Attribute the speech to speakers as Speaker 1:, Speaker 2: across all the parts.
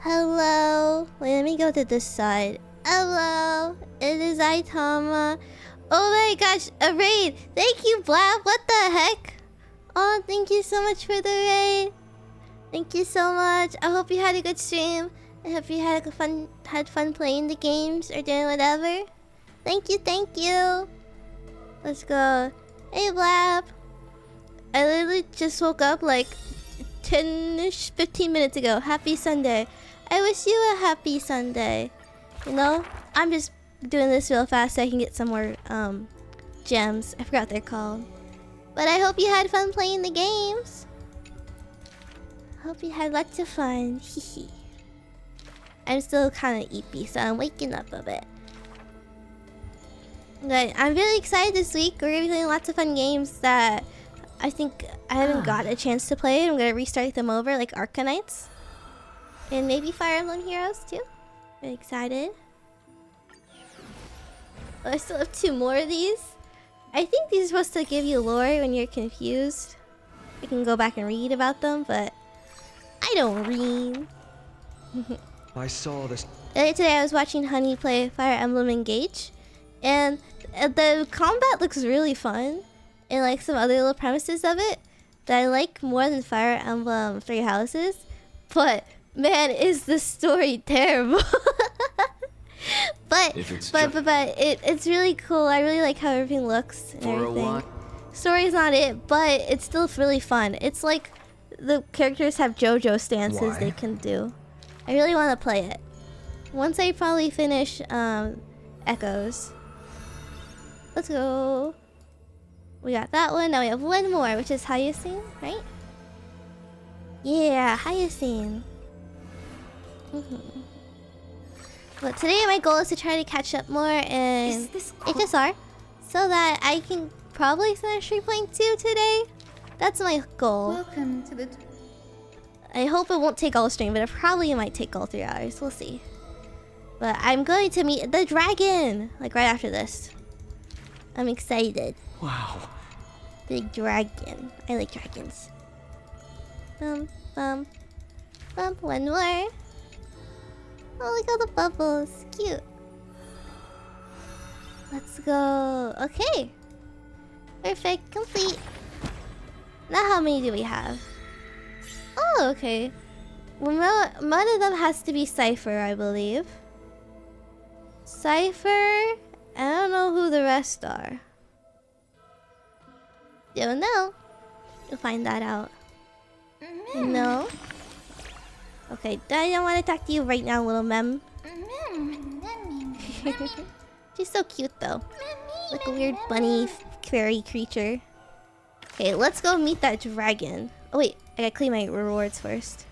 Speaker 1: Hello. Wait, let me go to this side. Hello. It is Aitama. Oh my gosh, a raid. Thank you, Blab. What the heck? Oh, thank you so much for the raid. Thank you so much. I hope you had a good stream. I hope you had fun playing the games or doing whatever. Thank you, thank you. Let's go. Hey, Blab. I literally just woke up like 10-ish, 15 minutes ago. Happy Sunday. I wish you a happy Sunday. You know, I'm just doing this real fast so I can get some more gems. I forgot what they're called. But I hope you had fun playing the games. Hope you had lots of fun. Hehe. I'm still kind of eepy, so I'm waking up a bit. But I'm really excited this week. We're gonna be playing lots of fun games that I think I haven't got a chance to play. I'm gonna restart them over, like Arcanites. And maybe Fire Emblem Heroes too. Very excited. Oh, I still have 2 more of these. I think these are supposed to give you lore when you're confused. You can go back and read about them, but I don't read.
Speaker 2: I saw this.
Speaker 1: Earlier today I was watching Honey play Fire Emblem Engage, and the combat looks really fun, and like some other little premises of it that I like more than Fire Emblem Three Houses. But man, is the story terrible. but it's really cool. I really like how everything looks and everything. Story's not it, but it's still really fun. It's like the characters have JoJo stances they can do. I really want to play it. Once I probably finish Echoes. Let's go. We got that one. Now we have one more, which is Hyacinth, right? Yeah, Hyacinth. But today my goal is to try to catch up more in HSR so that I can probably finish 3.2 today. That's my goal.
Speaker 3: Welcome to the...
Speaker 1: I hope it won't take all stream, but it probably might take all 3 hours. We'll see. But I'm going to meet the dragon, like right after this. I'm excited.
Speaker 2: Wow.
Speaker 1: Big dragon. I like dragons. Bum, bum, bum. One more. Oh, look at all the bubbles. Cute. Let's go. Okay. Perfect. Complete. Now how many do we have? Oh, okay. Well, one of them has to be Cypher, I believe. Cypher. I don't know who the rest are. Don't know. You'll find that out. No? Okay, I don't want to talk to you right now, little mem. She's so cute, though. Like a weird bunny fairy creature. Okay, let's go meet that dragon. Oh, wait. I gotta clean my rewards first.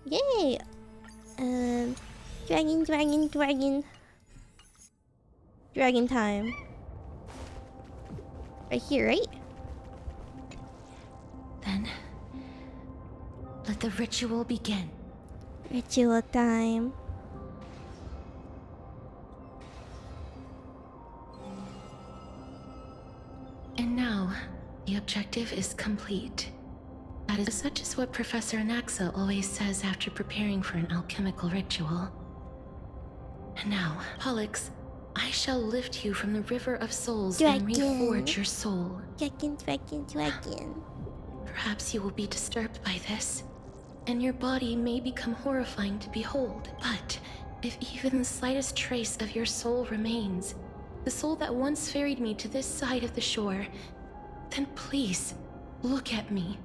Speaker 1: Yay! Dragon, dragon, dragon. Dragon time. Right here, right?
Speaker 3: Then, let the ritual begin.
Speaker 1: Ritual time.
Speaker 3: And now, the objective is complete. That is such as what Professor Anaxa always says after preparing for an alchemical ritual. And now, Pollux, I shall lift you from the river of souls and reforge your soul.
Speaker 1: Dragon, dragon, dragon.
Speaker 3: Perhaps you will be disturbed by this, and your body may become horrifying to behold. But if even the slightest trace of your soul remains, the soul that once ferried me to this side of the shore, then please, look at me.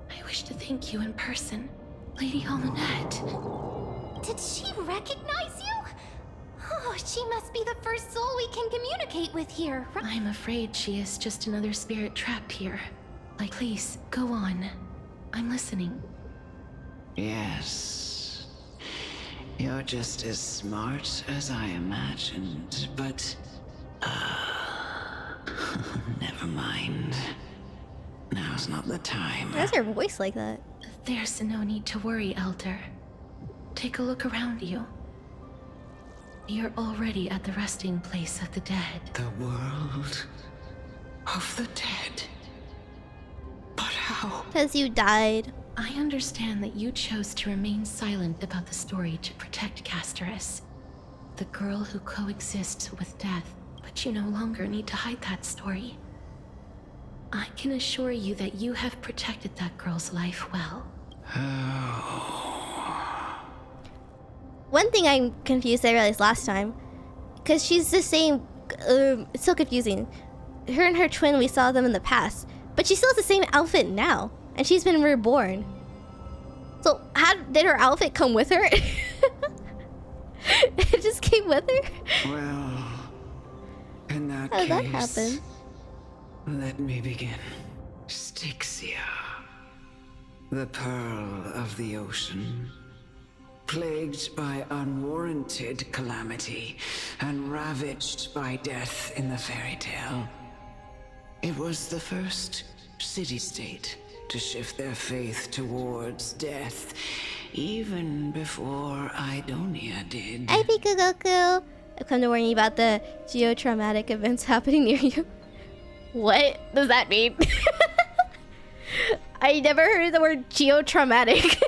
Speaker 3: I wish to thank you in person, Lady Hollinette.
Speaker 4: Did she recognize you? Oh, she must be the first soul we can communicate with here.
Speaker 3: I'm afraid she is just another spirit trapped here. Like, please, go on. I'm listening.
Speaker 5: Yes. You're just as smart as I imagined, but... never mind. Now's not the time.
Speaker 1: Why is her voice like that?
Speaker 3: There's no need to worry, Elder. Take a look around you. You're already at the resting place of the dead.
Speaker 5: The world of the dead. But how?
Speaker 1: Because you died.
Speaker 3: I understand that you chose to remain silent about the story to protect Castorus, the girl who coexists with death, but you no longer need to hide that story. I can assure you that you have protected that girl's life well.
Speaker 1: One thing I'm confused, I realized last time, because she's the same. It's so confusing. Her and her twin, we saw them in the past, but she still has the same outfit now, and she's been reborn. So how did her outfit come with her? It just came with her.
Speaker 5: Well, in that
Speaker 1: How did that
Speaker 5: case,
Speaker 1: happen?
Speaker 5: let me begin. Styxia, the pearl of the ocean, plagued by unwarranted calamity and ravaged by death in the fairy tale. It was the first city-state to shift their faith towards death, even before Idonia did.
Speaker 1: Hi, Pikagoku. I've come to warn you about the geotraumatic events happening near you. What does that mean? I never heard the word geotraumatic.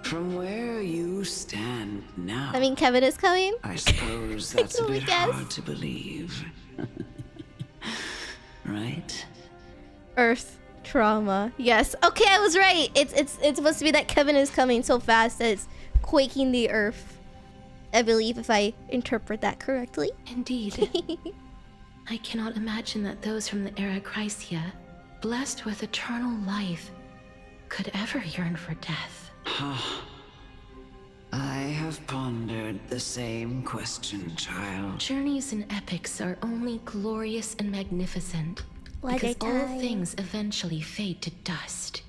Speaker 5: From where you stand now,
Speaker 1: I mean, Kevin is coming.
Speaker 5: I suppose that's a
Speaker 1: I
Speaker 5: bit
Speaker 1: guess.
Speaker 5: hard to believe. Right?
Speaker 1: Earth trauma. Yes. Okay, I was right. It's supposed to be that Kevin is coming so fast that it's quaking the earth. I believe, if I interpret that correctly.
Speaker 3: Indeed. I cannot imagine that those from the era Chrysia, blessed with eternal life, could ever yearn for death.
Speaker 5: I have pondered the same question, child.
Speaker 3: Journeys and epics are only glorious and magnificent
Speaker 1: Why
Speaker 3: because
Speaker 1: they're
Speaker 3: all
Speaker 1: tied.
Speaker 3: things eventually fade to dust.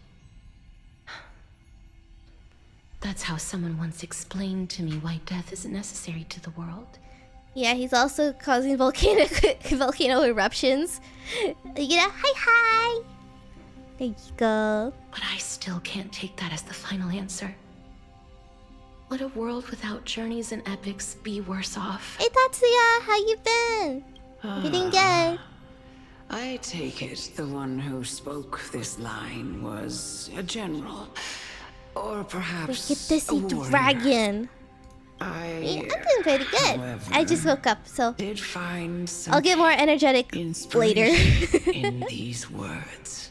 Speaker 3: That's how someone once explained to me why death isn't necessary to the world.
Speaker 1: Yeah, he's also causing volcano eruptions. You know, hi. There you go.
Speaker 3: But I still can't take that as the final answer. Would a world without journeys and epics be worse off?
Speaker 1: Hey, Tatsuya, how you been? You doing good?
Speaker 5: I take it the one who spoke this line was a general, or perhaps
Speaker 1: Look at this
Speaker 5: a warrior.
Speaker 1: dragon. Yeah, I'm doing pretty good.
Speaker 5: however,
Speaker 1: I just woke up, so
Speaker 5: did find some
Speaker 1: I'll get more energetic later.
Speaker 5: inspiration in these words.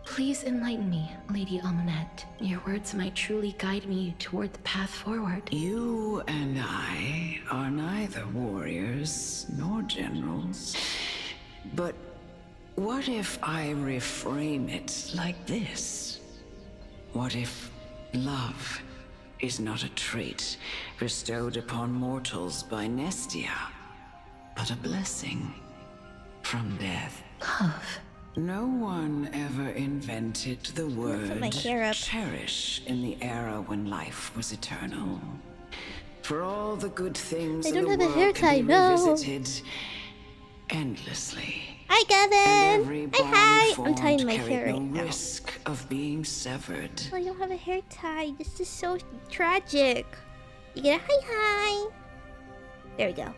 Speaker 3: Please enlighten me, Lady Amunet. Your words might truly guide me toward the path forward.
Speaker 5: You and I are neither warriors nor generals. But what if I reframe it like this? What if love is not a trait bestowed upon mortals by Nestia, but a blessing from death?
Speaker 3: Love.
Speaker 5: No one ever invented the word
Speaker 1: my hair up.
Speaker 5: cherish in the era when life was eternal. For all the good things
Speaker 1: I
Speaker 5: in
Speaker 1: don't
Speaker 5: the
Speaker 1: have a
Speaker 5: world
Speaker 1: hair
Speaker 5: can
Speaker 1: tie,
Speaker 5: be
Speaker 1: no.
Speaker 5: revisited endlessly.
Speaker 1: Hi,
Speaker 5: And every
Speaker 1: Kevin.
Speaker 5: bond
Speaker 1: Hi. I'm
Speaker 5: formed
Speaker 1: tying my
Speaker 5: carried
Speaker 1: hair
Speaker 5: no
Speaker 1: right now.
Speaker 5: risk of being severed.
Speaker 1: Oh, you don't have a hair tie. This is so tragic. You get a hi. There we go.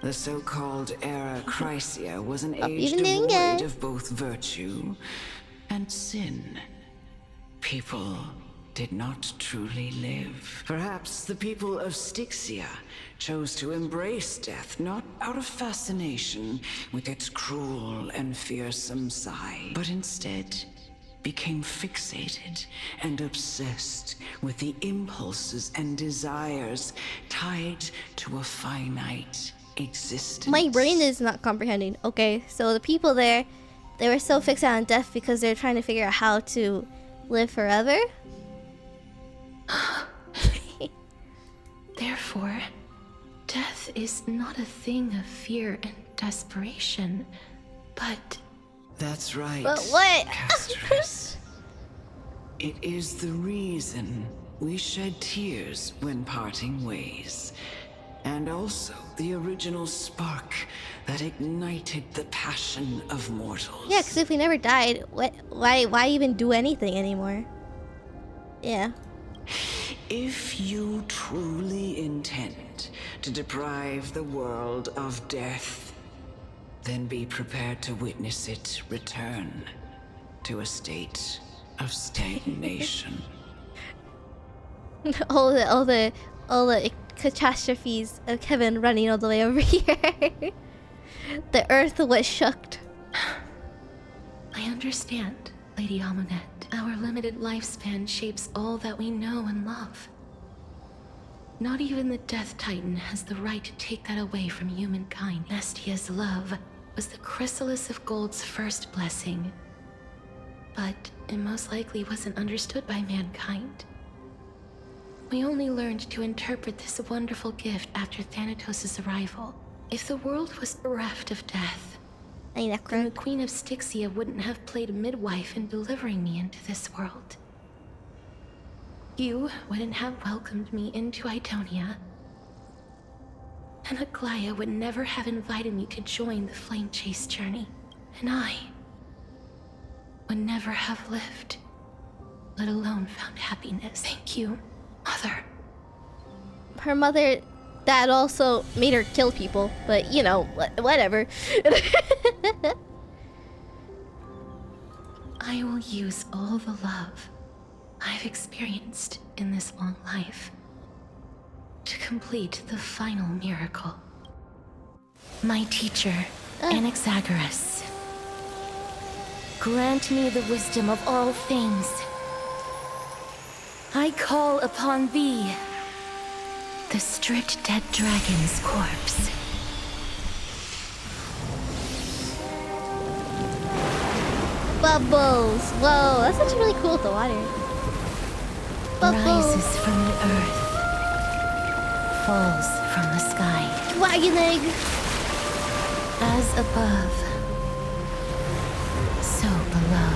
Speaker 5: The so-called era Chrysia was an
Speaker 1: Hope
Speaker 5: age
Speaker 1: you've been doing
Speaker 5: devoid
Speaker 1: good.
Speaker 5: of both virtue and sin. People did not truly live. Perhaps the people of Styxia chose to embrace death not out of fascination with its cruel and fearsome side, but instead became fixated and obsessed with the impulses and desires tied to a finite existence.
Speaker 1: My brain is not comprehending. Okay, so the people there, they were so fixated on death because they're trying to figure out how to live forever.
Speaker 3: Therefore, death is not a thing of fear and desperation, but
Speaker 5: That's right.
Speaker 1: But what?
Speaker 5: Castorus. It is the reason we shed tears when parting ways. And also the original spark that ignited the passion of mortals.
Speaker 1: Yeah, because if we never died, why even do anything anymore? Yeah.
Speaker 5: If you truly intend to deprive the world of death, then be prepared to witness it return to a state of stagnation.
Speaker 1: all the catastrophes of Kevin running all the way over here. The earth was shook.
Speaker 3: I understand, Lady Amunet. Our limited lifespan shapes all that we know and love. Not even the Death Titan has the right to take that away from humankind. Nestia's love was the chrysalis of Gold's first blessing. But it most likely wasn't understood by mankind. We only learned to interpret this wonderful gift after Thanatos' arrival. If the world was bereft of death, then the Queen of Styxia wouldn't have played midwife in delivering me into this world. You wouldn't have welcomed me into Idonia, and Aglaia would never have invited me to join the Flame Chase journey, and I would never have lived, let alone found happiness. Thank you, Mother.
Speaker 1: Her mother, that also made her kill people, but you know, whatever.
Speaker 3: I will use all the love I've experienced in this long life to complete the final miracle. My teacher, Anaxagoras, grant me the wisdom of all things. I call upon thee, the stripped dead dragon's corpse.
Speaker 1: Bubbles! Whoa, that's actually really cool with the water. Bubbles!
Speaker 3: Rises from the earth, falls from the sky.
Speaker 1: Dragon egg!
Speaker 3: As above, so below.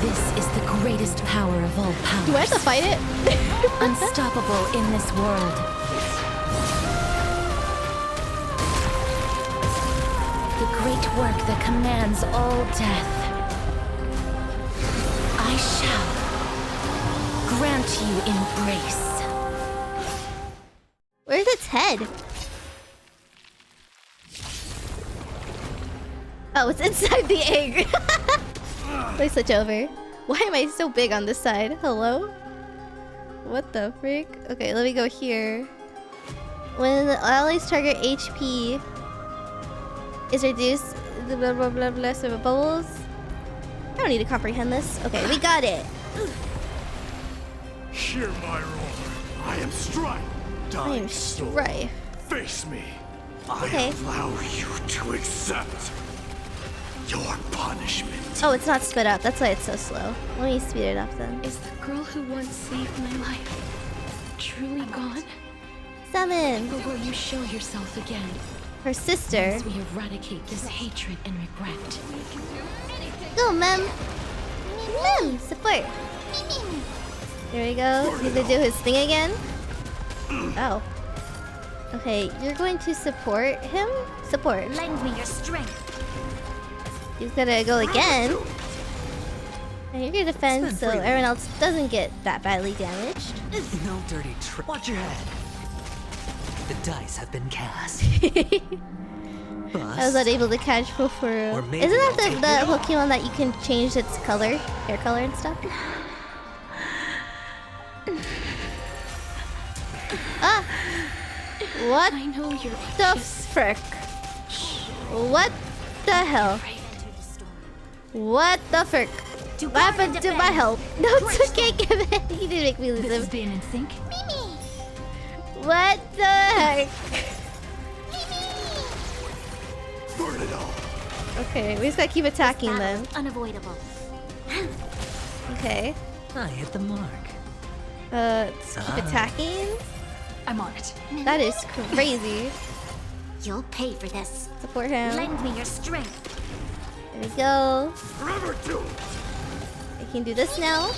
Speaker 3: This is the greatest power of all powers.
Speaker 1: Do I have to fight it?
Speaker 3: Unstoppable in this world. The great work that commands all death. I shall grant you embrace.
Speaker 1: Where's its head? Oh, it's inside the egg. Let me switch over. Why am I so big on this side? Hello? What the freak? Okay, let me go here. When the allies target HP is reduced, blah blah blah blah, so bubbles. I don't need to comprehend this. Okay, we got it.
Speaker 6: Hear my roar. I am Strife.
Speaker 1: I am Strife.
Speaker 6: Face me.
Speaker 1: Okay.
Speaker 6: I allow you to accept your punishment.
Speaker 1: Oh, it's not sped up. That's why it's so slow. Let me speed it up then.
Speaker 3: Is the girl who once saved my life truly gone?
Speaker 1: 7.
Speaker 3: Or will you show yourself again?
Speaker 1: Her sister.
Speaker 3: As we eradicate this hatred and regret.
Speaker 1: Go, Mem. Mem, support. There we go. He's gonna do his thing again. Oh. Okay, you're going to support him? Support.
Speaker 4: Lend me your strength.
Speaker 1: He's gonna go again. And you're gonna defend so everyone else doesn't get that badly damaged.
Speaker 7: No dirty trick. Watch your head. The dice have been cast.
Speaker 1: I was not able to catch Fofuru. Isn't that the Pokemon that you can change its color, hair color and stuff? Ah! What
Speaker 3: I know you're
Speaker 1: the
Speaker 3: anxious.
Speaker 1: frick? What the hell? What the frick? What happened to my health? No, it's okay, Kevin. You didn't make me lose him.
Speaker 4: Being in sync.
Speaker 1: What the heck?
Speaker 6: Burn it all.
Speaker 1: Okay, we just gotta keep attacking them.
Speaker 4: Unavoidable.
Speaker 1: Okay.
Speaker 7: I hit the mark.
Speaker 1: Let's keep attacking.
Speaker 4: I'm on it.
Speaker 1: That is crazy.
Speaker 4: You'll pay for this.
Speaker 1: Support him.
Speaker 4: Lend me your strength.
Speaker 1: There we go.
Speaker 6: Forever doomed.
Speaker 1: I can do this now.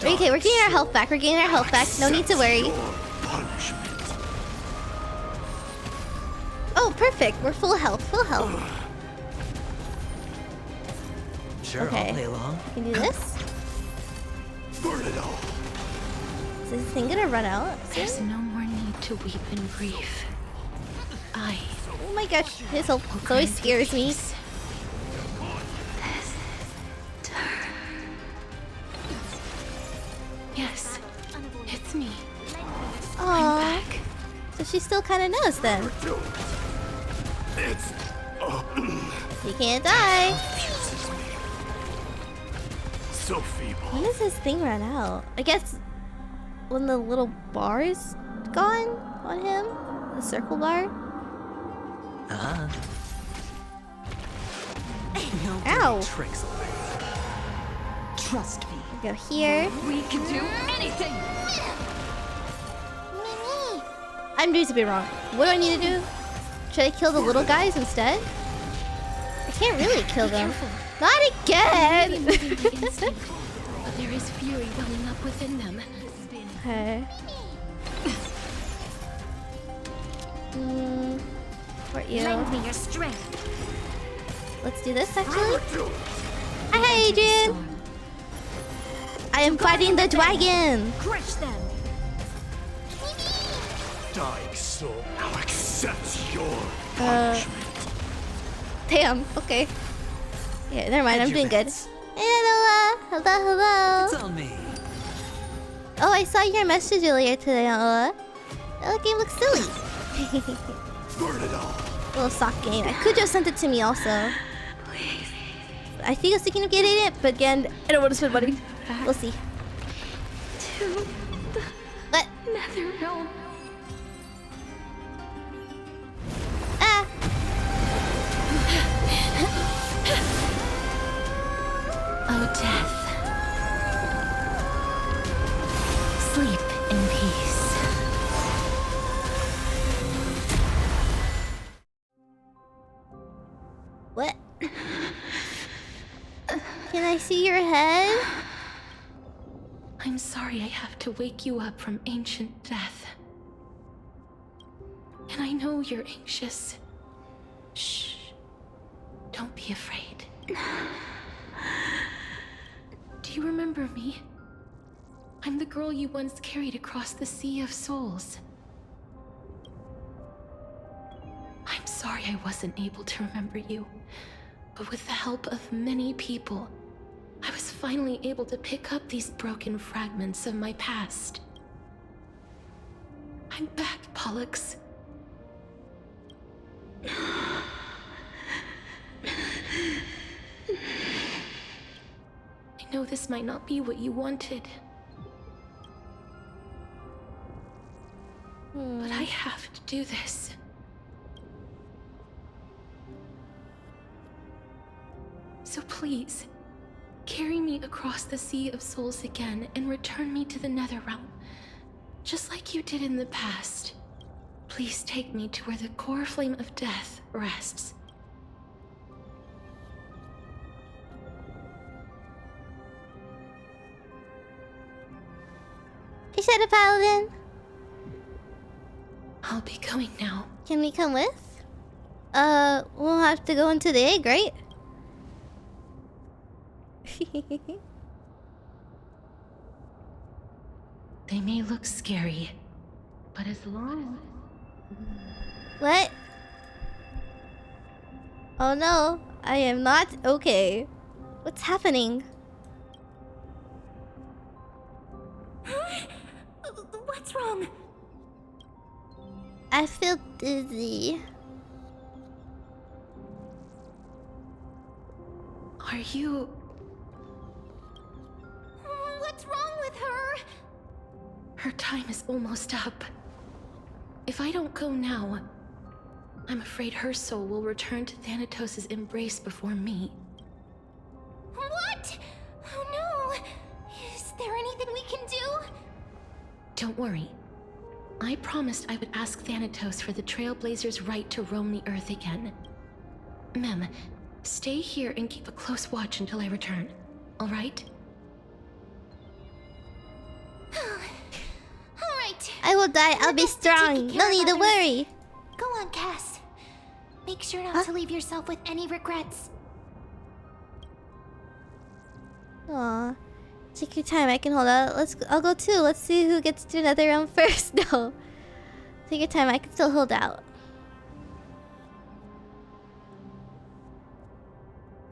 Speaker 1: Okay, we're getting our health back. We're getting our health back. No need to worry.
Speaker 6: Your punishment.
Speaker 1: Oh, perfect. We're full health. Full health.
Speaker 7: Sure,
Speaker 1: Okay.
Speaker 7: I'll play along.
Speaker 1: I can do this.
Speaker 6: Burn it all.
Speaker 1: Is this thing gonna run out?
Speaker 3: There's no more need to weep in grief. I
Speaker 1: Oh my gosh, his health always scares me. she still kind of knows then.
Speaker 6: Do it. It's
Speaker 1: You can't die.
Speaker 6: confuses me. So feeble.
Speaker 1: When does his thing run out? I guess when the little bar is gone on him? The circle bar?
Speaker 7: Ah. No
Speaker 1: Ow.
Speaker 7: dirty tricks.
Speaker 8: Trust me.
Speaker 1: Go here.
Speaker 8: We can do anything!
Speaker 4: Mimi!
Speaker 1: I'm doing something wrong. What do I need to do? Should I kill the little guys instead? I can't really kill them. Not again!
Speaker 3: Moving the instinct, but there is fury welling up within them.
Speaker 1: Okay. For you.
Speaker 8: Lend me your strength.
Speaker 1: Let's do this actually.
Speaker 6: Do it.
Speaker 1: Hi, Adrian! I am fighting the dragon!
Speaker 8: Crush them!
Speaker 6: Dying soul, now accept your punishment.
Speaker 1: Damn, okay. Yeah, never mind, I'm
Speaker 7: Hedge your
Speaker 1: doing good.
Speaker 7: bets.
Speaker 1: Hey, Lola! Hello,
Speaker 7: It's
Speaker 1: hello!
Speaker 7: on me.
Speaker 1: Oh, I saw your message earlier today, Lola. That game looks silly.
Speaker 6: Burn it all.
Speaker 1: Little soft game. I could just sent it to me also. I think I was thinking of getting it, but again, I don't want to spend money. We'll see.
Speaker 3: To
Speaker 1: What?
Speaker 3: Nether realm.
Speaker 1: Ah!
Speaker 3: Oh, death. Sleep in peace.
Speaker 1: What? Can I see your head?
Speaker 3: I'm sorry I have to wake you up from ancient death. And I know you're anxious. Shh. Don't be afraid. Do you remember me? I'm the girl you once carried across the Sea of Souls. I'm sorry I wasn't able to remember you, but with the help of many people, I was finally able to pick up these broken fragments of my past. I'm back, Pollux. I know this might not be what you wanted, but I have to do this. So please, carry me across the Sea of Souls again and return me to the Netherrealm, just like you did in the past. Please take me to where the core flame of death rests.
Speaker 1: Is that a paladin?
Speaker 3: I'll be going now.
Speaker 1: Can we come with? We'll have to go into the egg, right?
Speaker 3: They may look scary, but as long
Speaker 1: What? Oh no, I am not okay. What's happening?
Speaker 4: What's wrong?
Speaker 1: I feel dizzy.
Speaker 3: Are you...
Speaker 4: What's wrong with her?
Speaker 3: Her time is almost up. If I don't go now, I'm afraid her soul will return to Thanatos' embrace before me.
Speaker 4: What? Oh no! Is there anything we can do?
Speaker 3: Don't worry. I promised I would ask Thanatos for the Trailblazers' right to roam the Earth again. Mem, stay here and keep a close watch until I return, alright?
Speaker 4: Alright.
Speaker 1: I will die. I'll be
Speaker 4: best to take
Speaker 1: strong.
Speaker 4: care
Speaker 1: No
Speaker 4: of
Speaker 1: need to
Speaker 4: others.
Speaker 1: worry.
Speaker 4: Go on, Cass. Make sure not
Speaker 1: Huh?
Speaker 4: to leave yourself with any regrets.
Speaker 1: Aw. Take your time. I can hold out. I'll go too. Let's see who gets to another round first. No. Take your time. I can still hold out.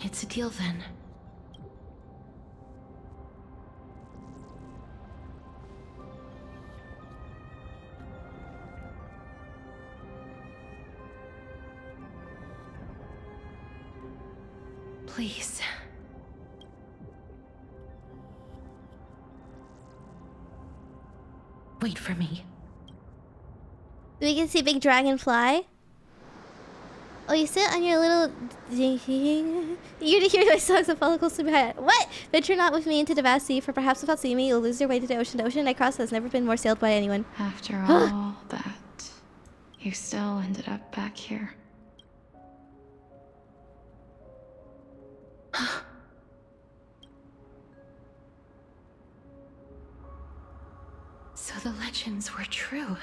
Speaker 3: It's a deal then. Please. Wait for me.
Speaker 1: We can see big dragonfly. Oh, you sit on your little... You to hear my songs of follow close to my head. What? Venture not with me into the vast sea, for perhaps without seeing me, you'll lose your way to the ocean. The ocean I crossed has never been more sailed by anyone.
Speaker 3: After all that, you still ended up back here. So the legends were true.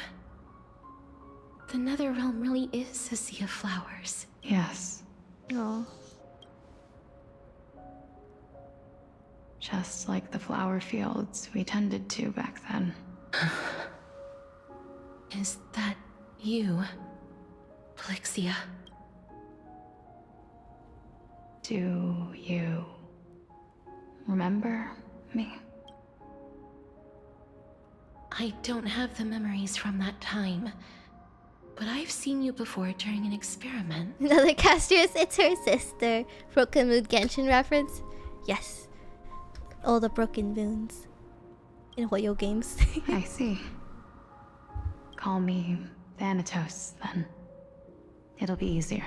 Speaker 3: The Netherrealm really is a sea of flowers. Yes.
Speaker 1: Oh.
Speaker 3: Just like the flower fields we tended to back then. Is that you, Plixia? Do you remember me? I don't have the memories from that time, but I've seen you before during an experiment.
Speaker 1: Another castress, it's her sister. Broken Mood Genshin reference? Yes. All the broken moons. In Hoyo games.
Speaker 3: I see. Call me Thanatos, then. It'll be easier.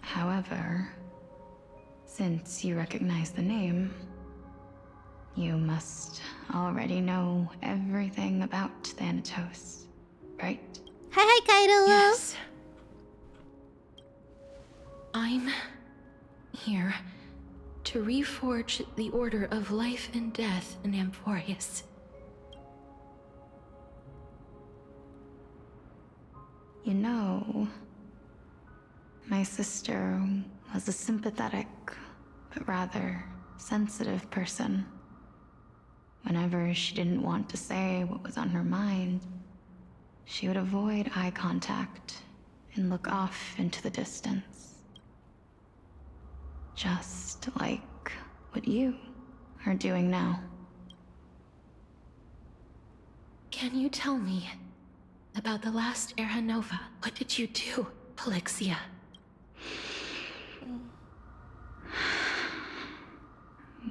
Speaker 3: However, since you recognize the name, you must already know everything about Thanatos, right?
Speaker 1: Hi, Kaido.
Speaker 3: Yes. I'm here to reforge the order of life and death in Amphorius. You know, my sister was a sympathetic, but rather sensitive person. Whenever she didn't want to say what was on her mind, she would avoid eye contact and look off into the distance. Just like what you are doing now. Can you tell me about the last Era Nova? What did you do, Plixia?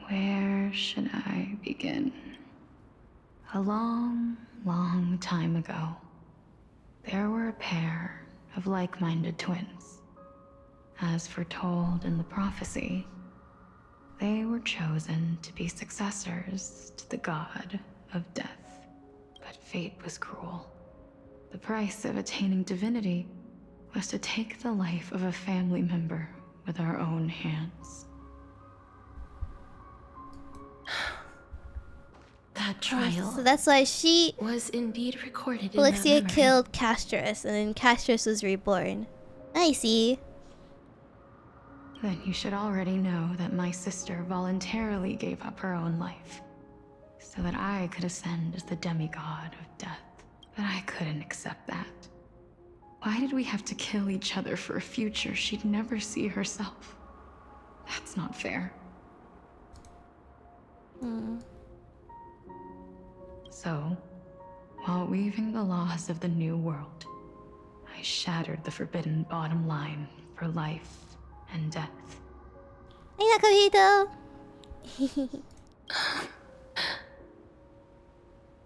Speaker 3: Where should I begin? A long, long time ago, there were a pair of like-minded twins. As foretold in the prophecy, they were chosen to be successors to the god of death. But fate was cruel. The price of attaining divinity was to take the life of a family member with our own hands. That trial
Speaker 1: So that's why she...
Speaker 3: was indeed recorded in
Speaker 1: Plixia
Speaker 3: that memory.
Speaker 1: killed Castress, and then Castress was reborn. I see.
Speaker 3: Then you should already know that my sister voluntarily gave up her own life, so that I could ascend as the demigod of death. But I couldn't accept that. Why did we have to kill each other for a future she'd never see herself? That's not fair. So, while weaving the laws of the new world, I shattered the forbidden bottom line for life and death.
Speaker 1: Ay, Nakamito!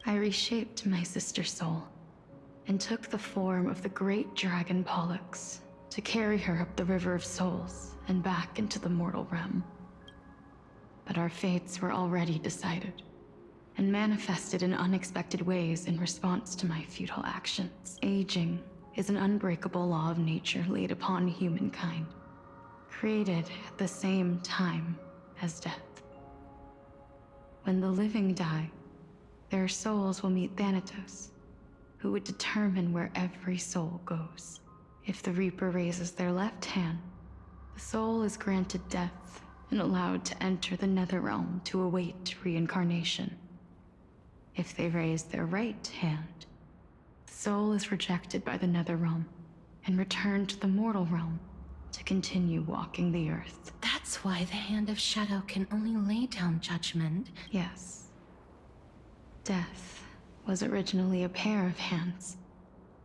Speaker 3: I reshaped my sister's soul and took the form of the great dragon Pollux to carry her up the River of Souls and back into the mortal realm. But our fates were already decided and manifested in unexpected ways in response to my futile actions. Aging is an unbreakable law of nature laid upon humankind, created at the same time as death. When the living die, their souls will meet Thanatos, who would determine where every soul goes. If the Reaper raises their left hand, the soul is granted death and allowed to enter the Netherrealm to await reincarnation. If they raise their right hand, the soul is rejected by the Netherrealm and returned to the mortal realm to continue walking the earth. That's why the Hand of Shadow can only lay down judgment. Yes. Death was originally a pair of hands,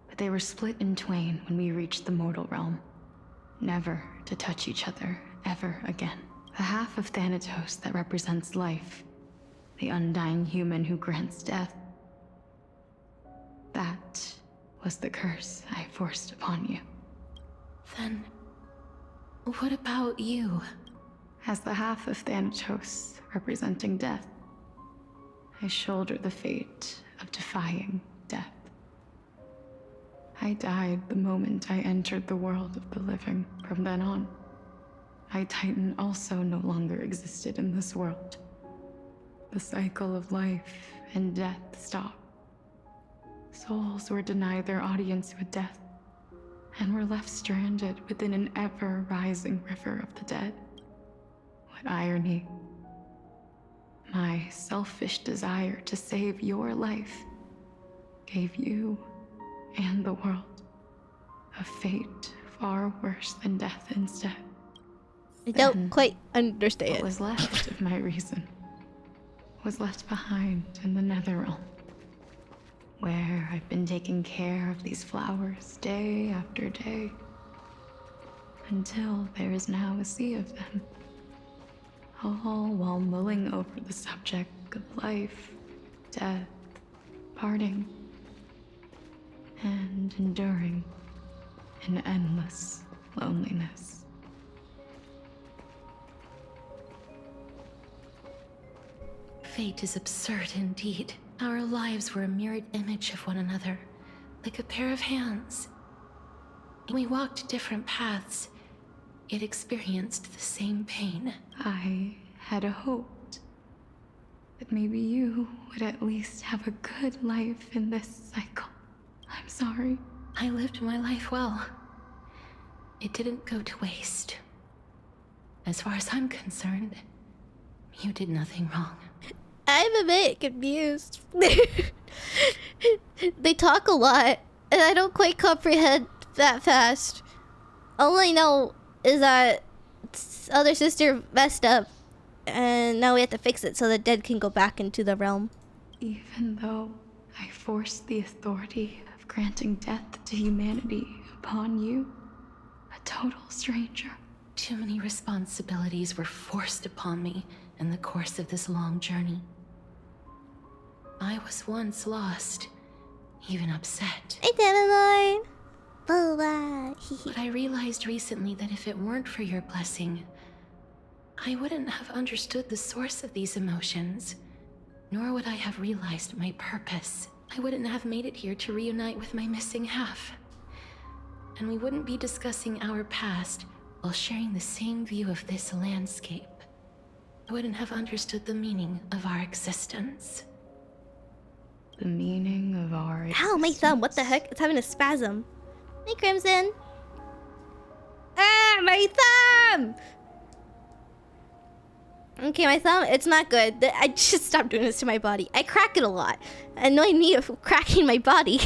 Speaker 3: but they were split in twain when we reached the mortal realm. never to touch each other ever again. The half of Thanatos that represents life, the undying human who grants death. That was the curse I forced upon you. Then, what about you? As the half of Thanatos representing death, I shoulder the fate of defying death. I died the moment I entered the world of the living. From then on, my Titan also no longer existed in this world. The cycle of life and death stopped. Souls were denied their audience with death, and were left stranded within an ever-rising river of the dead. What irony. My selfish desire to save your life gave you and the world a fate far worse than death instead.
Speaker 1: I don't
Speaker 3: Then,
Speaker 1: quite understand.
Speaker 3: what was left of my reason was left behind in the Netherrealm, where I've been taking care of these flowers day after day, until there is now a sea of them, all while mulling over the subject of life, death, parting, and enduring an endless loneliness. Fate is absurd indeed. Our lives were a mirrored image of one another, like a pair of hands. We walked different paths, yet experienced the same pain. I had hoped that maybe you would at least have a good life in this cycle. I'm sorry. I lived my life well. It didn't go to waste. As far as I'm concerned, you did nothing wrong.
Speaker 1: I'm a bit confused. They talk a lot, and I don't quite comprehend that fast. All I know is that other sister messed up, and now we have to fix it so the dead can go back into the realm. Even though I forced the authority of granting death to humanity upon you, a total stranger. Too many responsibilities were forced upon me in the course of this long journey. I was once lost, even upset. Hey, Devilorn! Boba!
Speaker 3: But I realized recently that if it weren't for your blessing, I wouldn't have understood the source of these emotions, nor would I have realized my purpose. I wouldn't have made it here to reunite with my missing half. And we wouldn't be discussing our past while sharing the same view of this landscape. I wouldn't have understood the meaning of our existence. The meaning of our existence.
Speaker 1: Ow, my thumb! What the heck? It's having a spasm. Hey, Crimson! Ah, my thumb! Okay, my thumb, it's not good. I just stopped doing this to my body. I crack it a lot. Annoying me of cracking my body.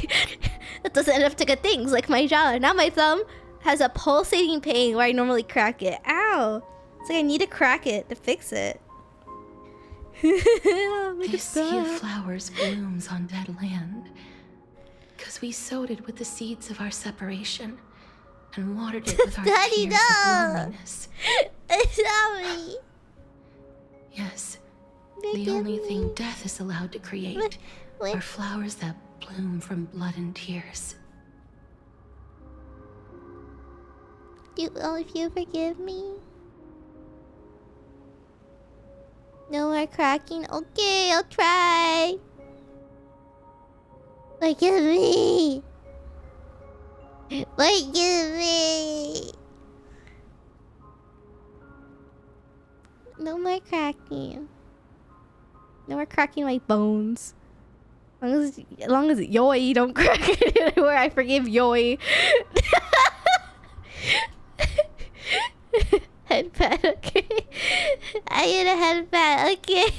Speaker 1: That doesn't end up to good things, like my jaw. Now my thumb has a pulsating pain where I normally crack it. Ow! It's like I need to crack it to fix it.
Speaker 3: This sea of flowers blooms on dead land, because we sowed it with the seeds of our separation and watered it with our
Speaker 1: Daddy,
Speaker 3: tears
Speaker 1: no!
Speaker 3: of loneliness.
Speaker 1: Sorry.
Speaker 3: Yes, the only thing death is allowed to create
Speaker 1: What?
Speaker 3: are flowers that bloom from blood and tears.
Speaker 1: Do all of you forgive me? No more cracking? Okay, I'll try. Forgive me. Forgive me. No more cracking. No more cracking my bones. As long as Yoi don't crack it anywhere, I forgive Yoi. Headpad, okay. I get a headpad, okay.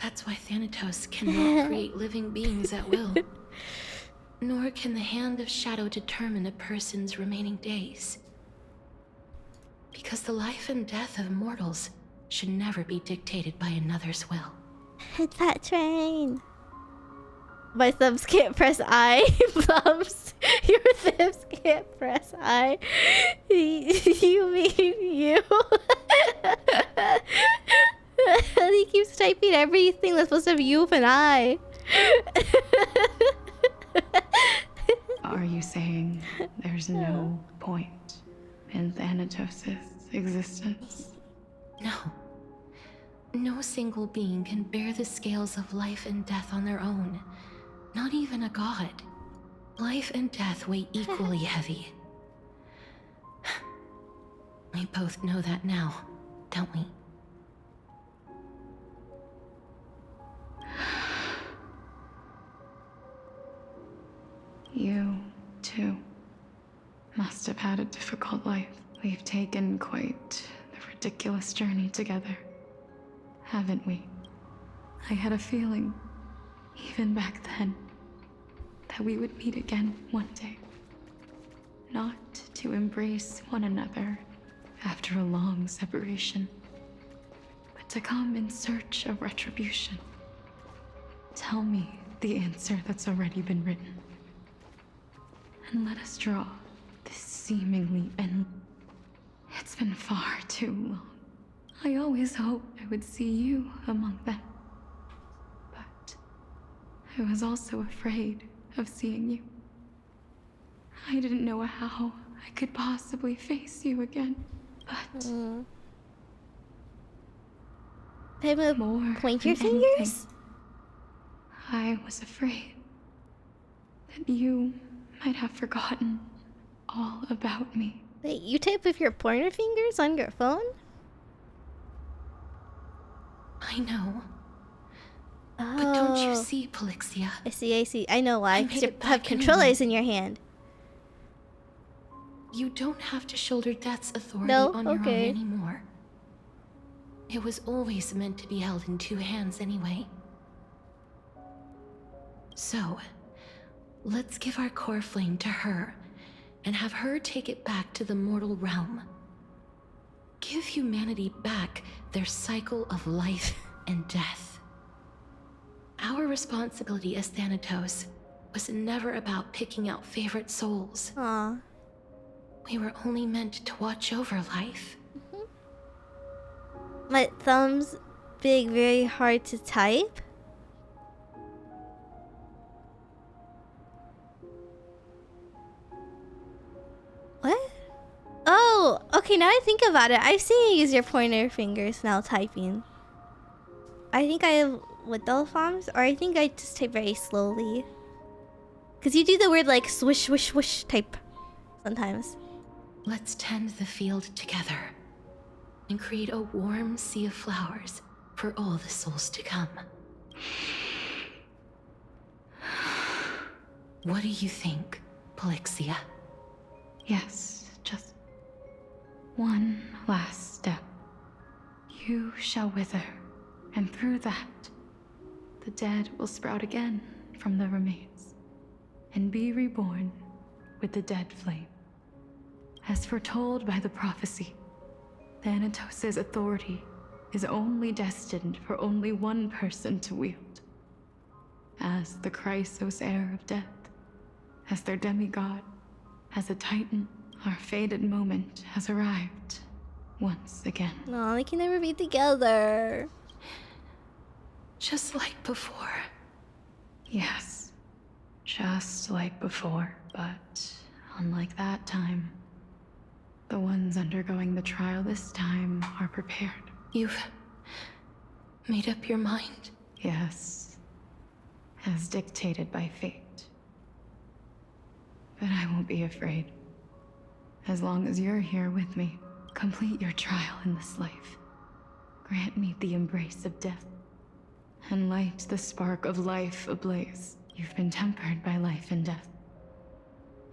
Speaker 3: That's why Thanatos cannot create living beings at will. Nor can the hand of shadow determine a person's remaining days. Because the life and death of mortals should never be dictated by another's will.
Speaker 1: Headpad train. My thumbs can't press I. Thumbs. Your thumbs can't press I. You mean you? He keeps typing everything that's supposed to have you and I.
Speaker 9: Are you saying there's no point in Thanatos' existence?
Speaker 3: No. No single being can bear the scales of life and death on their own. Not even a god. Life and death weigh equally heavy. We both know that now, don't we?
Speaker 9: You, too, must have had a difficult life. We've taken quite the ridiculous journey together, haven't we? I had a feeling, even back then, that we would meet again one day. Not to embrace one another after a long separation, but to come in search of retribution. Tell me the answer that's already been written. And let us draw this seemingly endless. It's been far too long. I always hoped I would see you among them. But I was also afraid of seeing you. I didn't know how I could possibly face you again. But more
Speaker 1: Point your
Speaker 9: than anything,
Speaker 1: fingers?
Speaker 9: I was afraid that you might have forgotten all about me.
Speaker 1: Wait, you type with your pointer fingers on your phone?
Speaker 3: I know. But don't you see, Polixia?
Speaker 1: I see. I know why.
Speaker 3: I
Speaker 1: Because
Speaker 3: made
Speaker 1: you
Speaker 3: it
Speaker 1: have
Speaker 3: back
Speaker 1: controllers in your hand.
Speaker 3: You don't have to shoulder death's authority
Speaker 1: No?
Speaker 3: on your
Speaker 1: Okay.
Speaker 3: own anymore. It was always meant to be held in two hands anyway. So, let's give our core flame to her, and have her take it back to the mortal realm. Give humanity back their cycle of life and death. Our responsibility as Thanatos was never about picking out favorite souls.
Speaker 1: Aw.
Speaker 3: We were only meant to watch over life.
Speaker 1: My thumb's being very hard to type. What? Oh, okay, now I think about it. I've seen you use your pointer fingers now typing. I think I have little thumbs, or I think I just type very slowly. Because you do the weird like swish, swish, swish type sometimes.
Speaker 3: Let's tend the field together and create a warm sea of flowers for all the souls to come. What do you think, Polixia?
Speaker 9: Yes, just one last step. You shall wither, and through that, the dead will sprout again from the remains, and be reborn with the dead flame. As foretold by the prophecy, Thanatos' authority is only destined for only one person to wield. As the Chrysos heir of death, as their demigod, as a titan, our fated moment has arrived once again.
Speaker 1: No, they can never be together.
Speaker 3: Just like before.
Speaker 9: Yes, just like before, but unlike that time, the ones undergoing the trial this time are prepared.
Speaker 3: You've made up your mind?
Speaker 9: Yes, as dictated by fate. But I won't be afraid. As long as you're here with me, complete your trial in this life. Grant me the embrace of death, and light the spark of life ablaze. You've been tempered by life and death.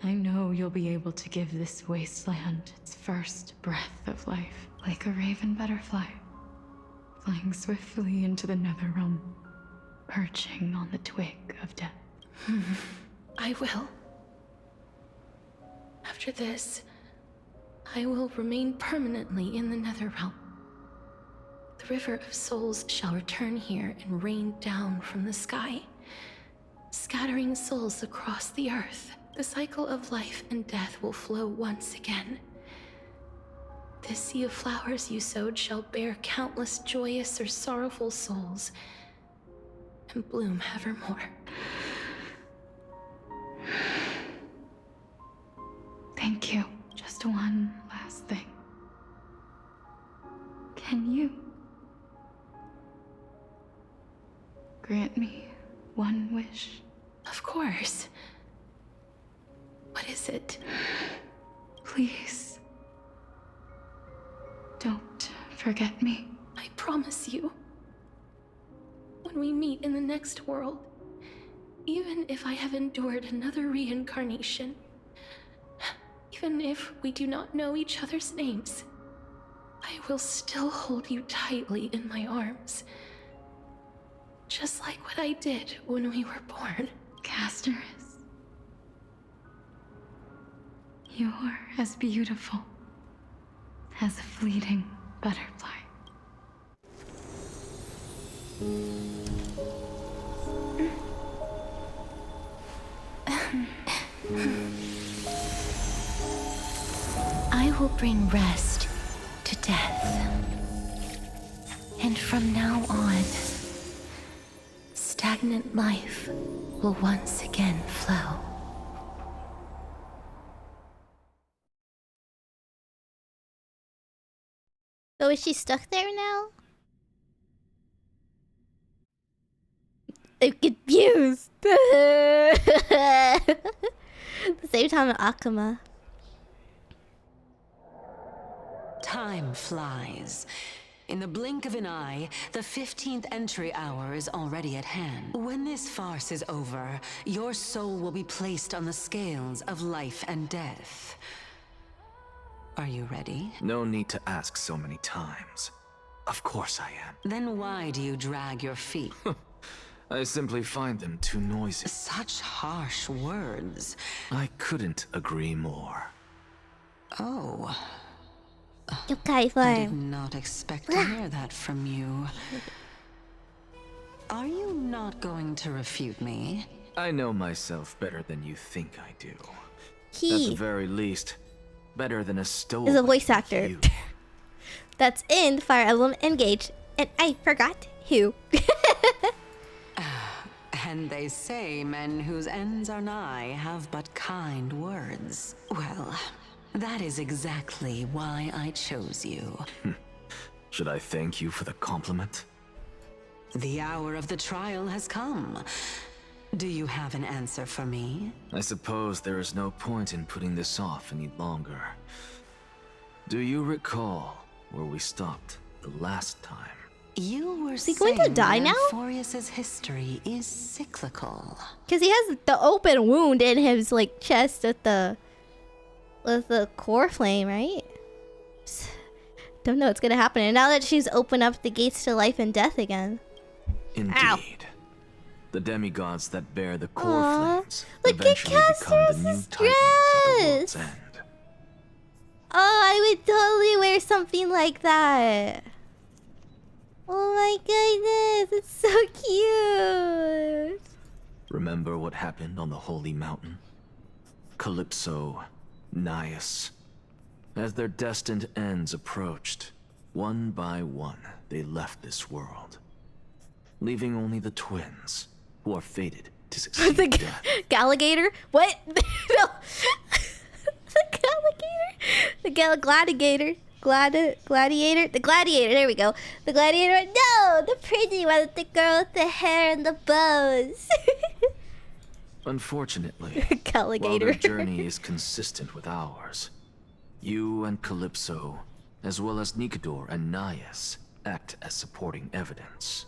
Speaker 9: I know you'll be able to give this wasteland its first breath of life, like a raven butterfly, flying swiftly into the netherrealm, perching on the twig of death.
Speaker 3: I will. After this, I will remain permanently in the Netherrealm. The River of Souls shall return here and rain down from the sky. scattering souls across the earth. The cycle of life and death will flow once again. This sea of flowers you sowed shall bear countless joyous or sorrowful souls and bloom evermore.
Speaker 9: Thank you. Just one last thing. Can you grant me one wish?
Speaker 3: Of course. What is it?
Speaker 9: Please. Don't forget me.
Speaker 3: I promise you. When we meet in the next world, even if I have endured another reincarnation, even if we do not know each other's names, I will still hold you tightly in my arms. Just like what I did when we were born.
Speaker 9: Casterus, you're as beautiful as a fleeting butterfly.
Speaker 3: I will bring rest to death. And from now on, stagnant life will once again flow.
Speaker 1: So is she stuck there now? I'm confused. The same time as Akuma.
Speaker 5: Time flies. In the blink of an eye, the 15th entry hour is already at hand. When this farce is over, your soul will be placed on the scales of life and death. Are you ready?
Speaker 2: No need to ask so many times. Of course I am.
Speaker 5: Then why do you drag your feet?
Speaker 2: I simply find them too noisy.
Speaker 5: Such harsh words.
Speaker 2: I couldn't agree more.
Speaker 5: Oh,
Speaker 1: Okay,
Speaker 5: I
Speaker 1: fine.
Speaker 5: did not expect to hear that from you. Are you not going to refute me?
Speaker 2: I know myself better than you think I do. At the
Speaker 1: He
Speaker 2: very least, better than a stoic
Speaker 1: is a voice actor
Speaker 2: you.
Speaker 1: that's in Fire Emblem Engage, and I forgot who.
Speaker 5: And they say men whose ends are nigh have but kind words. Well, that is exactly why I chose you.
Speaker 2: Should I thank you for the compliment?
Speaker 5: The hour of the trial has come. Do you have an answer for me?
Speaker 2: I suppose there is no point in putting this off any longer. Do you recall where we stopped the last time?
Speaker 5: You were
Speaker 1: he going to
Speaker 5: saying
Speaker 1: die
Speaker 5: that
Speaker 1: now?
Speaker 5: Amphorius's history is cyclical.
Speaker 1: Because he has the open wound in his like chest with the core flame, right? Don't know what's gonna happen. And now that she's opened up the gates to life and death again.
Speaker 2: Indeed.
Speaker 1: Ow.
Speaker 2: The demigods that bear the core
Speaker 1: Aw,
Speaker 2: flames
Speaker 1: look at
Speaker 2: eventually become the new
Speaker 1: Castor's
Speaker 2: titans at the world's
Speaker 1: dress.
Speaker 2: end.
Speaker 1: Oh, I would totally wear something like that. Oh my goodness, it's so cute.
Speaker 2: Remember what happened on the Holy Mountain? Calypso, Naias. As their destined ends approached, one by one, they left this world, leaving only the twins, who are fated to succeed
Speaker 1: The
Speaker 2: death.
Speaker 1: Galligator? What? No. The Galligator? The Gladiator? Gladiator? The Gladiator, there we go. The Gladiator, no! The pretty one, the girl with the hair and the bows.
Speaker 2: Unfortunately, while
Speaker 1: Galligator.
Speaker 2: their journey is consistent with ours, you and Calypso, as well as Nicodor and Naias, act as supporting evidence.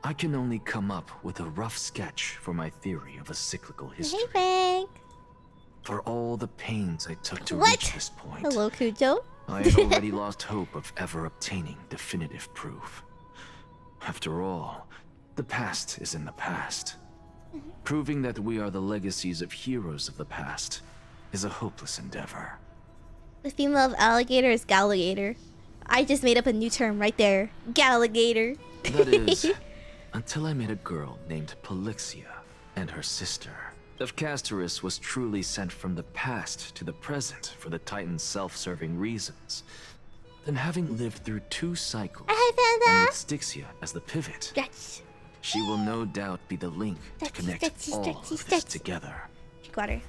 Speaker 2: I can only come up with a rough sketch for my theory of a cyclical history.
Speaker 1: Hey, Frank.
Speaker 2: For all the pains I took to
Speaker 1: What?
Speaker 2: reach this point,
Speaker 1: Hello, Cujo.
Speaker 2: I had already lost hope of ever obtaining definitive proof. After all, the past is in the past. Proving that we are the legacies of heroes of the past is a hopeless endeavor.
Speaker 1: The female of alligator is Galligator. I just made up a new term right there. Galligator.
Speaker 2: That is, until I met a girl named Polixia. and her sister. If Castorus was truly sent from the past to the present for the Titan's self-serving reasons, then having lived through 2 cycles, and with Styxia as the pivot, she will no doubt be the link to connect all of this together.
Speaker 1: Got her.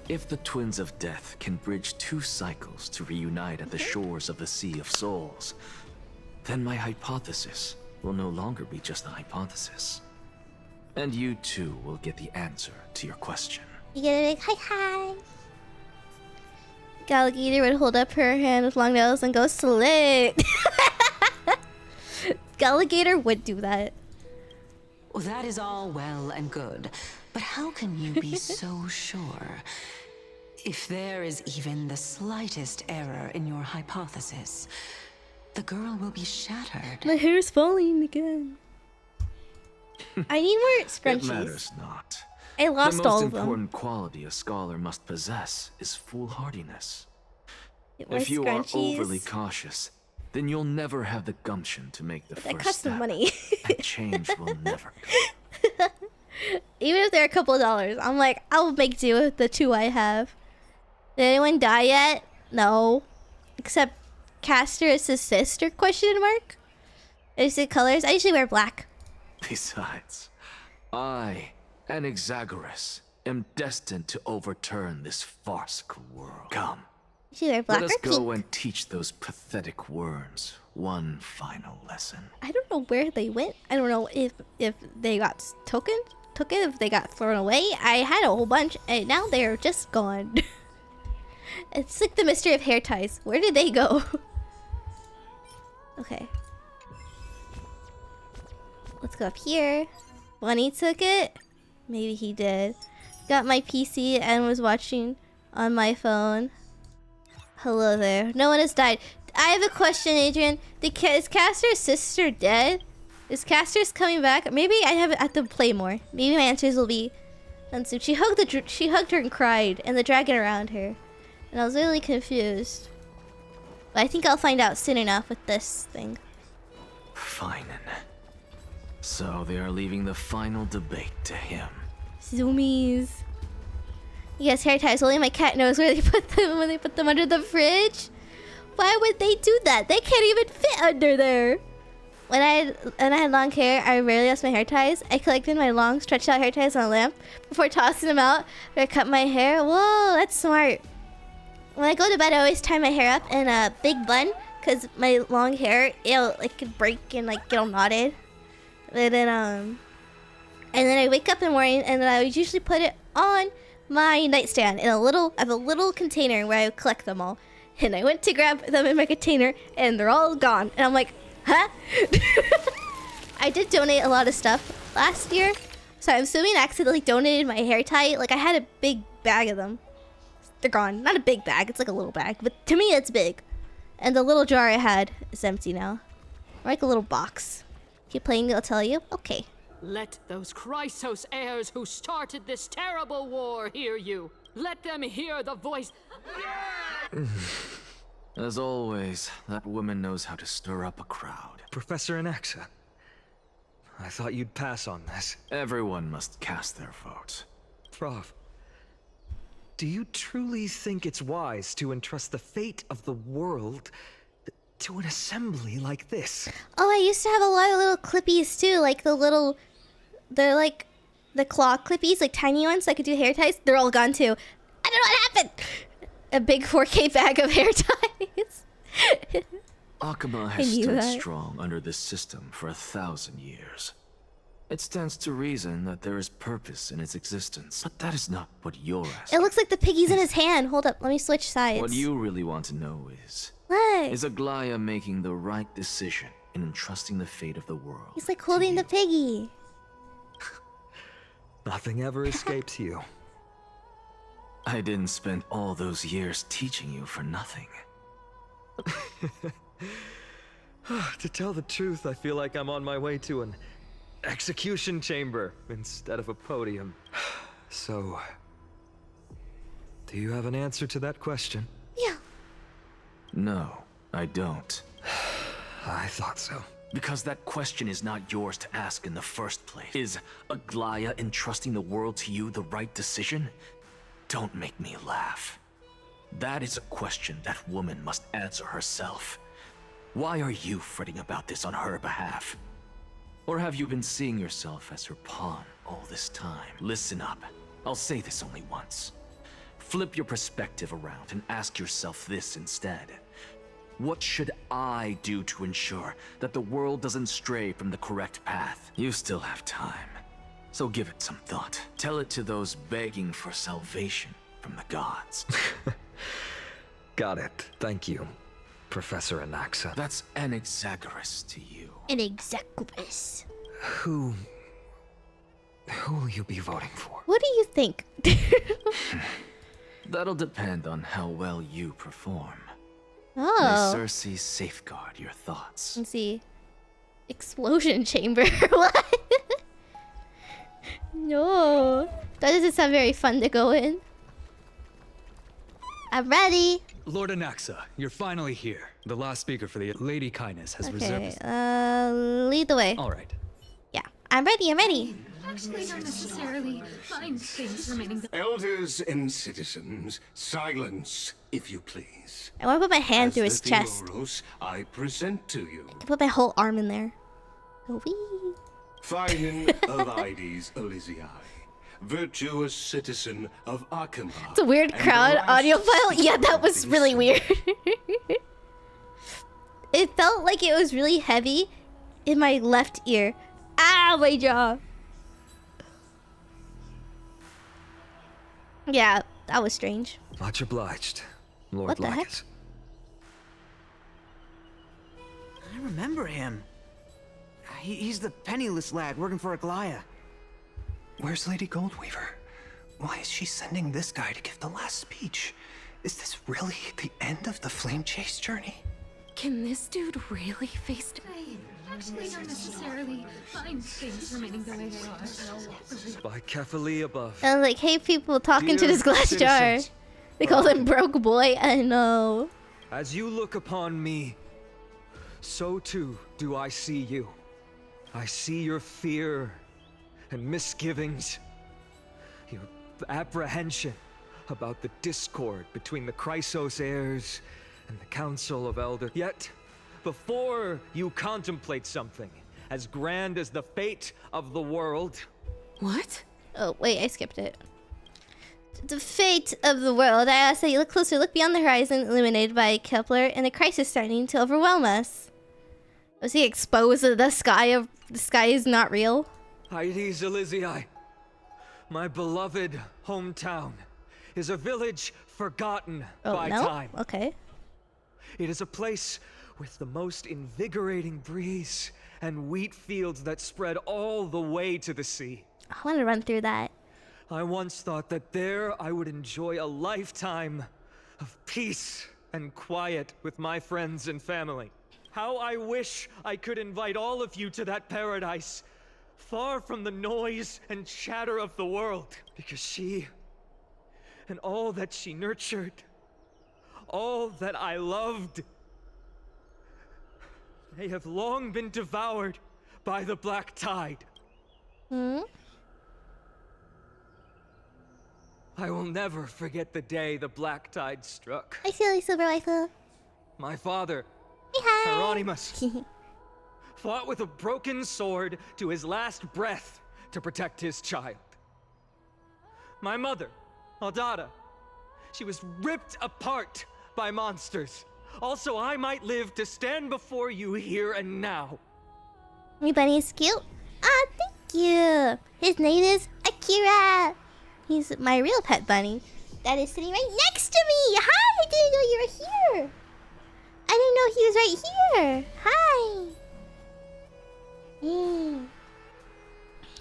Speaker 2: If the Twins of Death can bridge 2 cycles to reunite at the shores of the Sea of Souls, then my hypothesis will no longer be just a hypothesis. And you too will get the answer to your question.
Speaker 1: You get a big hi. Galligator would hold up her hand with long nails and go slit. Galligator would do that.
Speaker 5: Well, that is all well and good, but how can you be so sure? If there is even the slightest error in your hypothesis, the girl will be shattered.
Speaker 1: My hair's falling again. I need more scrunchies.
Speaker 2: It matters not.
Speaker 1: I lost all of them.
Speaker 2: The most important quality a scholar must possess is foolhardiness.
Speaker 1: If
Speaker 2: you are overly cautious, then you'll never have the gumption to make the
Speaker 1: that
Speaker 2: first
Speaker 1: costs
Speaker 2: step.
Speaker 1: money.
Speaker 2: And change will never come.
Speaker 1: Even if they're a couple of dollars, I'm like, I'll make do with the 2 I have. Did anyone die yet? No. Except Castorus' sister, question mark? Is it colors? I usually wear black.
Speaker 2: Besides, I, Anaxagoras, am destined to overturn this farcical world. Come,
Speaker 1: Usually wear black
Speaker 2: let us
Speaker 1: or
Speaker 2: go
Speaker 1: pink.
Speaker 2: and teach those pathetic worms one final lesson.
Speaker 1: I don't know where they went. I don't know if they got took it, if they got thrown away. I had a whole bunch, and now they're just gone. It's like the mystery of hair ties. Where did they go? Okay. Let's go up here. Bunny took it. Maybe he did. Got my PC and was watching on my phone. Hello there. No one has died. I have a question, Adrian. Is Castor's sister dead? Is Castor's coming back? Maybe I have to play more. Maybe my answers will be answered. She hugged her and cried, and the dragon around her. And I was really confused. But I think I'll find out soon enough with this thing.
Speaker 2: Fine. So they are leaving the final debate to him.
Speaker 1: Zoomies. Yes, hair ties. Only my cat knows where they put them when they put them under the fridge. Why would they do that? They can't even fit under there. When I had long hair, I rarely lost my hair ties. I collected my long, stretched out hair ties on a lamp before tossing them out. I cut my hair. Whoa, that's smart. When I go to bed, I always tie my hair up in a big bun because my long hair, it could break and get all knotted. And then I wake up in the morning and then I would usually put it on my nightstand in I have a little container where I would collect them all. And I went to grab them in my container and they're all gone. And I'm like, huh? I did donate a lot of stuff last year. So I'm assuming I accidentally donated my hair tie. I had a big bag of them. They're gone. Not a big bag, it's like a little bag. But to me, it's big. And the little jar I had is empty now. Like a little box. Keep playing, I'll tell you. Okay.
Speaker 8: Let those Chrysos heirs who started this terrible war hear you. Let them hear the voice.
Speaker 2: As always, that woman knows how to stir up a crowd.
Speaker 7: Professor Anaxa, I thought you'd pass on this.
Speaker 2: Everyone must cast their vote.
Speaker 7: Prof, do you truly think it's wise to entrust the fate of the world to an assembly like this?
Speaker 1: Oh, I used to have a lot of little clippies too, they're like the claw clippies, tiny ones so I could do hair ties. They're all gone too. I don't know what happened. A big 4K bag of hair ties.
Speaker 2: Akama has stood strong under this system for 1,000 years. It stands to reason that there is purpose in its existence, but that is not what you're asking.
Speaker 1: It looks like the piggy's in his hand. Hold up, let me switch sides.
Speaker 2: What you really want to know is...
Speaker 1: What?
Speaker 2: Is Aglaya making the right decision in entrusting the fate of the world?
Speaker 1: He's holding the piggy.
Speaker 7: Nothing ever escapes you.
Speaker 2: I didn't spend all those years teaching you for nothing.
Speaker 7: To tell the truth, I feel like I'm on my way to an execution chamber instead of a podium. So, do you have an answer to that question?
Speaker 1: Yeah.
Speaker 2: No, I don't.
Speaker 7: I thought so.
Speaker 2: Because that question is not yours to ask in the first place. Is Aglaya entrusting the world to you the right decision? Don't make me laugh. That is a question that woman must answer herself. Why are you fretting about this on her behalf? Or have you been seeing yourself as her pawn all this time? Listen up. I'll say this only once. Flip your perspective around and ask yourself this instead. What should I do to ensure that the world doesn't stray from the correct path? You still have time, so give it some thought. Tell it to those begging for salvation from the gods.
Speaker 7: Got it. Thank you, Professor Anaxa.
Speaker 2: That's Anaxagoras to you.
Speaker 1: Inexacuous.
Speaker 7: Who will you be voting for?
Speaker 1: What do you think?
Speaker 2: That'll depend on how well you perform.
Speaker 1: Oh.
Speaker 2: May Cersei safeguard your thoughts.
Speaker 1: Let's see. Explosion chamber. What? No. That doesn't sound very fun to go in. I'm ready.
Speaker 10: Lord Anaxa, you're finally here. The last speaker for the Lady Kindness has reserved
Speaker 1: Okay.
Speaker 10: his...
Speaker 1: Lead the way.
Speaker 10: All right.
Speaker 1: Yeah. I'm ready. I'm ready.
Speaker 11: Actually, don't necessarily find things remaining.
Speaker 6: Elders and citizens, silence, if you please.
Speaker 1: I want to put my hand
Speaker 6: As
Speaker 1: through his
Speaker 6: the
Speaker 1: chest.
Speaker 6: Theoros, I present to you
Speaker 1: I can put my whole arm in there. Oh, wee.
Speaker 6: Finan of Ides Elysiae, virtuous citizen of Arkema.
Speaker 1: It's a weird
Speaker 6: and
Speaker 1: crowd
Speaker 6: the last
Speaker 1: audio file. Yeah, that was
Speaker 6: of
Speaker 1: really
Speaker 6: these
Speaker 1: weird. It felt like it was really heavy in my left ear. Ah, my jaw. Yeah, that was strange.
Speaker 7: Much obliged, Lord
Speaker 1: What the heck?
Speaker 7: Lycus.
Speaker 12: I remember him. He's the penniless lad working for Aglaya.
Speaker 13: Where's Lady Goldweaver? Why is she sending this guy to give the last speech? Is this really the end of the Flame Chase journey?
Speaker 11: Can this dude really face it? I actually don't necessarily find things remaining the way they are.
Speaker 7: By carefully above.
Speaker 1: I was like, hey, people talking to
Speaker 7: Dear
Speaker 1: this glass jar.
Speaker 7: citizens,
Speaker 1: They call him broke boy. I know.
Speaker 7: As you look upon me, so too do I see you. I see your fear and misgivings, your apprehension about the discord between the Chrysos heirs and the Council of Elders. Yet, before you contemplate something as grand as the fate of the world...
Speaker 1: What? Oh, wait, I skipped it. The fate of the world. I ask that you look closer, look beyond the horizon, illuminated by Kepler, and a crisis starting to overwhelm us. Was he exposed to the sky is not real?
Speaker 7: Ides Elysiae, my beloved hometown, is a village forgotten by time.
Speaker 1: Okay.
Speaker 7: It is a place with the most invigorating breeze and wheat fields that spread all the way to the sea.
Speaker 1: I want to run through that.
Speaker 7: I once thought that there I would enjoy a lifetime of peace and quiet with my friends and family. How I wish I could invite all of you to that paradise, far from the noise and chatter of the world, because she and all that she nurtured, all that I loved, they have long been devoured by the black tide.
Speaker 1: Hmm?
Speaker 7: I will never forget the day the black tide struck.
Speaker 1: I see silver rifle.
Speaker 7: My father,
Speaker 1: Hi.
Speaker 7: Hieronymus, fought with a broken sword to his last breath to protect his child. My mother, Aldada, she was ripped apart by monsters. Also, I might live to stand before you here and now.
Speaker 1: My bunny is cute. Ah, thank you. His name is Akira. He's my real pet bunny. That is sitting right next to me. Hi, I didn't know you were here. I didn't know he was right here. Hi.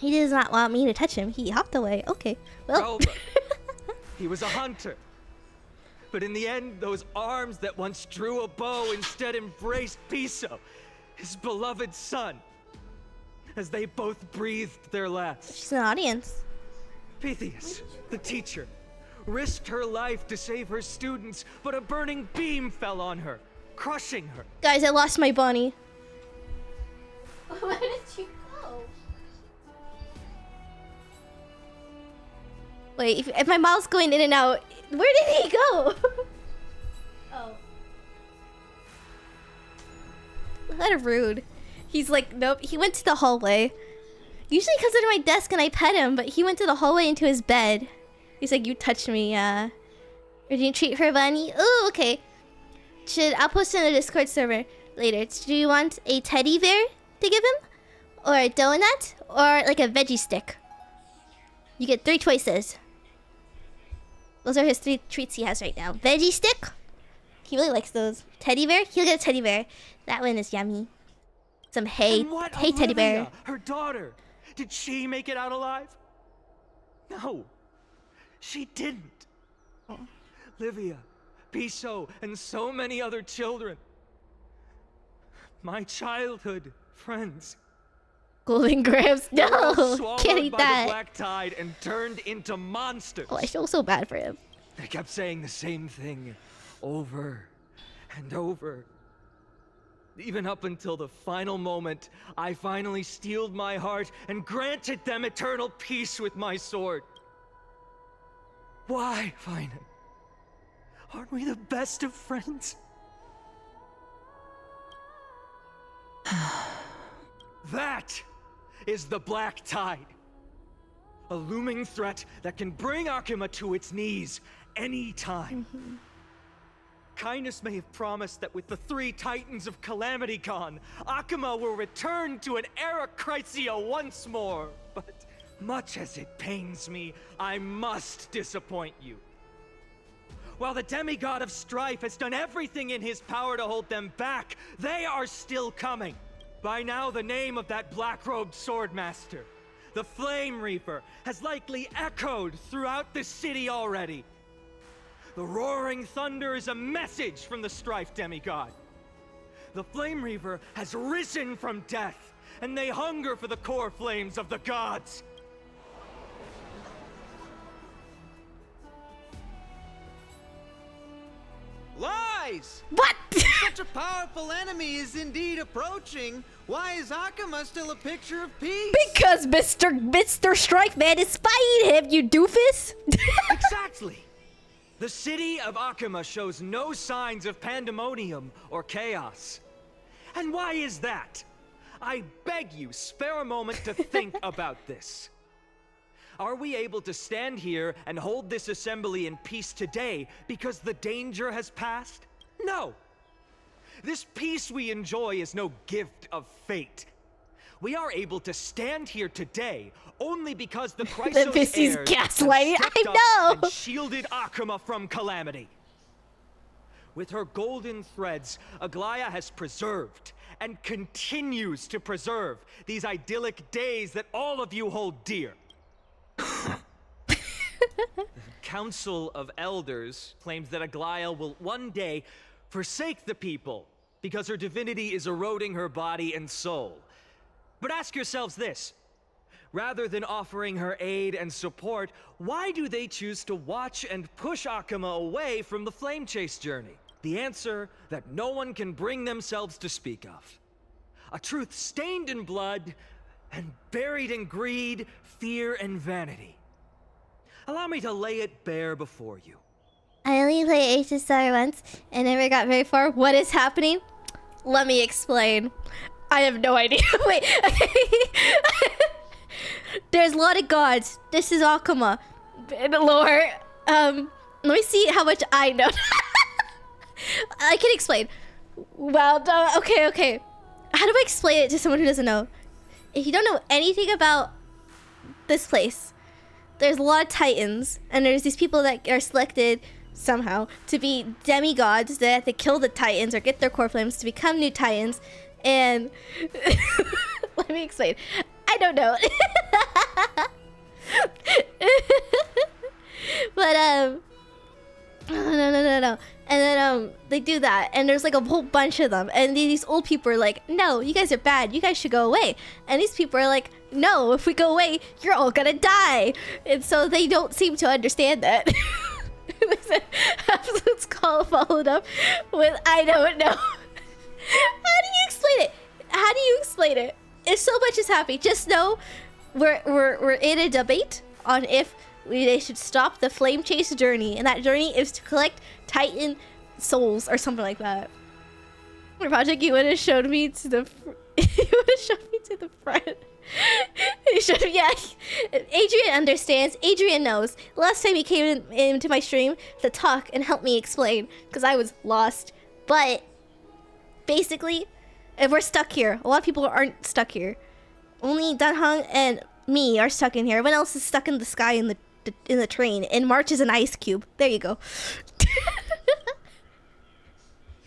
Speaker 1: He does not want me to touch him. He hopped away. Okay. Well.
Speaker 7: He was a hunter. But in the end, those arms that once drew a bow instead embraced Piso, his beloved son, as they both breathed their last.
Speaker 1: She's an audience.
Speaker 7: Pythias, the teacher, risked her life to save her students, but a burning beam fell on her, crushing her.
Speaker 1: Guys, I lost my bunny. Where did you go? Wait, if my mouse going in and out, where did he go? Oh. What rude. He's like, nope, he went to the hallway. Usually he comes under my desk and I pet him, but he went to the hallway into his bed. He's like, you touched me, Are you treat for Bunny? Oh, okay. I'll post it in the Discord server later. Do you want a teddy bear to give him? Or a donut? Or like a veggie stick? You get 3 choices. Those are his 3 treats he has right now. Veggie stick? He really likes those. Teddy bear? He'll get a teddy bear. That one is yummy. Some hay. Hey, teddy bear.
Speaker 7: Her daughter. Did she make it out alive? No. She didn't. Oh. Livia, Piso, and so many other children. My childhood friends.
Speaker 1: Golden grams? No! Can't eat
Speaker 7: by
Speaker 1: that.
Speaker 7: The black tide and turned into monsters.
Speaker 1: Oh, I feel so bad for him.
Speaker 7: They kept saying the same thing over and over. Even up until the final moment, I finally steeled my heart and granted them eternal peace with my sword. Why, Fina? Aren't we the best of friends? That is the black tide. A looming threat that can bring Akuma to its knees anytime. Kindness may have promised that with the 3 Titans of Calamity gone, Akuma will return to an era Chrysia once more. But much as it pains me, I must disappoint you. While the demigod of strife has done everything in his power to hold them back, they are still coming. By now, the name of that black-robed swordmaster, the Flame Reaper, has likely echoed throughout the city already. The roaring thunder is a message from the strife demigod. The Flame Reaper has risen from death, and they hunger for the core flames of the gods.
Speaker 12: Lies!
Speaker 1: What?
Speaker 12: Such a powerful enemy is indeed approaching. Why is Akuma still a picture of peace?
Speaker 1: Because Mr. Strike Man is spying him, you doofus!
Speaker 7: Exactly! The city of Akuma shows no signs of pandemonium or chaos. And why is that? I beg you, spare a moment to think about this. Are we able to stand here and hold this assembly in peace today because the danger has passed? No! This peace we enjoy is no gift of fate. We are able to stand here today only because the Chrysos
Speaker 1: This is
Speaker 7: heirs
Speaker 1: gaslighting.
Speaker 7: have stepped
Speaker 1: I
Speaker 7: up
Speaker 1: know!
Speaker 7: and shielded Akuma from calamity. With her golden threads, Aglaya has preserved and continues to preserve these idyllic days that all of you hold dear. The Council of Elders claims that Aglaya will one day forsake the people because her divinity is eroding her body and soul. But ask yourselves this. Rather than offering her aid and support, why do they choose to watch and push Akuma away from the Flame Chase journey? The answer that no one can bring themselves to speak of. A truth stained in blood and buried in greed, fear, and vanity. Allow me to lay it bare before you.
Speaker 1: I only played HSR once and never got very far. What is happening? Let me explain. I have no idea. Wait. There's a lot of gods. This is Akuma. In the lore. Let me see how much I know. I can explain. Well, okay. How do I explain it to someone who doesn't know? If you don't know anything about this place, there's a lot of titans, and there's these people that are selected somehow to be demigods that have to kill the titans or get their core flames to become new titans. And let me explain. I don't know. But no. And then they do that, and there's like a whole bunch of them, and these old people are like, no, you guys are bad, you guys should go away. And these people are like, no, if we go away, you're all gonna die. And so they don't seem to understand that. Absolute's call followed up with, I don't know. How do you explain it? if so much is happening, just know we're in a debate on if they should stop the flame chase journey, and that journey is to collect Titan souls or something like that. Project, you would have showed me to the you would have shown me to the front. You showed me, yeah. Adrian understands. Adrian knows. Last time he came into my stream to talk and help me explain, because I was lost. But basically, if we're stuck here, a lot of people aren't stuck here. Only Danhong and me are stuck in here. Everyone else is stuck in the sky in the train. And March is an ice cube. There you go.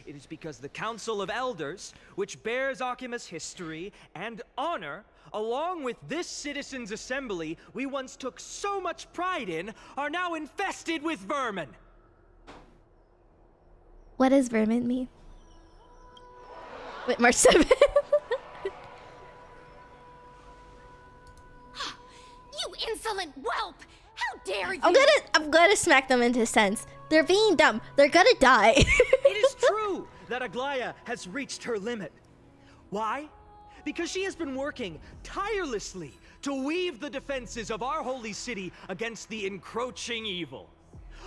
Speaker 14: It is because the Council of Elders, which bears Akima's history and honor, along with this citizens' assembly we once took so much pride in, are now infested with vermin.
Speaker 1: What does vermin mean? Wait, March 7th.
Speaker 4: You insolent whelp! How dare you!
Speaker 1: I'm gonna smack them into sense. They're being dumb. They're gonna die.
Speaker 14: It is true that Aglaya has reached her limit. Why? Because she has been working tirelessly to weave the defenses of our holy city against the encroaching evil.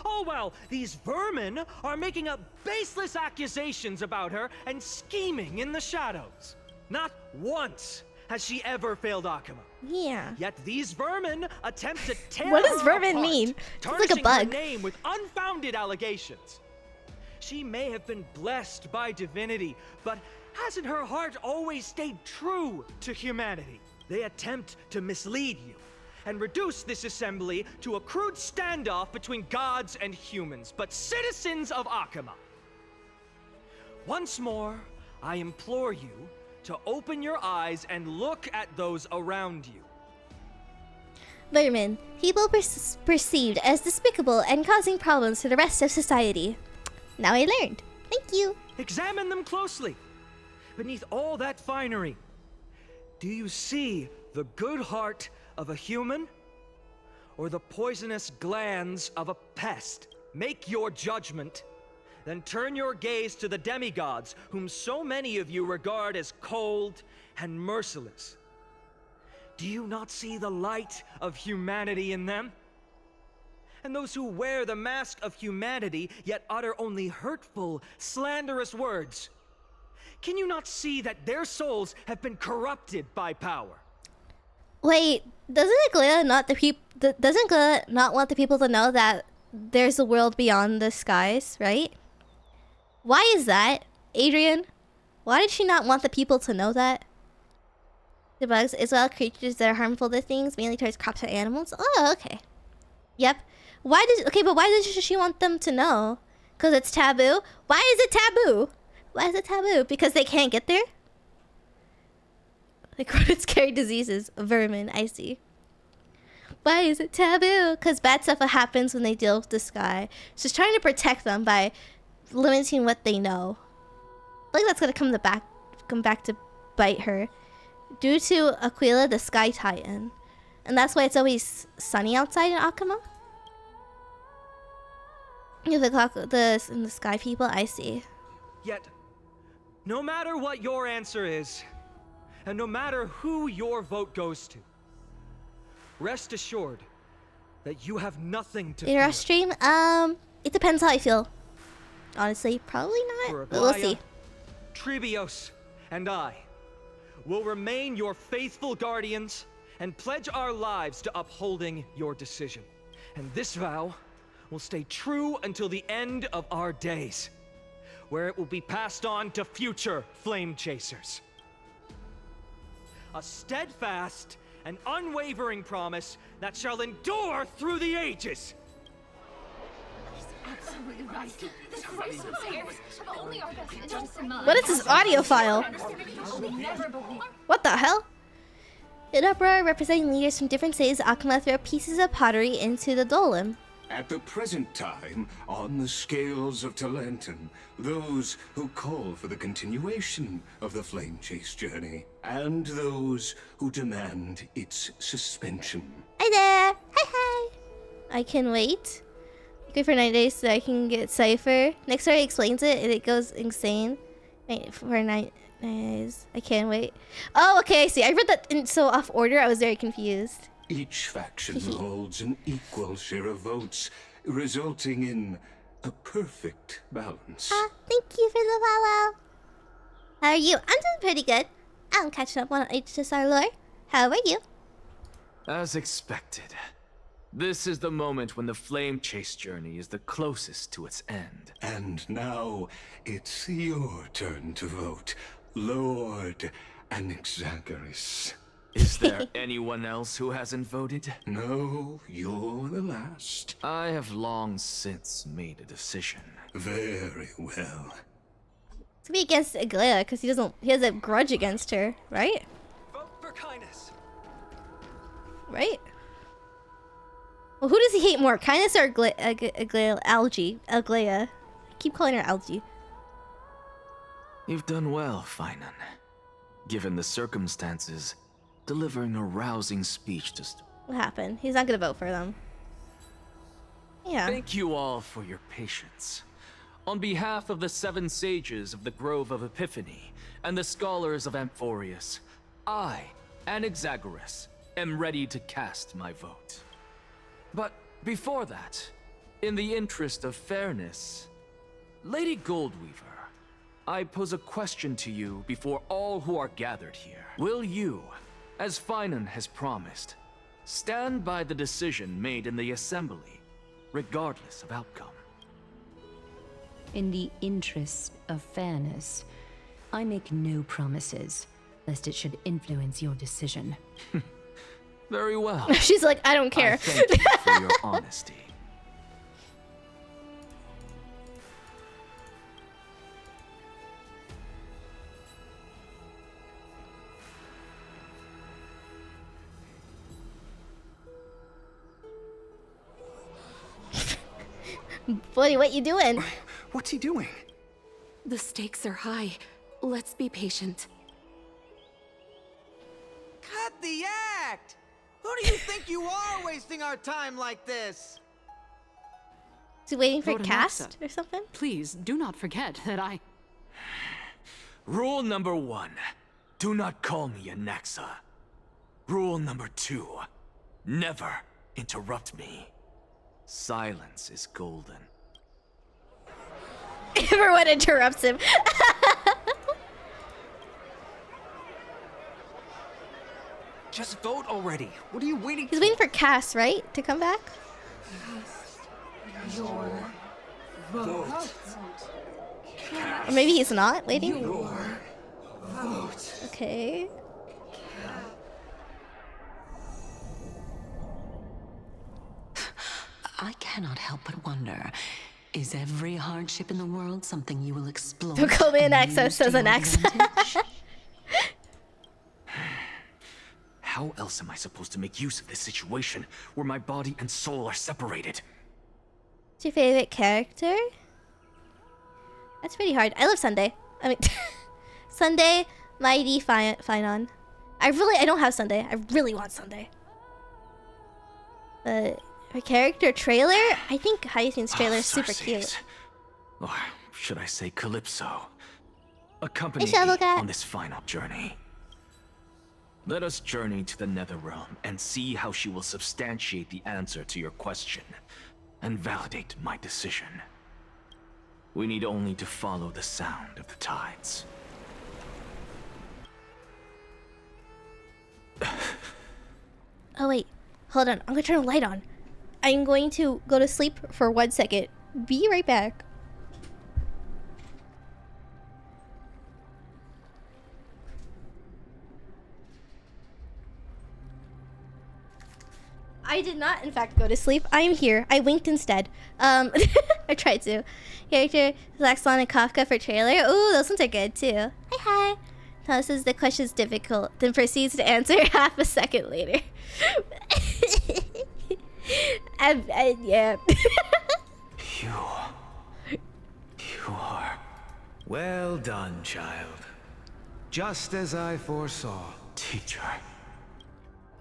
Speaker 14: All while these vermin are making up baseless accusations about her and scheming in the shadows. Not once has she ever failed Akima.
Speaker 1: Yeah.
Speaker 14: Yet these vermin attempt to tear
Speaker 1: What does
Speaker 14: her
Speaker 1: vermin
Speaker 14: apart,
Speaker 1: mean? It's like a
Speaker 14: tarnishing
Speaker 1: bug.
Speaker 14: her name with unfounded allegations. She may have been blessed by divinity, but hasn't her heart always stayed true to humanity? They attempt to mislead you and reduce this assembly to a crude standoff between gods and humans, but citizens of Akima. Once more, I implore you to open your eyes and look at those around you.
Speaker 1: Vermin, people perceived as despicable and causing problems to the rest of society. Now I learned. Thank you.
Speaker 14: Examine them closely. Beneath all that finery, do you see the good heart of a human or the poisonous glands of a pest? Make your judgment, then turn your gaze to the demigods whom so many of you regard as cold and merciless. Do you not see the light of humanity in them? And those who wear the mask of humanity yet utter only hurtful, slanderous words. Can you not see that their souls have been corrupted by power?
Speaker 1: Wait, doesn't Aglaya not want the people to know that there's a world beyond the skies, right? Why is that, Adrian? Why did she not want the people to know that? The bugs as well creatures that are harmful to things, mainly towards crops and animals. Oh, okay. Yep. Why does she want them to know? Because it's taboo? Why is it taboo? Why is it taboo? Because they can't get there? Like rodents carry diseases. Vermin, I see. Why is it taboo? Because bad stuff happens when they deal with the sky. She's trying to protect them by limiting what they know. I think that's gonna come back to bite her. Due to Aquila, the Sky Titan. And that's why it's always sunny outside in Akima? You're the sky people, I see.
Speaker 14: Yet, no matter what your answer is, and no matter who your vote goes to, rest assured that you have nothing to
Speaker 1: Later
Speaker 14: fear.
Speaker 1: off stream? It depends how I feel. Honestly, probably not. But we'll see.
Speaker 14: Tribios and I will remain your faithful guardians and pledge our lives to upholding your decision. And this vow will stay true until the end of our days, where it will be passed on to future flame chasers. A steadfast and unwavering promise that shall endure through the ages.
Speaker 11: Absolutely right. The Christ heirs have only our best interests in mind.
Speaker 1: What is this audio file? What the hell? An uproar representing leaders from different cities of Akima throw pieces of pottery into the dolem.
Speaker 6: At the present time, on the scales of Talenton, those who call for the continuation of the flame chase journey, and those who demand its suspension.
Speaker 1: Hi there! Hi! I can wait. Good for 9 days so I can get Cypher. Next story explains it and it goes insane. Wait, for 9 days. I can't wait. Oh, okay, I see. I read that in so off order. I was very confused.
Speaker 6: Each faction holds an equal share of votes, resulting in a perfect balance.
Speaker 1: Thank you for the follow. How are you? I'm doing pretty good. I'm catching up on HSR lore. How are you?
Speaker 2: As expected. This is the moment when the flame chase journey is the closest to its end.
Speaker 6: And now, it's your turn to vote, Lord Anaxagoras.
Speaker 2: Is there anyone else who hasn't voted?
Speaker 6: No, you're the last.
Speaker 2: I have long since made a decision.
Speaker 6: Very well.
Speaker 1: To be against Aglaya, because he has a grudge against her, right?
Speaker 14: Vote for kindness.
Speaker 1: Right? Well, who does he hate more, Kindness or Aglaya? Aglaya. I keep calling her Algae.
Speaker 2: You've done well, Finan. Given the circumstances, delivering a rousing speech just...
Speaker 1: What happened? He's not gonna vote for them. Yeah.
Speaker 2: Thank you all for your patience. On behalf of the 7 sages of the Grove of Epiphany and the scholars of Amphorius, I, Anaxagoras, am ready to cast my vote. But before that, in the interest of fairness, Lady Goldweaver, I pose a question to you before all who are gathered here. Will you, as Finan has promised, stand by the decision made in the Assembly, regardless of outcome?
Speaker 15: In the interest of fairness, I make no promises, lest it should influence your decision.
Speaker 2: Very well.
Speaker 1: She's like, I don't care.
Speaker 2: I thank you for your honesty.
Speaker 1: Buddy, what you doing?
Speaker 13: What's he doing?
Speaker 11: The stakes are high. Let's be patient.
Speaker 12: Cut the act! Who do you think you are wasting our time like this?
Speaker 1: Is he waiting for
Speaker 8: Lord
Speaker 1: cast
Speaker 8: Anaxa,
Speaker 1: or something?
Speaker 8: Please do not forget that I...
Speaker 2: Rule number 1, do not call me Anaxa. Rule number 2, never interrupt me. Silence is golden.
Speaker 1: Everyone interrupts him.
Speaker 12: Just vote already. What are you waiting for?
Speaker 1: He's waiting for Cass, right? To come back?
Speaker 11: Your vote.
Speaker 1: Or maybe he's not waiting?
Speaker 11: Your vote.
Speaker 1: Okay.
Speaker 15: I cannot help but wonder, is every hardship in the world something you will explore?
Speaker 1: Don't call me an access as an access.
Speaker 2: How else am I supposed to make use of this situation where my body and soul are separated?
Speaker 1: What's your favorite character? That's pretty hard. I love Sunday. I mean, Sunday, Mighty, Finon. I don't have Sunday. I really want Sunday. Her character trailer? I think Hyacinth's trailer is super cute.
Speaker 2: Or should I say Calypso? Accompany me on this final journey. Let us journey to the Netherrealm and see how she will substantiate the answer to your question and validate my decision. We need only to follow the sound of the tides.
Speaker 1: Oh wait, hold on. I'm gonna turn the light on. I'm going to go to sleep for 1 second. Be right back. I did not, in fact, go to sleep. I am here. I winked instead. I tried to. Character, Zaxxon and Kafka for trailer. Ooh, those ones are good, too. Hi. Tells us the question's difficult, then proceeds to answer half a second later. Yeah.
Speaker 2: You are...
Speaker 16: Well done, child. Just as I foresaw.
Speaker 2: Teacher.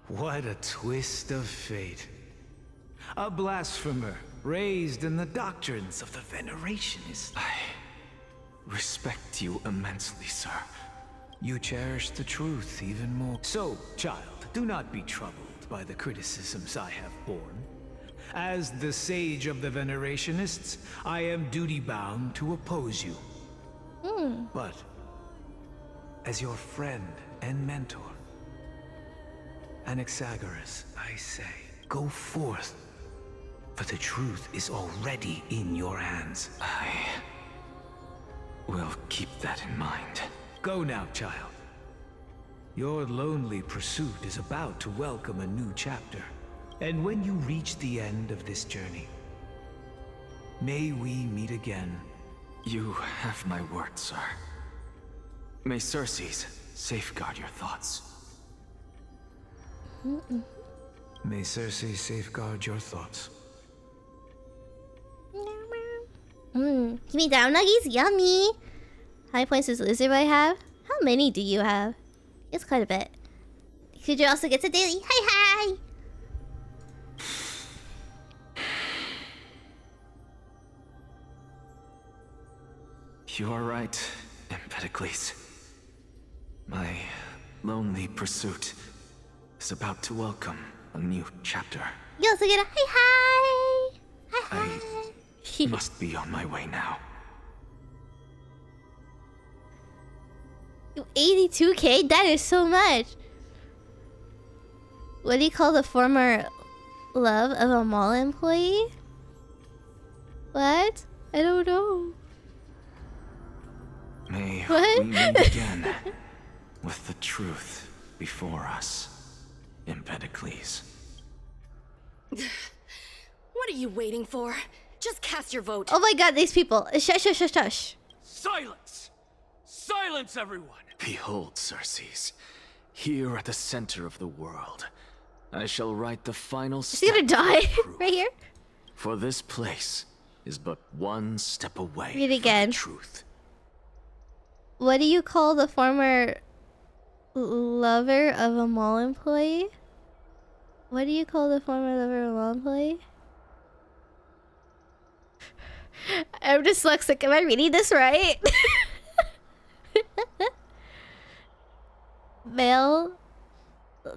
Speaker 16: What a twist of fate. A blasphemer raised in the doctrines of the Venerationists.
Speaker 2: respect you immensely, sir.
Speaker 16: You cherish the truth even more. So, child, do not be troubled by the criticisms I have borne. As the sage of the Venerationists, I am duty-bound to oppose you. But, as your friend and mentor, Anaxagoras, I say, go forth, for the truth is already in your hands.
Speaker 2: I will keep that in mind.
Speaker 16: Go now, child. Your lonely pursuit is about to welcome a new chapter. And when you reach the end of this journey, may we meet again.
Speaker 2: You have my word, sir. May Circe's safeguard your thoughts.
Speaker 16: May Circe safeguard your thoughts.
Speaker 1: Give me down nuggies, yummy. How many points does Lizard Boy have? How many do you have? It's quite a bit. Could you also get to daily? Hi.
Speaker 2: You are right, Empedocles. My lonely pursuit is about to welcome a new chapter.
Speaker 1: You also get a hi.
Speaker 2: I must be on my way now.
Speaker 1: 82k? That is so much. What do you call the former love of a mall employee? What? I don't know.
Speaker 2: May
Speaker 1: What?
Speaker 2: we meet again with the truth before us, Empedocles.
Speaker 17: What are you waiting for? Just cast your vote.
Speaker 1: Oh my god, these people. Shush.
Speaker 18: Silence! Silence, everyone!
Speaker 2: Behold, Circes, here at the center of the world, I shall write the final
Speaker 1: Is
Speaker 2: step.
Speaker 1: he gonna die? Right here?
Speaker 2: For this place is but one step away
Speaker 1: Read it again.
Speaker 2: from the truth.
Speaker 1: What do you call the former lover of a mall employee? What do you call the former lover of a mall employee? I'm dyslexic. Am I reading this right? Male.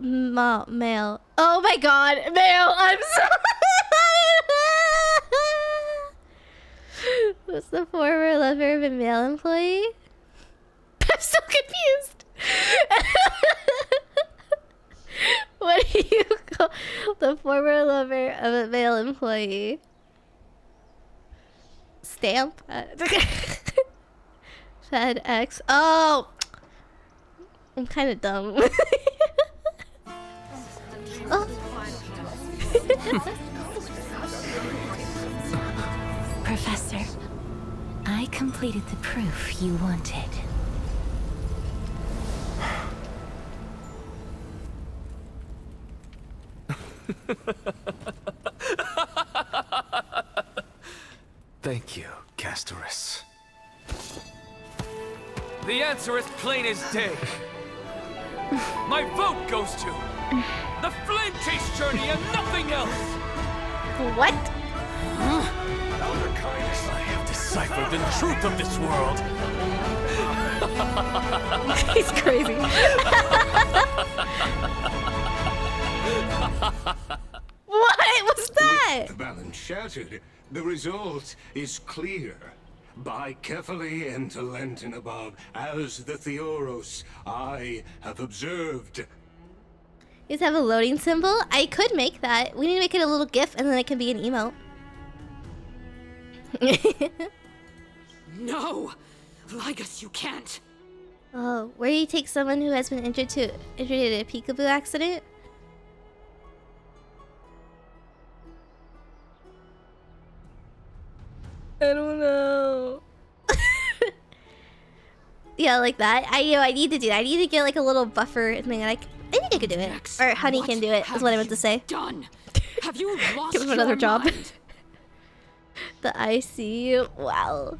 Speaker 1: Male. Oh my god. Male. I'm sorry. What's the former lover of a male employee? I'm so confused. What do you call the former lover of a male employee? Stamp? FedEx. Oh! I'm kind of dumb. Oh.
Speaker 19: Professor, I completed the proof you wanted.
Speaker 2: Thank you, Castorus.
Speaker 18: The answer is plain as day. My vote goes to the Flame Chase journey and nothing else!
Speaker 1: What?
Speaker 18: I have deciphered the truth of this world!
Speaker 1: He's crazy. What was that?
Speaker 6: With the balance shattered, the result is clear. Buy carefully and to Lenten above, as the Theoros I have observed.
Speaker 1: You guys have a loading symbol? I could make that. We need to make it a little GIF and then it can be an emote.
Speaker 8: No! Ligus, you can't!
Speaker 1: Oh, where do you take someone who has been injured in a peekaboo accident? I don't know. Yeah, like that. I need to do that. I need to get like a little buffer thing. Like, I think I could do it. Or Honey can do it, is what I meant to say.
Speaker 8: Done. Have you lost
Speaker 1: Give him another
Speaker 8: your
Speaker 1: job.
Speaker 8: mind?
Speaker 1: The ICU. Wow.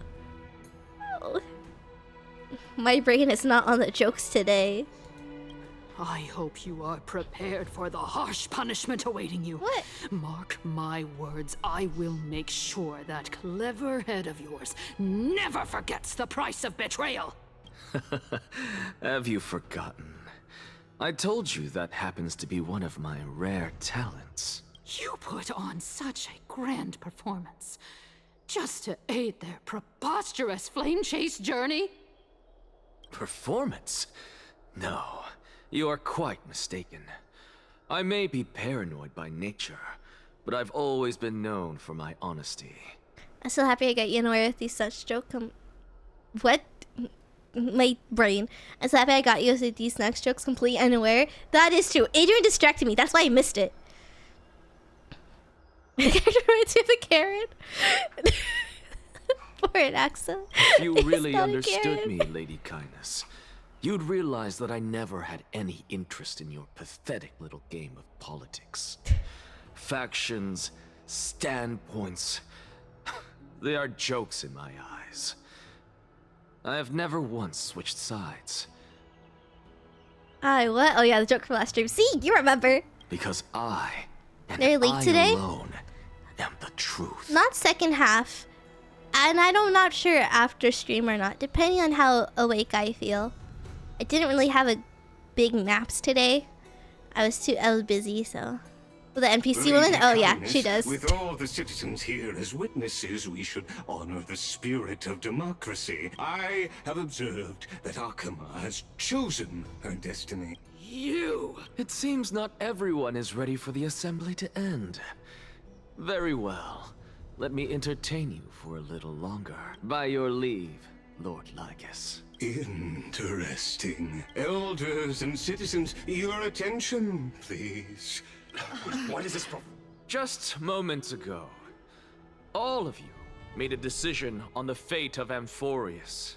Speaker 1: Oh. My brain is not on the jokes today.
Speaker 8: I hope you are prepared for the harsh punishment awaiting you.
Speaker 1: What?
Speaker 8: Mark my words, I will make sure that clever head of yours never forgets the price of betrayal.
Speaker 2: Have you forgotten? I told you that happens to be one of my rare talents.
Speaker 8: You put on such a grand performance just to aid their preposterous flame chase journey.
Speaker 2: Performance? No, you are quite mistaken. I may be paranoid by nature, but I've always been known for my honesty.
Speaker 1: I'm so happy I got you nowhere with these such joke. What? My brain. I'm so happy I got you with these next jokes completely unaware. That is true. Adrian distracted me. That's why I missed it. I reminds me of a Karen. For an accent.
Speaker 2: If you really understood me, Lady Kindness, you'd realize that I never had any interest in your pathetic little game of politics. Factions, standpoints, they are jokes in my eyes. I have never once switched sides.
Speaker 1: What? Oh yeah, the joke from last stream. See, you remember.
Speaker 2: Because I, and
Speaker 1: They're late
Speaker 2: I
Speaker 1: today?
Speaker 2: alone, am the truth.
Speaker 1: Not second half. And I'm not sure after stream or not, depending on how awake I feel. I didn't really have a big naps today. I was busy, so. The NPC woman? Oh yeah, she does.
Speaker 6: With all the citizens here as witnesses, we should honor the spirit of democracy. I have observed that Akama has chosen her destiny.
Speaker 2: You! It seems not everyone is ready for the assembly to end. Very well. Let me entertain you for a little longer. By your leave, Lord Lygus.
Speaker 6: Interesting. Elders and citizens, your attention, please. What is this for?
Speaker 2: Just moments ago, all of you made a decision on the fate of Amphorius.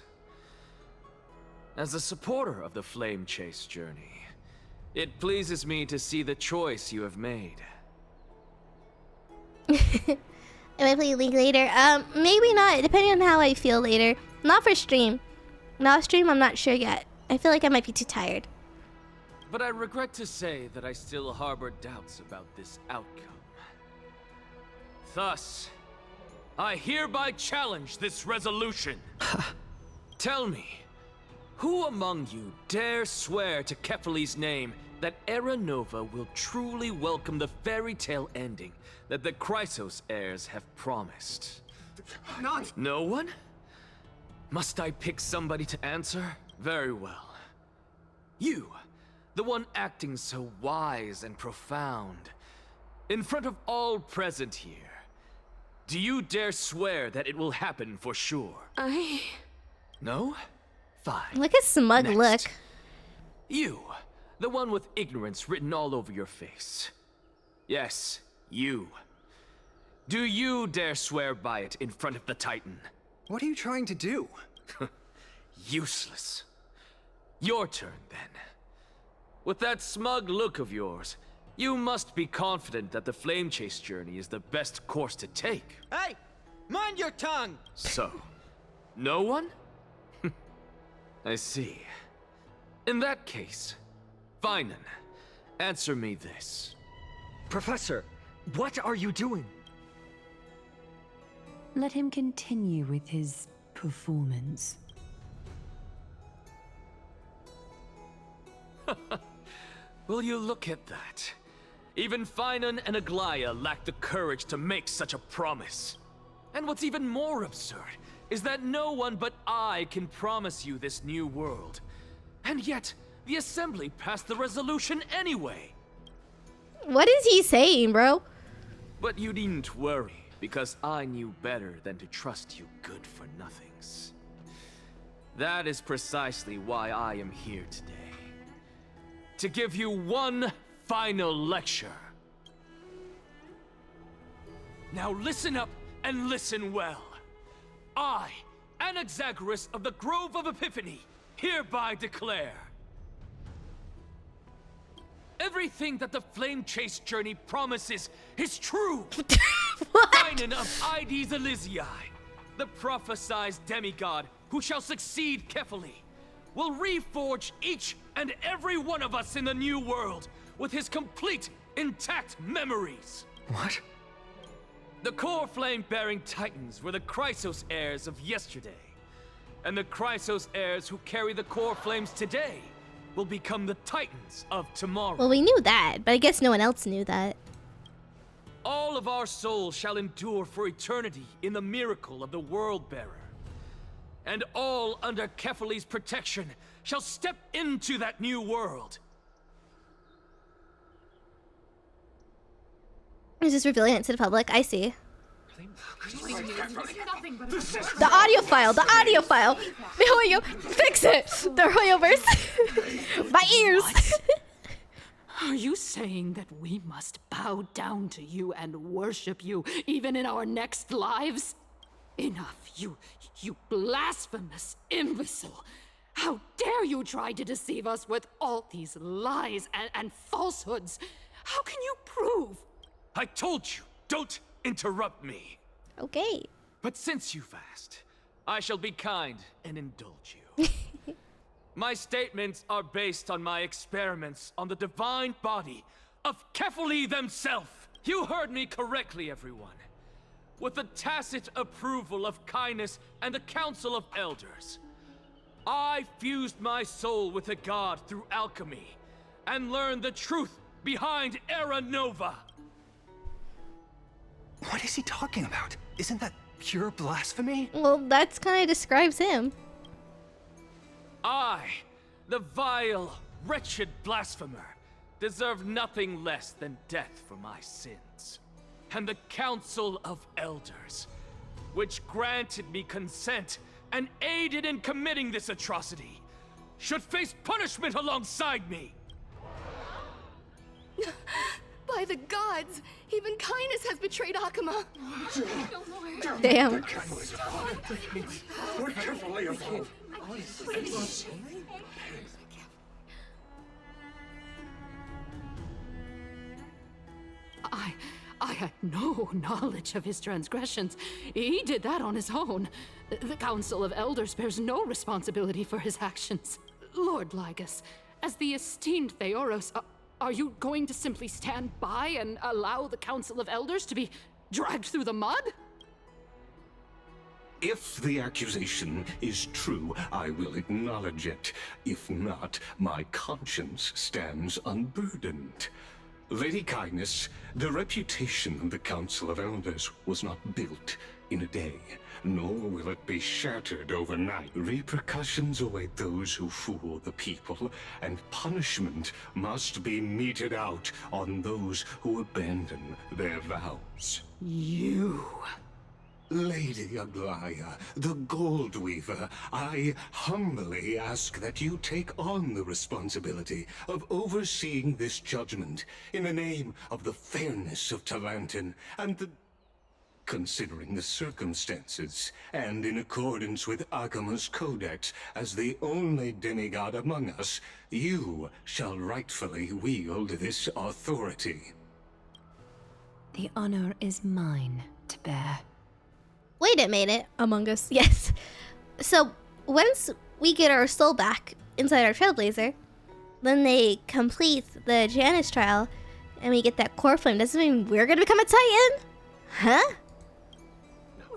Speaker 2: As a supporter of the Flame Chase journey, it pleases me to see the choice you have made.
Speaker 1: I might play League later. Maybe not, depending on how I feel later. Not for stream. Not stream, I'm not sure yet. I feel like I might be too tired.
Speaker 2: But I regret to say that I still harbor doubts about this outcome. Thus, I hereby challenge this resolution. Tell me, who among you dare swear to Kefali's name that Era Nova will truly welcome the fairy tale ending that the Chrysos heirs have promised?
Speaker 13: Not.
Speaker 2: No one? Must I pick somebody to answer? Very well. You, the one acting so wise and profound, in front of all present here, do you dare swear that it will happen for sure? No? Fine.
Speaker 1: Look at smug look.
Speaker 2: You, the one with ignorance written all over your face. Yes, you. Do you dare swear by it in front of the Titan?
Speaker 13: What are you trying to do?
Speaker 2: Useless. Your turn, then. With that smug look of yours, you must be confident that the Flame Chase journey is the best course to take.
Speaker 12: Hey! Mind your tongue!
Speaker 2: So, no one? I see. In that case, Finan, answer me this.
Speaker 14: Professor, what are you doing?
Speaker 15: Let him continue with his performance.
Speaker 2: Will you look at that? Even Finan and Aglaya lack the courage to make such a promise. And what's even more absurd is that no one but I can promise you this new world. And yet, the Assembly passed the resolution anyway.
Speaker 1: What is he saying, bro?
Speaker 2: But you needn't worry, because I knew better than to trust you good-for-nothings. That is precisely why I am here today. To give you one final lecture. Now listen up and listen well. I, Anaxagoras of the Grove of Epiphany, hereby declare everything that the Flame Chase journey promises is true. Finan of Ides Elysiae, the prophesized demigod who shall succeed Kefali,
Speaker 18: will reforge each and every one of us in the new world with his complete, intact memories.
Speaker 7: What?
Speaker 18: The core flame-bearing titans were the Chrysos heirs of yesterday. And the Chrysos heirs who carry the core flames today will become the titans of tomorrow.
Speaker 1: Well, we knew that, but I guess no one else knew that.
Speaker 18: All of our souls shall endure for eternity in the miracle of the World-Bearer. And all under Kefali's protection shall step into that new world.
Speaker 1: He's just revealing it to the public. I see. The audio file. The audio file. Mihoyo, fix it. The Royoverse. My ears.
Speaker 8: Are you saying that we must bow down to you and worship you even in our next lives? Enough, you blasphemous imbecile! How dare you try to deceive us with all these lies and falsehoods? How can you prove?
Speaker 18: I told you, don't interrupt me.
Speaker 1: Okay.
Speaker 18: But since you've asked, I shall be kind and indulge you. My statements are based on my experiments on the divine body of Kefali themselves. You heard me correctly, everyone. With the tacit approval of Kindness and the Council of Elders, I fused my soul with a god through alchemy and learned the truth behind Era Nova.
Speaker 13: What is he talking about? Isn't that pure blasphemy?
Speaker 1: Well, that's kind of describes him.
Speaker 18: I, the vile, wretched blasphemer, deserve nothing less than death for my sins. And the Council of Elders, which granted me consent and aided in committing this atrocity, should face punishment alongside me.
Speaker 17: By the gods, even Kindness has betrayed Akuma.
Speaker 1: Damn.
Speaker 6: We're carefully evolved.
Speaker 8: I had no knowledge of his transgressions. He did that on his own. The Council of Elders bears no responsibility for his actions. Lord Lygus, as the esteemed Theoros, are you going to simply stand by and allow the Council of Elders to be dragged through the mud?
Speaker 6: If the accusation is true, I will acknowledge it. If not, my conscience stands unburdened. Lady Kindness, the reputation of the Council of Elders was not built in a day, nor will it be shattered overnight. Repercussions await those who fool the people, and punishment must be meted out on those who abandon their vows.
Speaker 8: You...
Speaker 6: Lady Aglaya, the Gold Weaver, I humbly ask that you take on the responsibility of overseeing this judgment in the name of the fairness of Talantin and the... Considering the circumstances, and in accordance with Akuma's codex, as the only demigod among us, you shall rightfully wield this authority.
Speaker 15: The honor is mine to bear.
Speaker 1: Wait a minute, Among Us. Yes. So, once we get our soul back inside our Trailblazer, then they complete the Janus trial, and we get that core flame. Does this mean we're gonna become a Titan? Huh?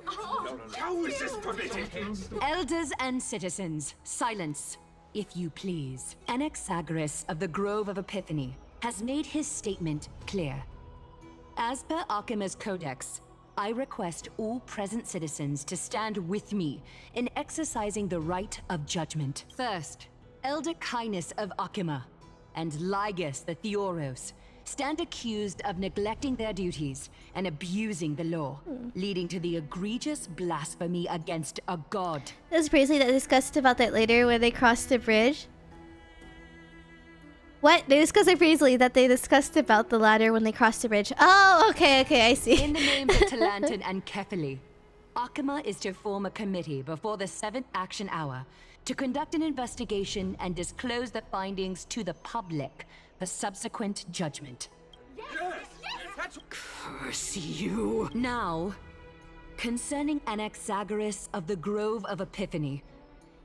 Speaker 6: How is this permitted?
Speaker 15: Elders and citizens, silence, if you please. Anaxagoras of the Grove of Epiphany has made his statement clear. As per Akuma's codex, I request all present citizens to stand with me in exercising the right of judgment. First, Elder Kindness of Akuma and Lygus the Theoros stand accused of neglecting their duties and abusing the law, leading to the egregious blasphemy against a god.
Speaker 1: There's Paisley that discussed about that later when they crossed the bridge. What? They discussed it briefly that they discussed about the ladder when they crossed the bridge. Oh, okay, I see.
Speaker 15: In the names of Talantin and Kefali, Akuma is to form a committee before the 7th action hour to conduct an investigation and disclose the findings to the public for subsequent judgment.
Speaker 8: Curse you!
Speaker 15: Now, concerning Anaxagoras of the Grove of Epiphany,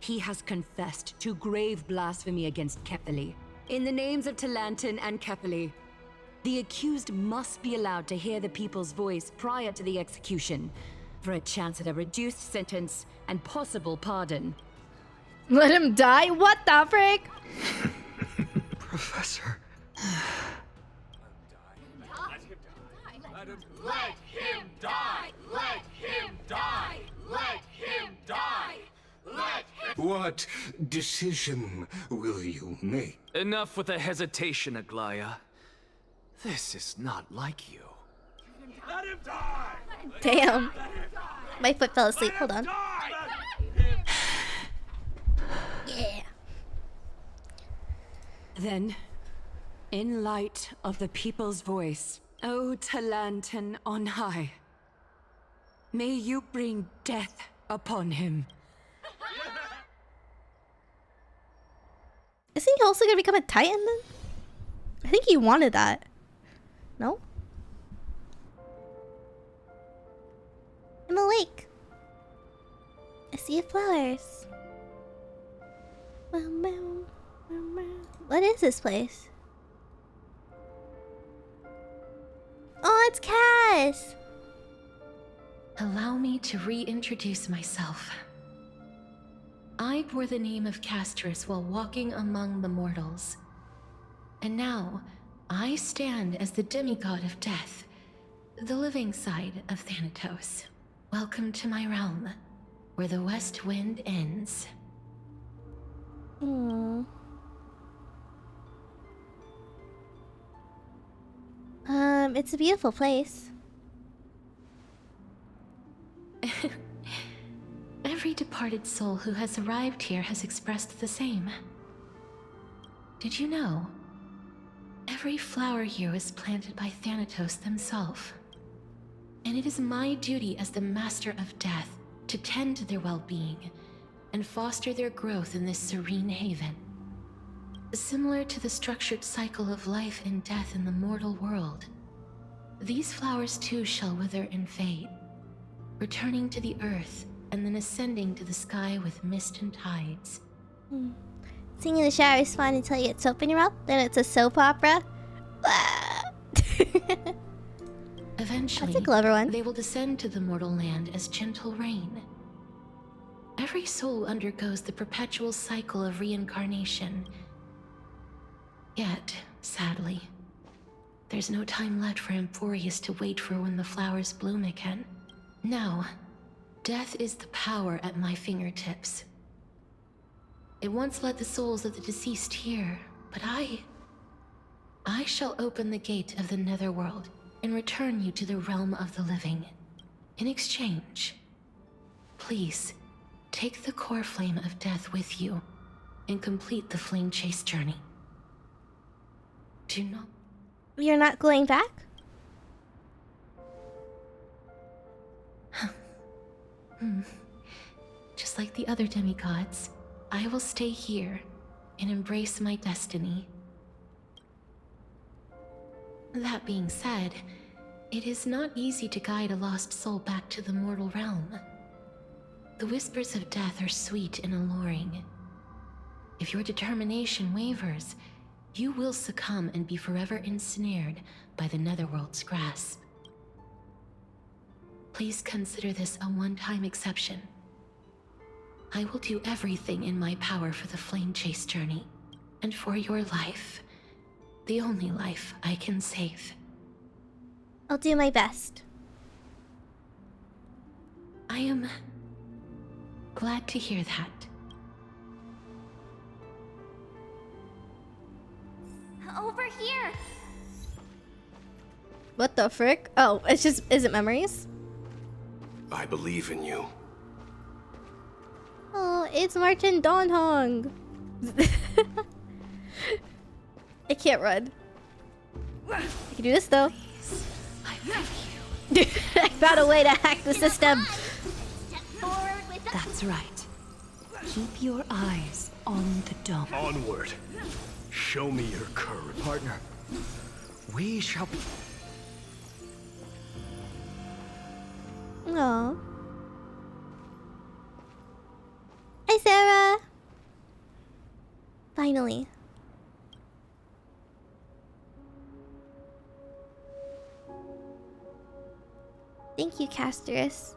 Speaker 15: He has confessed to grave blasphemy against Kepeli. In the names of Talantin and Kepeli, the accused must be allowed to hear the people's voice prior to the execution, for a chance at a reduced sentence and possible pardon.
Speaker 1: Let him die? What the frick?
Speaker 7: Professor.
Speaker 18: Let him die! Let him die! Let him die! Let him...
Speaker 6: What decision will you make?
Speaker 2: Enough with the hesitation, Aglaya. This is not like you.
Speaker 18: Let him die!
Speaker 1: Damn. My foot fell asleep. Hold on. Yeah.
Speaker 15: Then, in light of the people's voice, O Talantin on high, may you bring death upon him.
Speaker 1: Isn't he also gonna become a Titan then? I think he wanted that. No? I'm awake. I see flowers. What is this place? Oh, it's Cass!
Speaker 3: Allow me to reintroduce myself. I bore the name of Castris while walking among the mortals. And now, I stand as the demigod of death, the living side of Thanatos. Welcome to my realm, where the west wind ends.
Speaker 1: Aww. It's a beautiful place.
Speaker 3: Every departed soul who has arrived here has expressed the same. Did you know? Every flower here was planted by Thanatos themselves. And it is my duty as the Master of Death to tend to their well-being and foster their growth in this serene haven. Similar to the structured cycle of life and death in the mortal world, these flowers too shall wither and fade, returning to the earth and then ascending to the sky with mist and tides.
Speaker 1: Singing in the shower is fun until you get soap in your mouth, then it's a soap opera.
Speaker 3: Eventually,
Speaker 1: That's a clever one.
Speaker 3: They will descend to the mortal land as gentle rain. Every soul undergoes the perpetual cycle of reincarnation. Yet, sadly, there's no time left for Emphorius to wait for when the flowers bloom again. Now, death is the power at my fingertips. It once led the souls of the deceased here, but I shall open the gate of the netherworld and return you to the realm of the living. In exchange, please, take the core flame of death with you and complete the flame chase journey. Do not...
Speaker 1: You're not going back?
Speaker 3: Just like the other demigods, I will stay here and embrace my destiny. That being said, it is not easy to guide a lost soul back to the mortal realm. The whispers of death are sweet and alluring. If your determination wavers, you will succumb and be forever ensnared by the netherworld's grasp. Please consider this a one-time exception. I will do everything in my power for the flame chase journey, and for your life, the only life I can save.
Speaker 1: I'll do my best.
Speaker 3: I am glad to hear that.
Speaker 4: Over here!
Speaker 1: What the frick? Oh, it's just, is it memories?
Speaker 6: I believe in you.
Speaker 1: Oh, it's Martin Donhong. I can't run. I can do this though. I found a way to hack the system.
Speaker 15: That's right. Keep your eyes on the dome.
Speaker 6: Onward. Show me your courage.
Speaker 14: Partner, we shall be...
Speaker 1: Aww. I Sarah. Finally. Thank you, Casterus.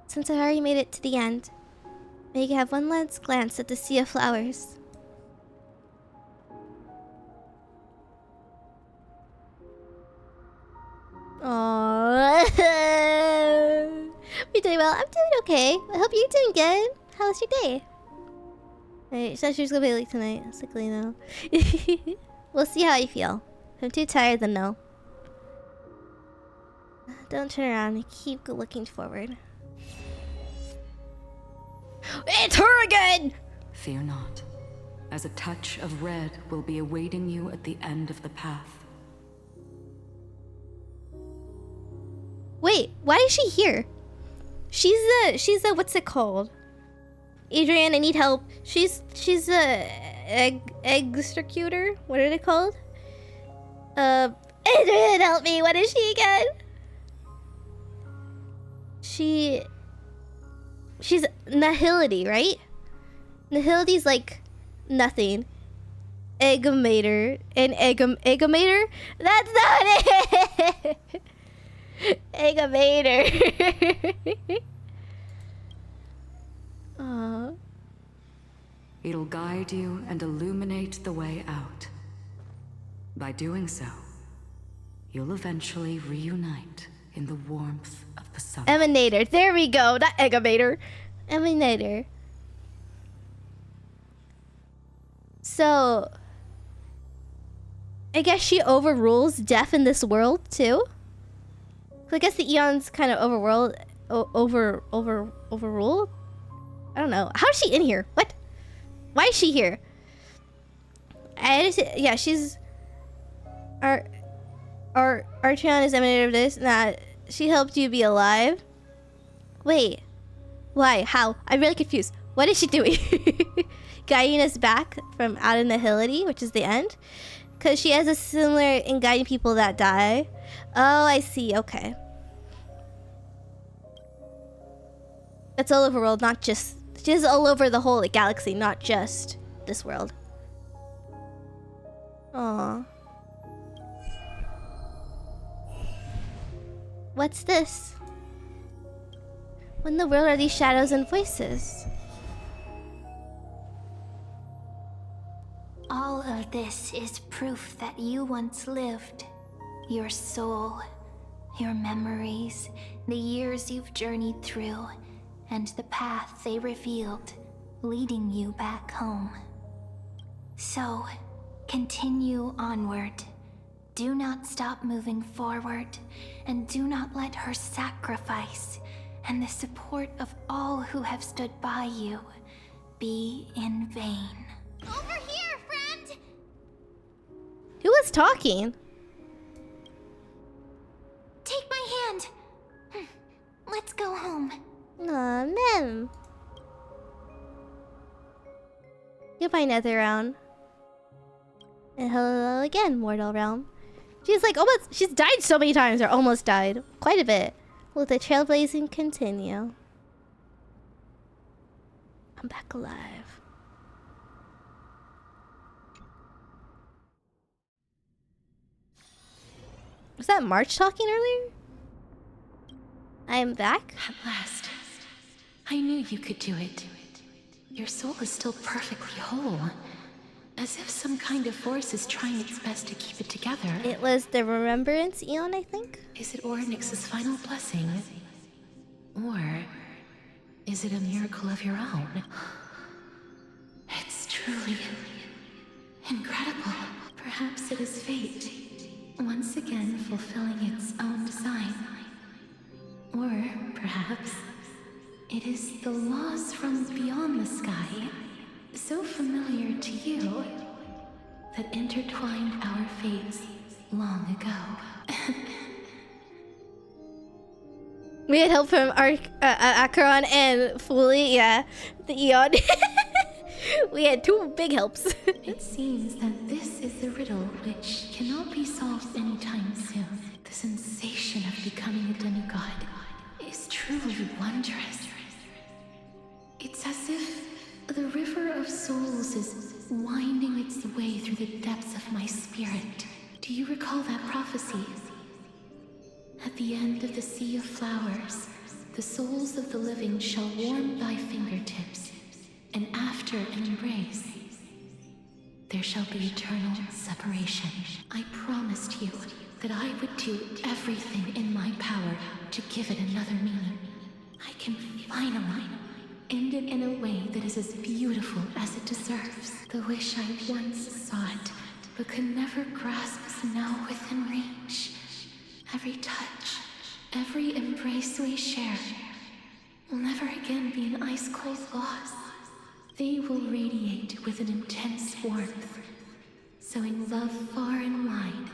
Speaker 1: Since I already made it to the end, may you have one last glance at the sea of flowers. Aww. You're doing well. I'm doing okay. I hope you're doing good. How was your day? Wait, she said she was gonna be late tonight. Sickly now. We'll see how you feel. If I'm too tired, then no. Don't turn around. Keep looking forward. It's her again!
Speaker 15: Fear not, as a touch of red will be awaiting you at the end of the path.
Speaker 1: Wait, why is she here? She's the what's it called? Adrian, I need help. She's a executor. What are they called? Adrian, help me. What is she again? She's nihility, right? Nihility's like nothing. Eggomator and eggomator? That's not it. Eggomator. Aww.
Speaker 15: It'll guide you and illuminate the way out. By doing so, you'll eventually reunite in the warmth of the sun.
Speaker 1: Emanator. There we go. Not eggomator. Emanator. So, I guess she overrules death in this world too. So I guess the Eons kind of overruled. I don't know. How is she in here? What? Why is she here? Yeah, she's Archeon is emanator of this. Nah, she helped you be alive. Wait, why? How? I'm really confused. What is she doing? Guiding us back from out of nihility, which is the end, because she has a similar in guiding people that die. Oh, I see. Okay, that's all over world, not just. She's all over the whole galaxy, not just this world. Aww. What's this? What in the world are these shadows and voices?
Speaker 4: All of this is proof that you once lived. Your soul, your memories, the years you've journeyed through, and the path they revealed, leading you back home. So, continue onward. Do not stop moving forward, and do not let her sacrifice and the support of all who have stood by you be in vain. Over here, friend!
Speaker 1: Who was talking?
Speaker 4: Take my hand. Let's go home.
Speaker 1: Aw, Mem. Goodbye, Nether Realm. And hello again, Mortal Realm. She's like almost, she's died so many times, or almost died. Quite a bit. Will the trailblazing continue? I'm back alive. Was that March talking earlier? I am back?
Speaker 3: At last. I knew you could do it. Your soul is still perfectly whole. As if some kind of force is trying its best to keep it together.
Speaker 1: It was the Remembrance Eon, I think?
Speaker 3: Is it Ornyx's final blessing? Or is it a miracle of your own? It's truly incredible. Perhaps it is fate, once again fulfilling its own design. Or perhaps it is the laws from beyond the sky, so familiar to you, that intertwined our fates long ago.
Speaker 1: We had help from Acheron and Fully, yeah, the Eon. We had two big helps.
Speaker 3: It seems that this is the riddle which cannot be solved anytime soon. The sensation of becoming a demigod is truly one winding its way through the depths of my spirit. Do you recall that prophecy? At the end of the sea of flowers, the souls of the living shall warm thy fingertips, and after an embrace, there shall be eternal separation. I promised you that I would do everything in my power to give it another meaning. I can finally end it in a way that is as beautiful as it deserves. The wish I once sought, but could never grasp, is now within reach. Every touch, every embrace we share will never again be an ice-cold loss. They will radiate with an intense warmth, sowing love far and wide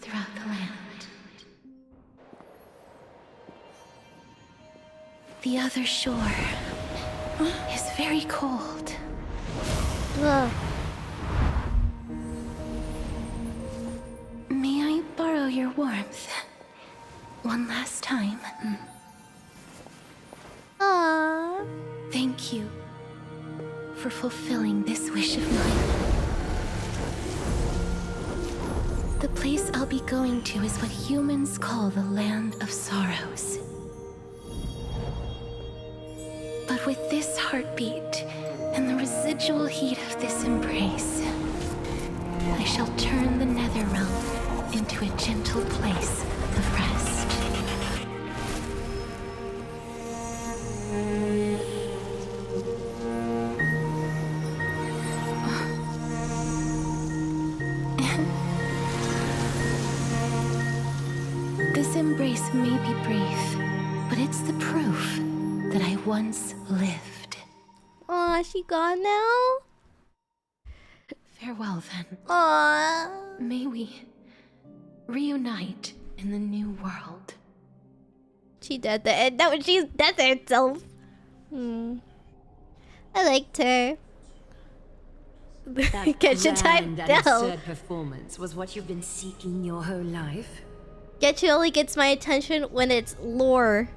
Speaker 3: throughout the land. The other shore is very cold.
Speaker 1: Ugh.
Speaker 3: May I borrow your warmth? One last time.
Speaker 1: Aww.
Speaker 3: Thank you for fulfilling this wish of mine. The place I'll be going to is what humans call the Land of Sorrows. But with this heartbeat and the residual heat of this embrace, I shall turn the nether realm into a gentle place of rest. This embrace may be brief, but it's the proof that I once lived.
Speaker 1: Aw, she gone now?
Speaker 3: Farewell then.
Speaker 1: Aww.
Speaker 3: May we reunite in the new world.
Speaker 1: She did the end. No, she's dead herself. I liked her.
Speaker 15: That
Speaker 1: Get your time
Speaker 15: grand and
Speaker 1: down.
Speaker 15: absurd performance was what you've been seeking your whole life?
Speaker 1: Getcha only gets my attention when it's lore.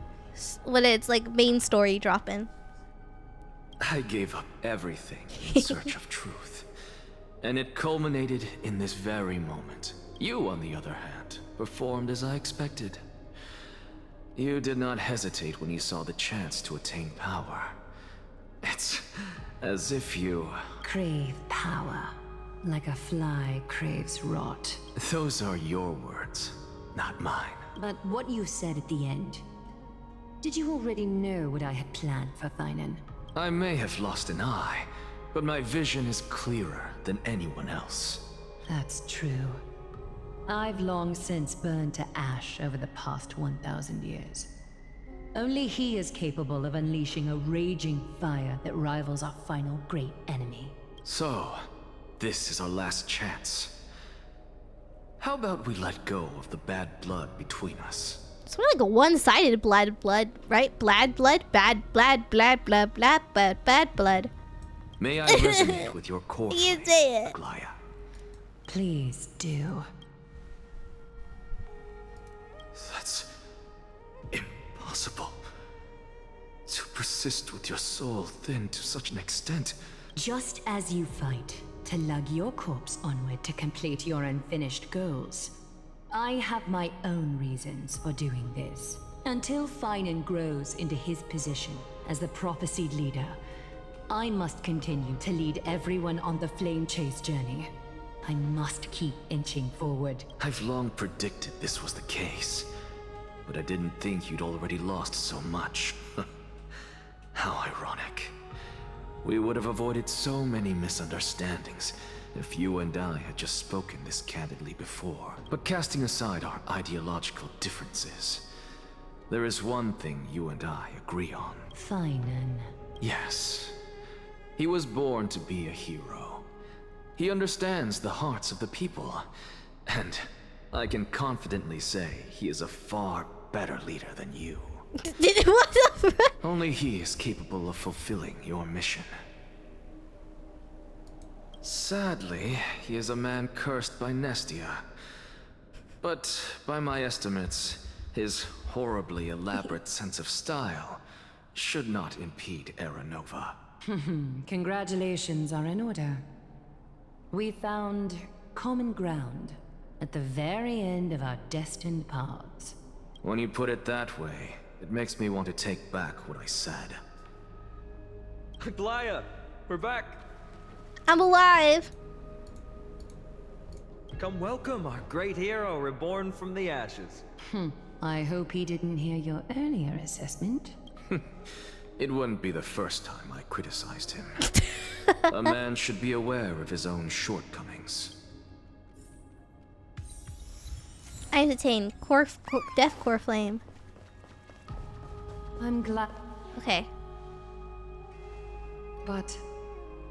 Speaker 1: When it's like main story dropping.
Speaker 2: I gave up everything in search of truth. And it culminated in this very moment. You, on the other hand, performed as I expected. You did not hesitate when you saw the chance to attain power. It's as if you...
Speaker 15: Crave power, like a fly craves rot.
Speaker 2: Those are your words, not mine.
Speaker 15: But what you said at the end, did you already know what I had planned for Thynan?
Speaker 2: I may have lost an eye, but my vision is clearer than anyone else.
Speaker 15: That's true. I've long since burned to ash over the past 1,000 years. Only he is capable of unleashing a raging fire that rivals our final great enemy.
Speaker 2: So, this is our last chance. How about we let go of the bad blood between us?
Speaker 1: It's more like a one-sided blood, right? Bad blood, bad blood, bad blood.
Speaker 2: May I resonate with your core
Speaker 1: You
Speaker 2: flame,
Speaker 1: say it.
Speaker 2: Aglaya?
Speaker 15: Please do.
Speaker 2: That's impossible. To persist with your soul thinned to such an extent.
Speaker 15: Just as you fight to lug your corpse onward to complete your unfinished goals, I have my own reasons for doing this. Until Thynan grows into his position as the prophesied leader, I must continue to lead everyone on the flame chase journey. I must keep inching forward.
Speaker 2: I've long predicted this was the case, but I didn't think you'd already lost so much. How ironic. We would have avoided so many misunderstandings if you and I had just spoken this candidly before. But casting aside our ideological differences, there is one thing you and I agree on.
Speaker 15: Thynan.
Speaker 2: Yes. He was born to be a hero. He understands the hearts of the people, and I can confidently say he is a far better leader than you.
Speaker 1: What the fuck?
Speaker 2: Only he is capable of fulfilling your mission. Sadly, he is a man cursed by Nestia. But by my estimates, his horribly elaborate sense of style should not impede Era Nova.
Speaker 15: Congratulations are in order. We found common ground at the very end of our destined paths.
Speaker 2: When you put it that way, it makes me want to take back what I said.
Speaker 14: Glaya, we're back.
Speaker 1: I'm alive.
Speaker 14: Come welcome our great hero reborn from the ashes.
Speaker 15: I hope he didn't hear your earlier assessment.
Speaker 2: It wouldn't be the first time I criticized him. A man should be aware of his own shortcomings.
Speaker 1: I entertain Death Core Flame.
Speaker 15: I'm glad.
Speaker 1: Okay.
Speaker 15: But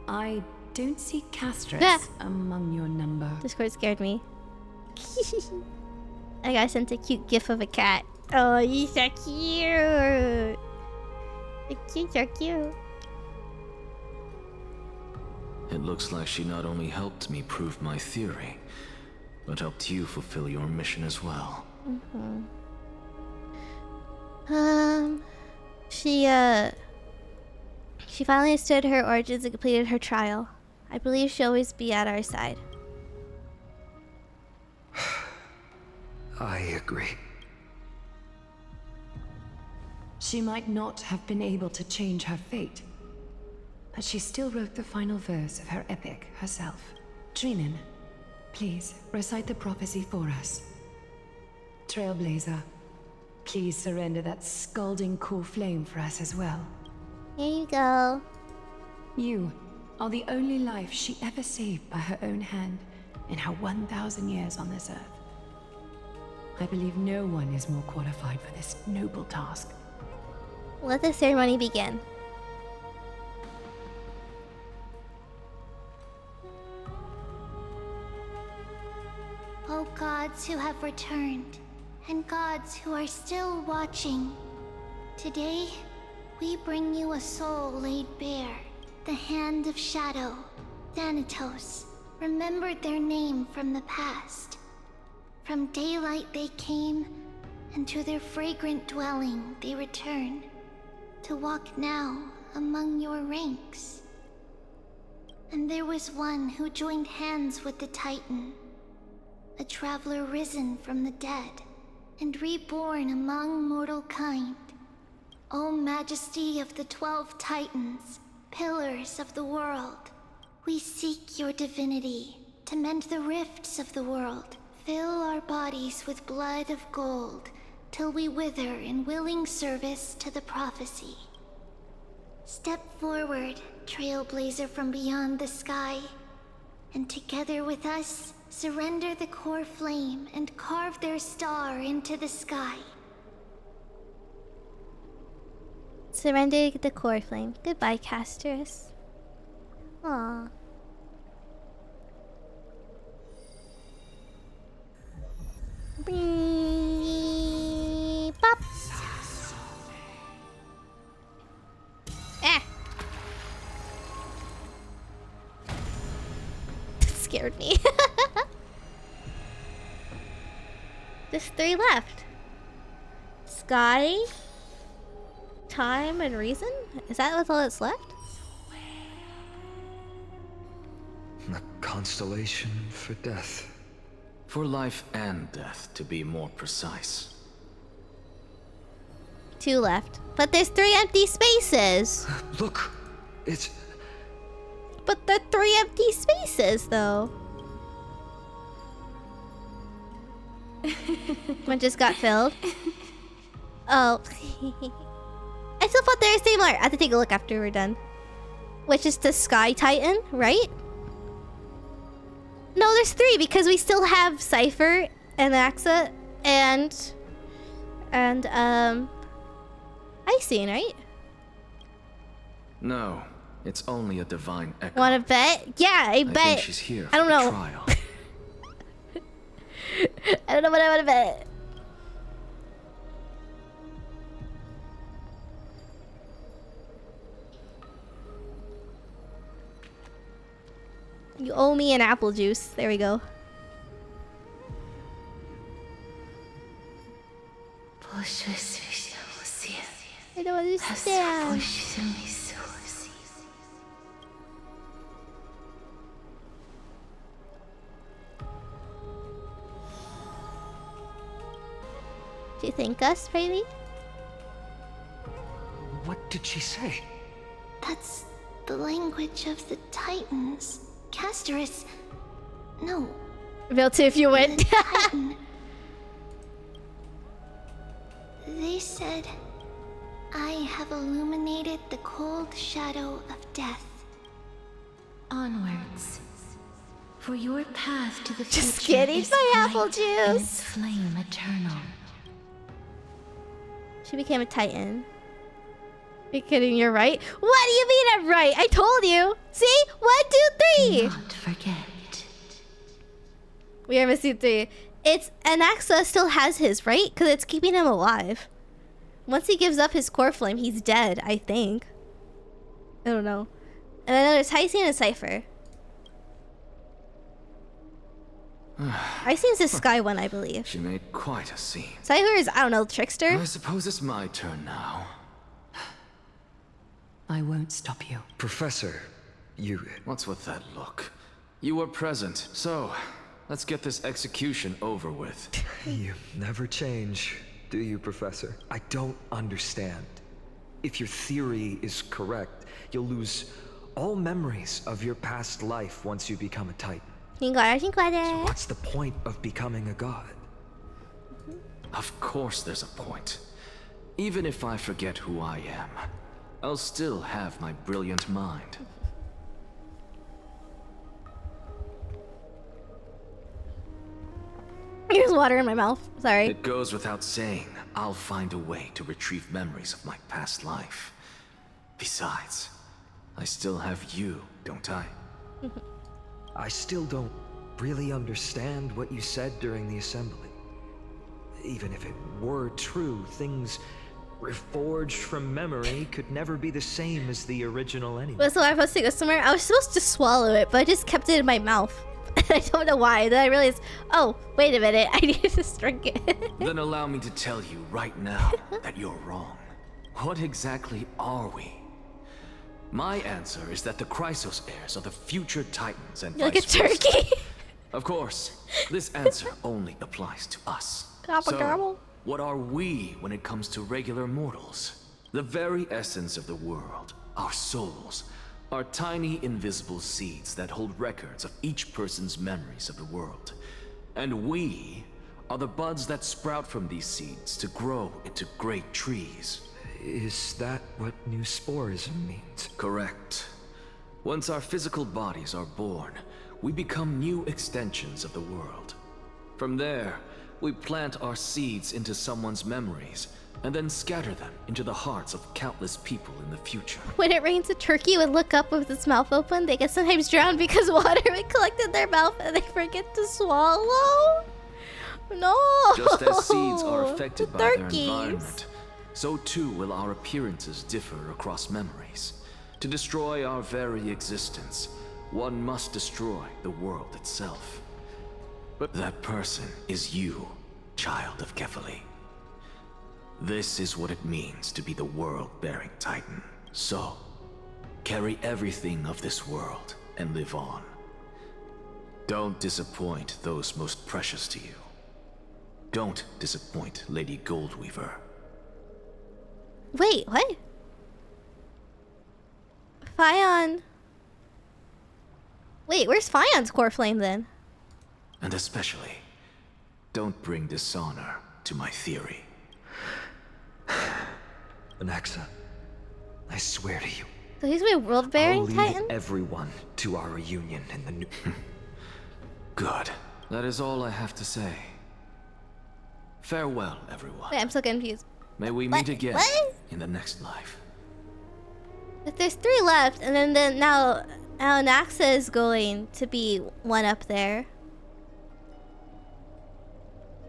Speaker 15: I don't see Castrus among your number.
Speaker 1: Discord scared me. I got sent a cute gif of a cat. Oh, he's so cute. It's so cute.
Speaker 2: It looks like she not only helped me prove my theory, but helped you fulfill your mission as well.
Speaker 1: She finally understood her origins and completed her trial. I believe she'll always be at our side.
Speaker 13: I agree.
Speaker 15: She might not have been able to change her fate, but she still wrote the final verse of her epic herself. Trinin, please recite the prophecy for us. Trailblazer, please surrender that scalding core flame for us as well.
Speaker 1: Here you go.
Speaker 15: You are the only life she ever saved by her own hand in her 1,000 years on this earth. I believe no one is more qualified for this noble task.
Speaker 1: Let the ceremony begin.
Speaker 4: O gods who have returned, and gods who are still watching, today we bring you a soul laid bare. The hand of shadow, Thanatos, remembered their name from the past. From daylight they came, and to their fragrant dwelling they return, to walk now among your ranks. And there was one who joined hands with the Titan, a traveler risen from the dead, and reborn among mortal kind. O Majesty of the 12 Titans, pillars of the world, we seek your divinity to mend the rifts of the world. Fill our bodies with blood of gold, till we wither in willing service to the prophecy. Step forward, trailblazer from beyond the sky, and together with us, surrender the core flame and carve their star into the sky.
Speaker 1: Surrender the core flame. Goodbye, Castrus. Aww. Pop. That scared me. There's 3 left. Sky, time, and reason? Is that what's all that's left?
Speaker 7: A constellation for death.
Speaker 2: For life and death, to be more precise.
Speaker 1: 2 left. But there's 3 empty spaces.
Speaker 7: Look, it's...
Speaker 1: But there are 3 empty spaces, though. One just got filled. Oh. I still thought they were similar. I have to take a look after we're done. Which is the Sky Titan, right? No, there's 3 because we still have Cypher and Axa and Icing, right?
Speaker 2: No, it's only a divine echo.
Speaker 1: Wanna bet? Yeah, I bet.
Speaker 2: think she's here
Speaker 1: I don't
Speaker 2: for the
Speaker 1: know.
Speaker 2: trial.
Speaker 1: I don't know what I wanna bet. You owe me an apple juice. There we go. I don't understand. Do you thank us, Rayleigh?
Speaker 14: What did she say?
Speaker 4: That's the language of the Titans. Casterus. No.
Speaker 1: Real too if you win.
Speaker 4: The Titan. They said, I have illuminated the cold shadow of death.
Speaker 19: Onwards. For your path to the
Speaker 1: Just
Speaker 19: future
Speaker 1: kidding,
Speaker 19: is
Speaker 1: my
Speaker 19: bright
Speaker 1: apple
Speaker 19: and
Speaker 1: juice.
Speaker 19: its flame eternal.
Speaker 1: She became a Titan. You're kidding, you're right. What do you mean I'm right? I told you. See? 1, 2, 3.
Speaker 19: Do not forget.
Speaker 1: We are missing 3. It's Anaxa still has his, right? Because it's keeping him alive. Once he gives up his core flame, he's dead, I think. I don't know. And then there's Hycine and Cypher. Hycine's the Sky one, I believe.
Speaker 2: She made quite a scene.
Speaker 1: Cypher is, I don't know, Trickster?
Speaker 2: I suppose it's my turn now.
Speaker 15: I won't stop you.
Speaker 7: Professor, you...
Speaker 2: What's with that look? You were present, so let's get this execution over with.
Speaker 7: You never change, do you, Professor? I don't understand. If your theory is correct, you'll lose all memories of your past life once you become a Titan. So what's the point of becoming a god?
Speaker 2: Of course there's a point. Even if I forget who I am, I'll still have my brilliant mind.
Speaker 1: Here's water in my mouth. Sorry.
Speaker 2: It goes without saying, I'll find a way to retrieve memories of my past life. Besides, I still have you, don't I?
Speaker 7: I still don't really understand what you said during the assembly. Even if it were true, things reforged from memory could never be the same as the original anyway.
Speaker 1: But so I was supposed to go somewhere. I was supposed to swallow it, but I just kept it in my mouth. I don't know why. Then I realized, oh, wait a minute. I need to just drink it.
Speaker 2: Then allow me to tell you right now that you're wrong. What exactly are we? My answer is that the Chrysos heirs are the future Titans and
Speaker 1: You're like a
Speaker 2: vice versa.
Speaker 1: turkey.
Speaker 2: Of course, this answer only applies to us.
Speaker 1: Gobble, gobble.
Speaker 2: So, what are we when it comes to regular mortals? The very essence of the world, our souls, are tiny invisible seeds that hold records of each person's memories of the world. And we are the buds that sprout from these seeds to grow into great trees.
Speaker 7: Is that what new sporism means?
Speaker 2: Correct. Once our physical bodies are born, we become new extensions of the world. From there, we plant our seeds into someone's memories, and then scatter them into the hearts of countless people in the future.
Speaker 1: When it rains, a turkey would look up with its mouth open. They get sometimes drowned because water would collect in their mouth and they forget to swallow. No.
Speaker 2: Just as seeds are affected by their
Speaker 1: Turkeys.
Speaker 2: environment, so too will our appearances differ across memories. To destroy our very existence, one must destroy the world itself. But that person is you, child of Kefali. This is what it means to be the world-bearing Titan. So, carry everything of this world and live on. Don't disappoint those most precious to you. Don't disappoint Lady Goldweaver.
Speaker 1: Wait, what? Fion. Wait, where's Fion's core flame then?
Speaker 2: And especially, don't bring dishonor to my theory.
Speaker 7: Anaxa, I swear to you,
Speaker 1: So he's my
Speaker 7: I'll
Speaker 1: world-bearing
Speaker 7: lead
Speaker 1: Titan?
Speaker 7: everyone to our reunion in the new...
Speaker 2: Good. That is all I have to say. Farewell, everyone.
Speaker 1: Wait, I'm so confused.
Speaker 2: May we meet again in the next life.
Speaker 1: If there's 3 left, and then now Naxa is going to be one up there.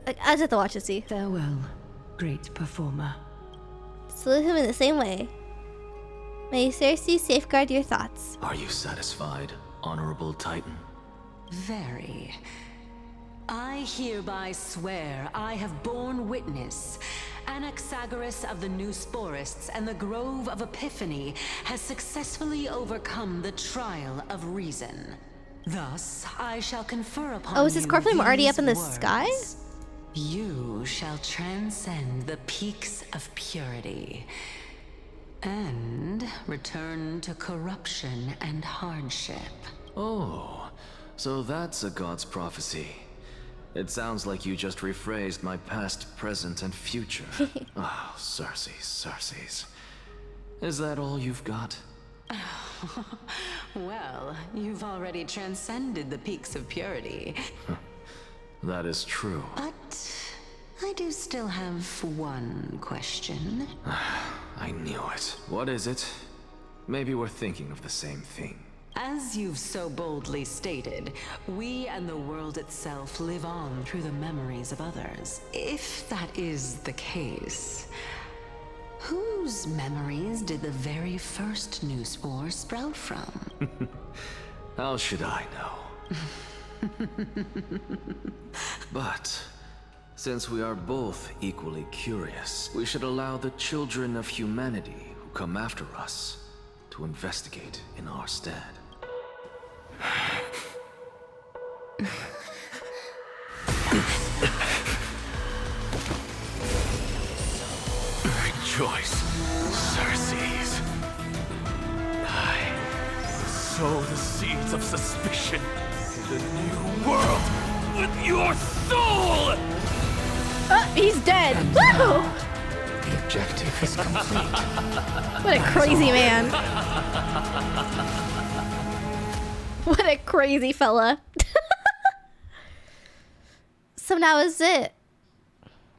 Speaker 1: Like, I just have to watch and see.
Speaker 15: Farewell, great performer.
Speaker 1: Salute him in the same way. May Cersei safeguard your thoughts.
Speaker 2: Are you satisfied, Honorable Titan?
Speaker 15: Very. I hereby swear I have borne witness. Anaxagoras of the New Sporists and the Grove of Epiphany has successfully overcome the trial of reason. Thus, I shall confer upon
Speaker 1: Oh, is his core flame already
Speaker 15: these
Speaker 1: up in the
Speaker 15: words.
Speaker 1: sky?
Speaker 15: You You shall transcend the peaks of purity and return to corruption and hardship.
Speaker 2: Oh, so that's a god's prophecy. It sounds like you just rephrased my past, present, and future. Oh, Cersei's. Is that all you've got?
Speaker 15: Well, you've already transcended the peaks of purity.
Speaker 2: That is true.
Speaker 15: But I do still have one question.
Speaker 2: I knew it. What is it? Maybe we're thinking of the same thing.
Speaker 15: As you've so boldly stated, we and the world itself live on through the memories of others. If that is the case, whose memories did the very first new spore sprout from?
Speaker 2: How should I know? But since we are both equally curious, we should allow the children of humanity who come after us to investigate in our stead. Rejoice, Cersei's. I sow the seeds of suspicion in the new world with your soul!
Speaker 1: He's dead! Woo!
Speaker 13: The objective is complete.
Speaker 1: What a crazy man. What a crazy fella. So now is it?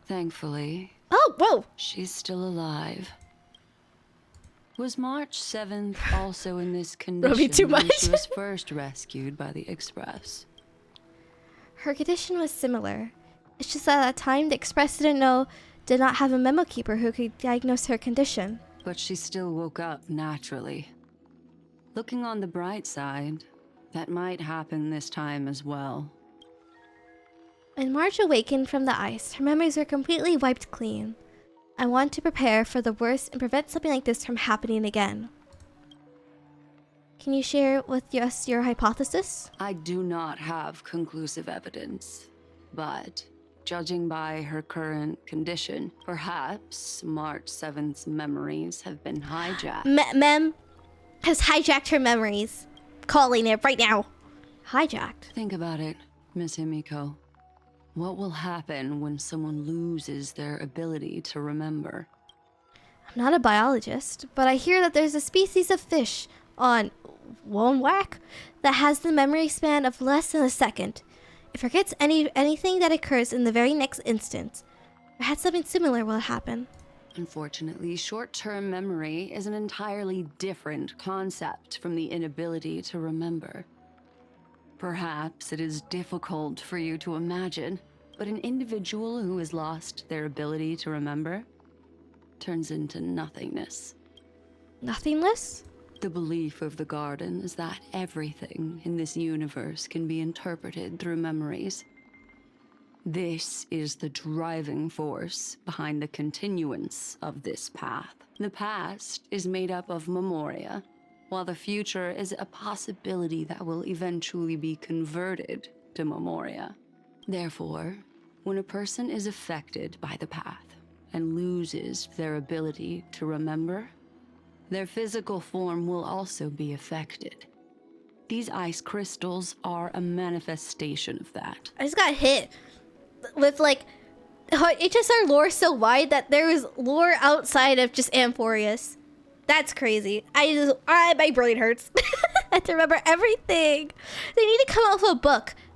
Speaker 15: Thankfully.
Speaker 1: Oh, whoa!
Speaker 15: She's still alive. Was March 7th also in this condition
Speaker 1: too
Speaker 15: when
Speaker 1: much.
Speaker 15: she was first rescued by the Express?
Speaker 1: Her condition was similar. It's just that at that time, the Express did not have a memo keeper who could diagnose her condition.
Speaker 15: But she still woke up naturally. Looking on the bright side, that might happen this time as well.
Speaker 1: When Marge awakened from the ice, her memories were completely wiped clean. I want to prepare for the worst and prevent something like this from happening again. Can you share with us your hypothesis?
Speaker 15: I do not have conclusive evidence, but judging by her current condition, perhaps March 7th's memories have been hijacked.
Speaker 1: Mem has hijacked her memories. Calling it right now. Hijacked.
Speaker 15: Think about it, Miss Himiko. What will happen when someone loses their ability to remember?
Speaker 1: I'm not a biologist, but I hear that there's a species of fish on Woonwhack that has the memory span of less than a second. It forgets anything that occurs in the very next instant. Perhaps something similar will happen.
Speaker 15: Unfortunately, short-term memory is an entirely different concept from the inability to remember. Perhaps it is difficult for you to imagine, but an individual who has lost their ability to remember turns into nothingness.
Speaker 1: Nothingness?
Speaker 15: The belief of the Garden is that everything in this universe can be interpreted through memories. This is the driving force behind the continuance of this path. The past is made up of memoria, while the future is a possibility that will eventually be converted to memoria. Therefore, when a person is affected by the path and loses their ability to remember, their physical form will also be affected. These ice crystals are a manifestation of that.
Speaker 1: I just got hit with like HSR lore so wide that there is lore outside of just Amphorius. That's crazy. My brain hurts. I have to remember everything. They need to come out with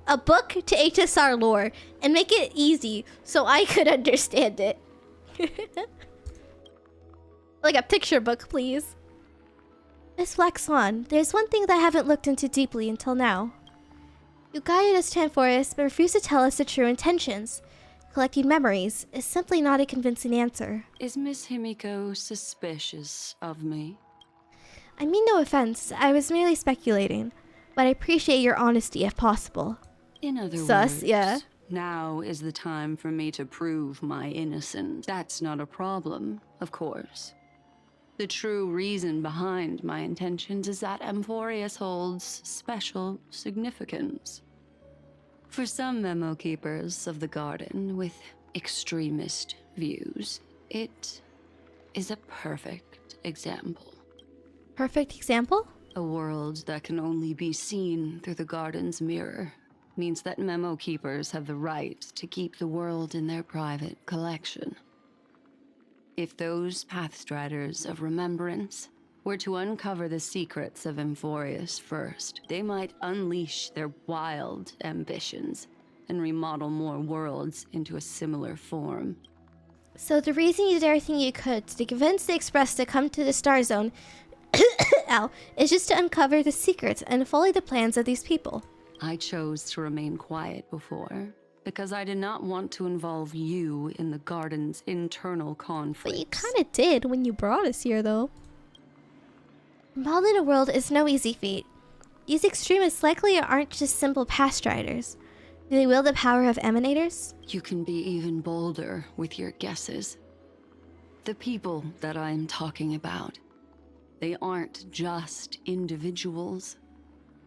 Speaker 1: a book to HSR lore and make it easy so I could understand it. Like a picture book, please. Miss Black Swan, there's one thing that I haven't looked into deeply until now. You guided us to Amphorius, but refused to tell us the true intentions. Collecting memories is simply not a convincing answer.
Speaker 15: Is Miss Himiko suspicious of me?
Speaker 1: I mean no offense, I was merely speculating, but I appreciate your honesty if possible.
Speaker 15: In other
Speaker 1: Sus,
Speaker 15: words,
Speaker 1: yeah.
Speaker 15: now is the time for me to prove my innocence. That's not a problem, of course. The true reason behind my intentions is that Amphorius holds special significance. For some memo keepers of the Garden with
Speaker 20: extremist views, it is a perfect example.
Speaker 1: Perfect example?
Speaker 20: A world that can only be seen through the garden's mirror means that memo keepers have the right to keep the world in their private collection. If those Pathstriders of Remembrance were to uncover the secrets of Amphorius first, they might unleash their wild ambitions and remodel more worlds into a similar form.
Speaker 1: So the reason you did everything you could to convince the Express to come to the Star Zone ow, is just to uncover the secrets and follow the plans of these people.
Speaker 20: I chose to remain quiet before, because I did not want to involve you in the Garden's internal conflicts.
Speaker 1: But you kind of did when you brought us here, though. Modeling a world is no easy feat. These extremists likely aren't just simple Pathstriders. Do they wield the power of emanators?
Speaker 20: You can be even bolder with your guesses. The people that I'm talking about, they aren't just individuals.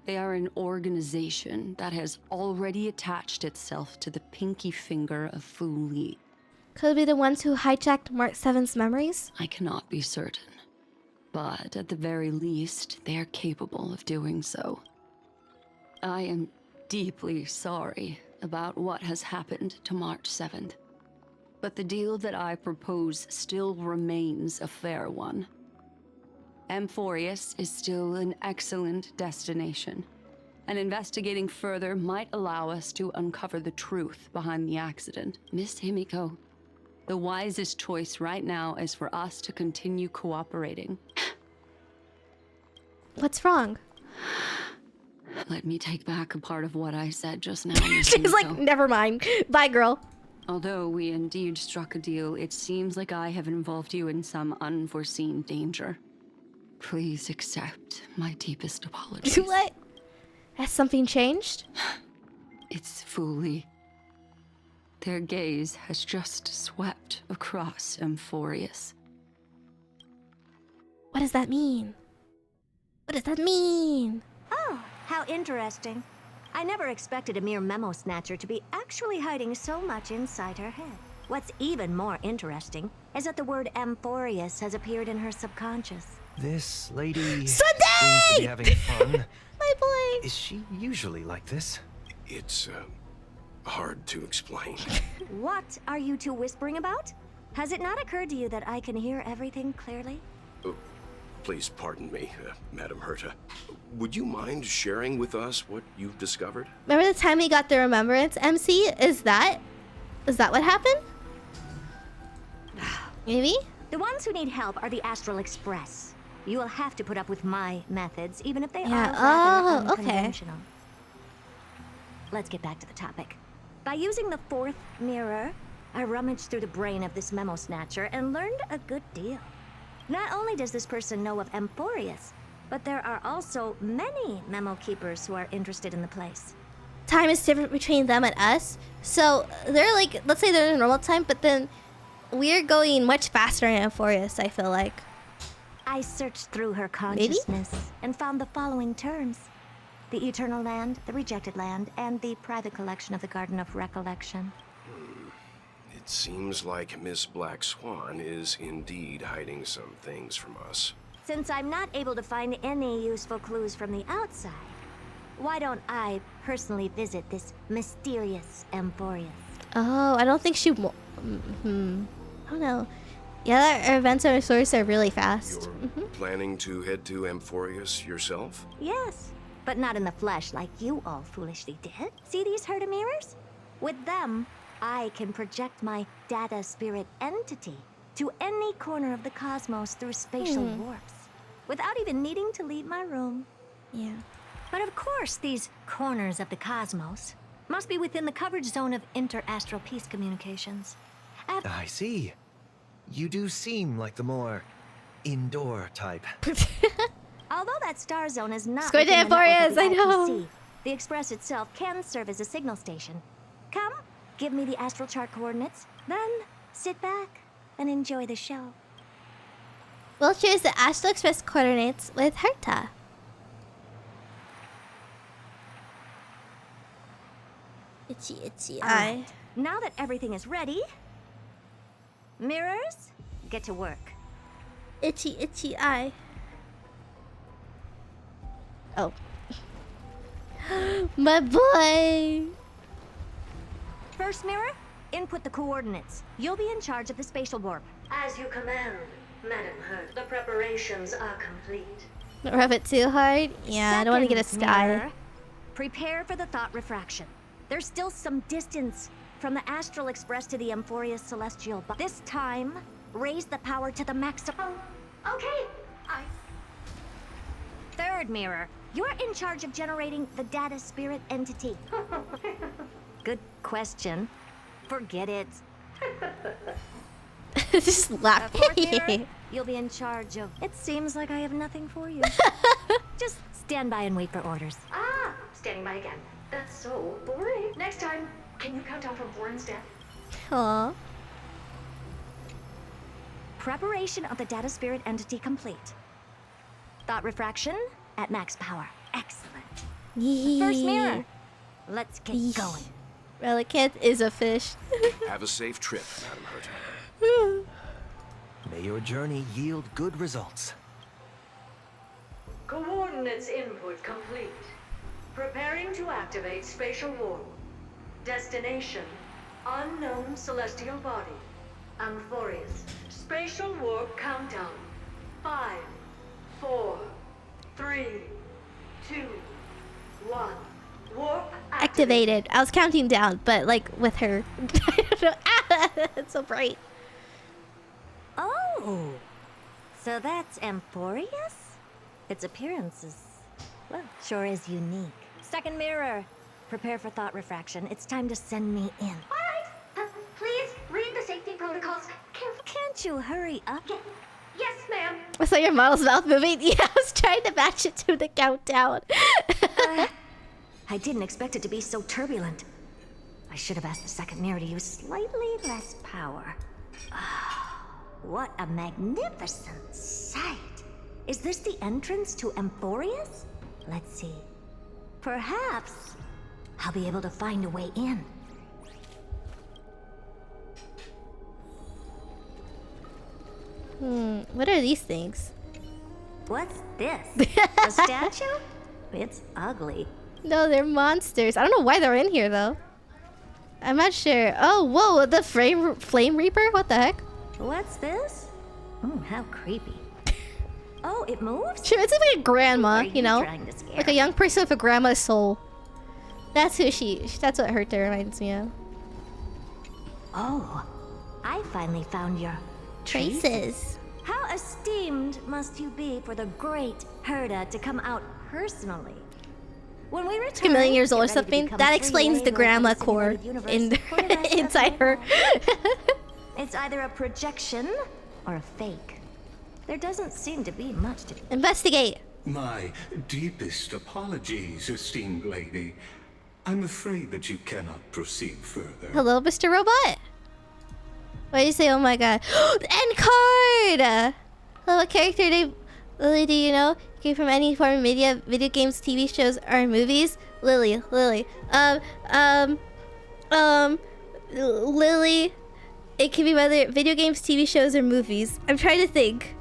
Speaker 20: They are an organization that has already attached itself to the pinky finger of Fu Li.
Speaker 1: Could it be the ones who hijacked Mark 7's memories?
Speaker 20: I cannot be certain, but at the very least, they are capable of doing so. I am deeply sorry about what has happened to March 7th, but the deal that I propose still remains a fair one. Amphorius is still an excellent destination, and investigating further might allow us to uncover the truth behind the accident. Miss Himiko, the wisest choice right now is for us to continue cooperating.
Speaker 1: What's wrong?
Speaker 20: Let me take back a part of what I said just now.
Speaker 1: She's like, never mind. Bye, girl.
Speaker 20: Although we indeed struck a deal, it seems like I have involved you in some unforeseen danger. Please accept my deepest apologies.
Speaker 1: What? Has something changed?
Speaker 20: It's Fu Li. Their gaze has just swept across Amphorius.
Speaker 1: What does that mean? What does that mean?
Speaker 21: Oh, how interesting. I never expected a mere memo snatcher to be actually hiding so much inside her head. What's even more interesting is that the word Amphorius has appeared in her subconscious.
Speaker 13: This lady
Speaker 1: Sunday!
Speaker 13: seems to be having fun.
Speaker 1: My boy!
Speaker 13: Is she usually like this?
Speaker 22: It's, hard to explain.
Speaker 21: What are you two whispering about? Has it not occurred to you that I can hear everything clearly?
Speaker 22: Oh, please pardon me, Madam Herta. Would you mind sharing with us what you've discovered?
Speaker 1: Remember the time we got the remembrance, MC? Is that what happened? Maybe?
Speaker 21: The ones who need help are the Astral Express. You will have to put up with my methods, even if they are rather unconventional.
Speaker 1: Okay.
Speaker 21: Let's get back to the topic. By using the fourth mirror, I rummaged through the brain of this memo snatcher and learned a good deal. Not only does this person know of Amphorius, but there are also many memo keepers who are interested in the place.
Speaker 1: Time is different between them and us. So they're like, let's say they're in normal time, but then we're going much faster in Amphorius, I feel like.
Speaker 21: I searched through her consciousness and found the following terms: the Eternal Land, the Rejected Land, and the private collection of the Garden of Recollection.
Speaker 22: It seems like Miss Black Swan is indeed hiding some things from us.
Speaker 21: Since I'm not able to find any useful clues from the outside, why don't I personally visit this mysterious Amphorius?
Speaker 1: Oh, I don't think she... I don't know. Yeah, our events and resources are really fast.
Speaker 22: You're planning to head to Amphorius yourself?
Speaker 21: Yes, but not in the flesh like you all foolishly did. See these Herta mirrors? With them, I can project my data spirit entity to any corner of the cosmos through spatial warps, without even needing to leave my room.
Speaker 1: Yeah.
Speaker 21: But of course, these corners of the cosmos must be within the coverage zone of inter-astral peace communications.
Speaker 13: I see. You do seem like the more indoor type.
Speaker 21: Although that star zone is not
Speaker 1: Squid
Speaker 21: within the network of the
Speaker 1: I know.
Speaker 21: IPC, the Express itself can serve as a signal station. Come, give me the astral chart coordinates, then sit back and enjoy the show.
Speaker 1: We'll choose the Astral Express coordinates with Herta. Itchy, itchy eye.
Speaker 21: Now that everything is ready, Mirrors, get to work.
Speaker 1: Itchy, itchy eye. Oh. My boy!
Speaker 21: First mirror, input the coordinates. You'll be in charge of the spatial warp.
Speaker 5: As you command, Madam Hurt. The preparations are complete.
Speaker 1: Don't rub it too hard. Yeah, I don't want to get a
Speaker 21: Second
Speaker 1: sky.
Speaker 21: mirror, prepare for the thought refraction. There's still some distance from the Astral Express to the Amphoria's celestial body. This time, raise the power to the maximum.
Speaker 5: Okay.
Speaker 21: Third mirror, you're in charge of generating the data spirit entity. Good question. Forget it.
Speaker 1: Just laugh.
Speaker 21: Fourth mirror, you'll be in charge of... It seems like I have nothing for you. Just stand by and wait for orders.
Speaker 5: Ah, standing by again. That's so boring. Next time, can you count down from 4 instead?
Speaker 1: Aww.
Speaker 21: Preparation of the data spirit entity complete. Thought refraction at max power. Excellent. First mirror. Let's get going.
Speaker 1: Relicanth is a fish.
Speaker 22: Have a safe trip, Madam Hurt.
Speaker 12: May your journey yield good results.
Speaker 5: Coordinates input complete. Preparing to activate spatial warp. Destination, unknown celestial body. Amphorius. Spatial warp countdown. 5, 4, 3, 2, 1. Warp
Speaker 1: Activated. I was counting down, but like with her. I don't know. Ah, it's so bright.
Speaker 21: Oh, so that's Amphorius? Its appearance is, well, sure is unique. Second mirror, prepare for thought refraction. It's time to send me in.
Speaker 5: Alright, please read the safety protocols carefully.
Speaker 21: Can't you hurry up?
Speaker 5: Yes, ma'am.
Speaker 1: I saw your model's mouth moving. Yeah, I was trying to match it to the countdown.
Speaker 21: I didn't expect it to be so turbulent. I should have asked the second mirror to use slightly less power. What a magnificent sight! Is this the entrance to Amphorius? Let's see. Perhaps I'll be able to find a way in.
Speaker 1: What are these things?
Speaker 21: What's this? A statue? It's ugly.
Speaker 1: No, they're monsters. I don't know why they're in here though. I'm not sure. Oh, whoa, the flame reaper? What the heck?
Speaker 21: What's this? Oh, how creepy. Oh, it moves?
Speaker 1: Sure, it's like a grandma, you know?
Speaker 21: Trying to scare
Speaker 1: Like a young person with a grandma's soul. That's who that's what Herta reminds me of.
Speaker 21: Oh, I finally found your
Speaker 1: traces.
Speaker 21: How esteemed must you be for the great Herta to come out personally? When we return,
Speaker 1: Like a million years old or
Speaker 21: get ready to
Speaker 1: something.
Speaker 21: become
Speaker 1: That
Speaker 21: free
Speaker 1: explains the
Speaker 21: labor
Speaker 1: grandma
Speaker 21: of the
Speaker 1: core
Speaker 21: simulated universe
Speaker 1: in
Speaker 21: for the rest of
Speaker 1: inside
Speaker 21: my
Speaker 1: her.
Speaker 21: life. It's either a projection or a fake. There doesn't seem to be much to
Speaker 1: investigate.
Speaker 6: My deepest apologies, esteemed lady. I'm afraid that you cannot proceed further.
Speaker 1: Hello, Mr. Robot. Why did you say, oh my god? End card! Hello, what character name, Lily, do you know? Came from any form of media, video games, TV shows, or movies? Lily. Lily. It can be whether video games, TV shows, or movies. I'm trying to think.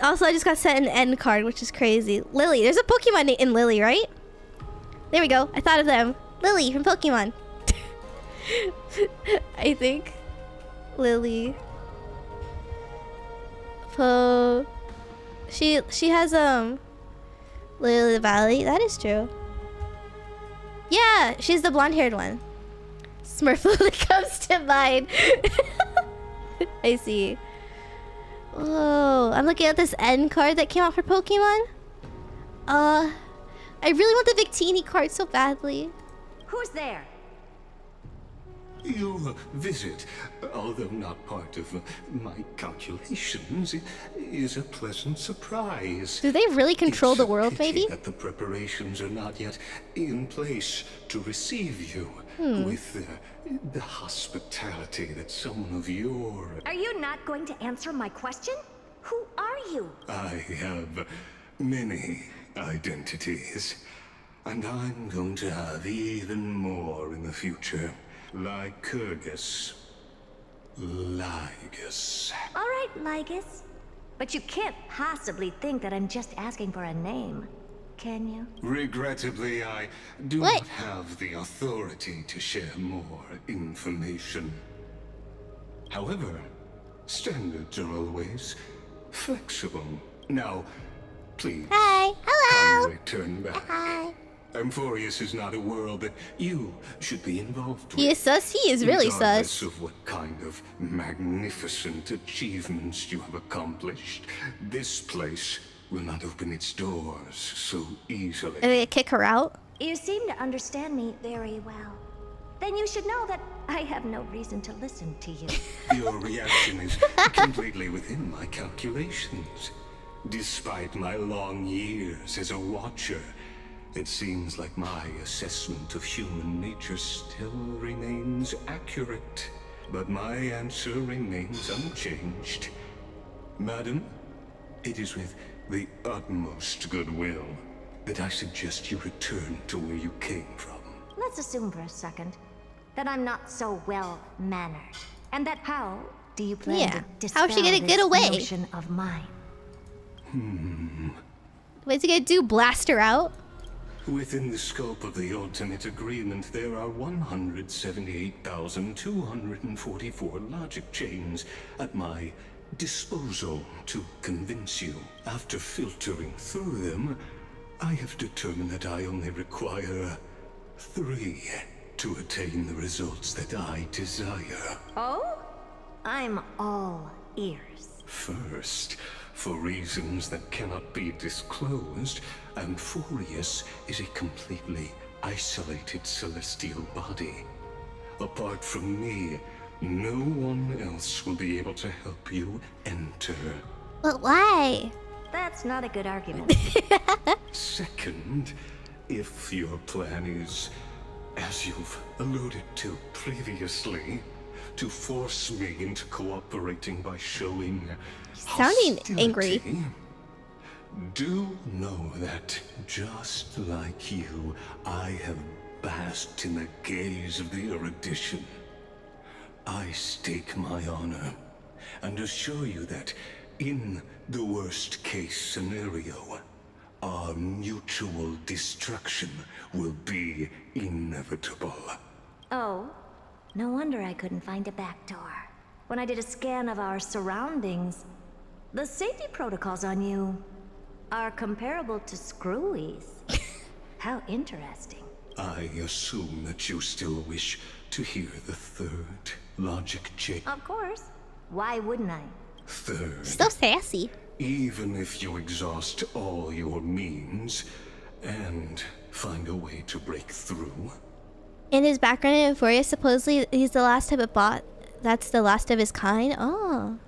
Speaker 1: Also, I just got sent an end card, which is crazy. Lily. There's a Pokemon in Lily, right? There we go. I thought of them. Lily from Pokemon. I think. Lily. She has Lily Valley. That is true. Yeah, she's the blonde-haired one. Smurf Lily comes to mind. I see. Oh, I'm looking at this end card that came out for Pokemon. I really want the Victini card so badly.
Speaker 21: Who's there?
Speaker 6: Your visit, although not part of my calculations, is a pleasant surprise.
Speaker 1: Do they really control the world,
Speaker 6: Pity
Speaker 1: maybe?
Speaker 6: that the preparations are not yet in place to receive you with the hospitality that someone of your...
Speaker 21: Are you not going to answer my question? Who are you?
Speaker 6: I have many identities, and I'm going to have even more in the future. Lycurgus. Lycurgus. Lygus.
Speaker 21: All right, Lygus. But you can't possibly think that I'm just asking for a name, can you?
Speaker 6: Regrettably, I do
Speaker 21: What?
Speaker 6: not have the authority to share more information. However, standards are always flexible. Now, please.
Speaker 1: Hi. Hello.
Speaker 6: Kindly turn back.
Speaker 1: Hi.
Speaker 6: Amphorius is not a world that you should be involved with.
Speaker 1: He is sus. He is really
Speaker 6: Regardless
Speaker 1: sus.
Speaker 6: of what kind of magnificent achievements you have accomplished, this place will not open its doors so easily.
Speaker 1: Are they gonna kick her out?
Speaker 21: You seem to understand me very well. Then you should know that I have no reason to listen to you.
Speaker 6: Your reaction is completely within my calculations. Despite my long years as a watcher, it seems like my assessment of human nature still remains accurate. But my answer remains unchanged. Madam, it is with the utmost goodwill that I suggest you return to where you came from.
Speaker 21: Let's assume for a second that I'm not so well-mannered. And that how do you plan to dispel
Speaker 1: How's she gonna
Speaker 21: this
Speaker 1: get away?
Speaker 21: notion of mine?
Speaker 1: What's he gonna do? Blast her out?
Speaker 6: Within the scope of the ultimate agreement, there are 178,244 logic chains at my disposal to convince you. After filtering through them, I have determined that I only require 3 to attain the results that I desire.
Speaker 21: Oh? I'm all ears.
Speaker 6: First, for reasons that cannot be disclosed, Amphorius is a completely isolated celestial body. Apart from me, no one else will be able to help you enter.
Speaker 1: But why?
Speaker 21: That's not a good argument.
Speaker 6: Second, if your plan is, as you've alluded to previously, to force me into cooperating by showing
Speaker 1: Sounding angry.
Speaker 6: hostility, do know that, just like you, I have basked in the gaze of the erudition. I stake my honor and assure you that, in the worst-case scenario, our mutual destruction will be inevitable.
Speaker 21: Oh, no wonder I couldn't find a back door. When I did a scan of our surroundings, the safety protocols on you are comparable to Screwy's. How interesting.
Speaker 6: I assume that you still wish to hear the third logic chain.
Speaker 21: Of course. Why wouldn't I?
Speaker 6: Third,
Speaker 1: So sassy.
Speaker 6: even if you exhaust all your means and find a way to break through,
Speaker 1: In his background in Euphoria, supposedly he's the last type of bot that's the last of his kind. Oh.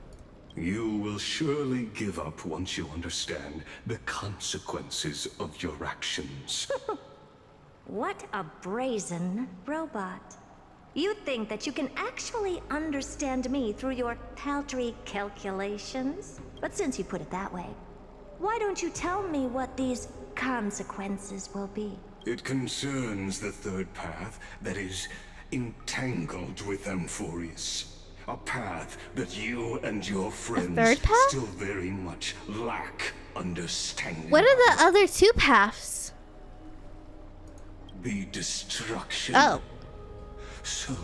Speaker 6: you will surely give up once you understand the consequences of your actions.
Speaker 21: What a brazen robot. You think that you can actually understand me through your paltry calculations? But since you put it that way, why don't you tell me what these consequences will be?
Speaker 6: It concerns the third path that is entangled with Amphorius. A path that you and your friends
Speaker 1: third path?
Speaker 6: still very much lack understanding.
Speaker 1: What are the other 2 paths?
Speaker 6: The destruction.
Speaker 1: Oh.
Speaker 6: So,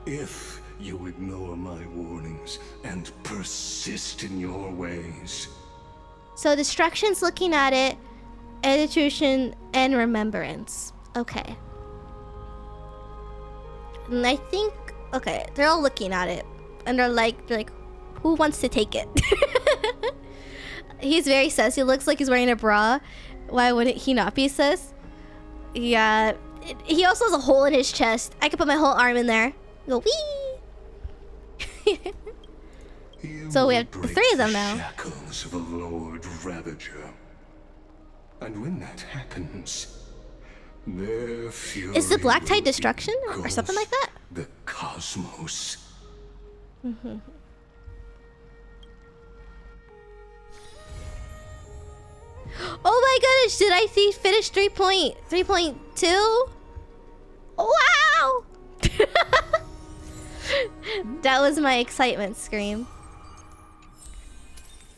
Speaker 6: if you ignore my warnings and persist in your ways,
Speaker 1: So destruction's looking at it, education, and remembrance. Okay. And I think, okay, they're all looking at it. And they're like, who wants to take it? He's very sus. He looks like he's wearing a bra. Why wouldn't he not be sus? Yeah. He also has a hole in his chest. I could put my whole arm in there. Go wee. So we have 3 of them now.
Speaker 6: shackles of a Lord Ravager. And when that happens, their fury
Speaker 1: Is the black tide
Speaker 6: will
Speaker 1: destruction or something like that?
Speaker 6: the cosmos.
Speaker 1: Mm-hmm. Oh my goodness, did I see finish 3.2? Wow! That was my excitement scream.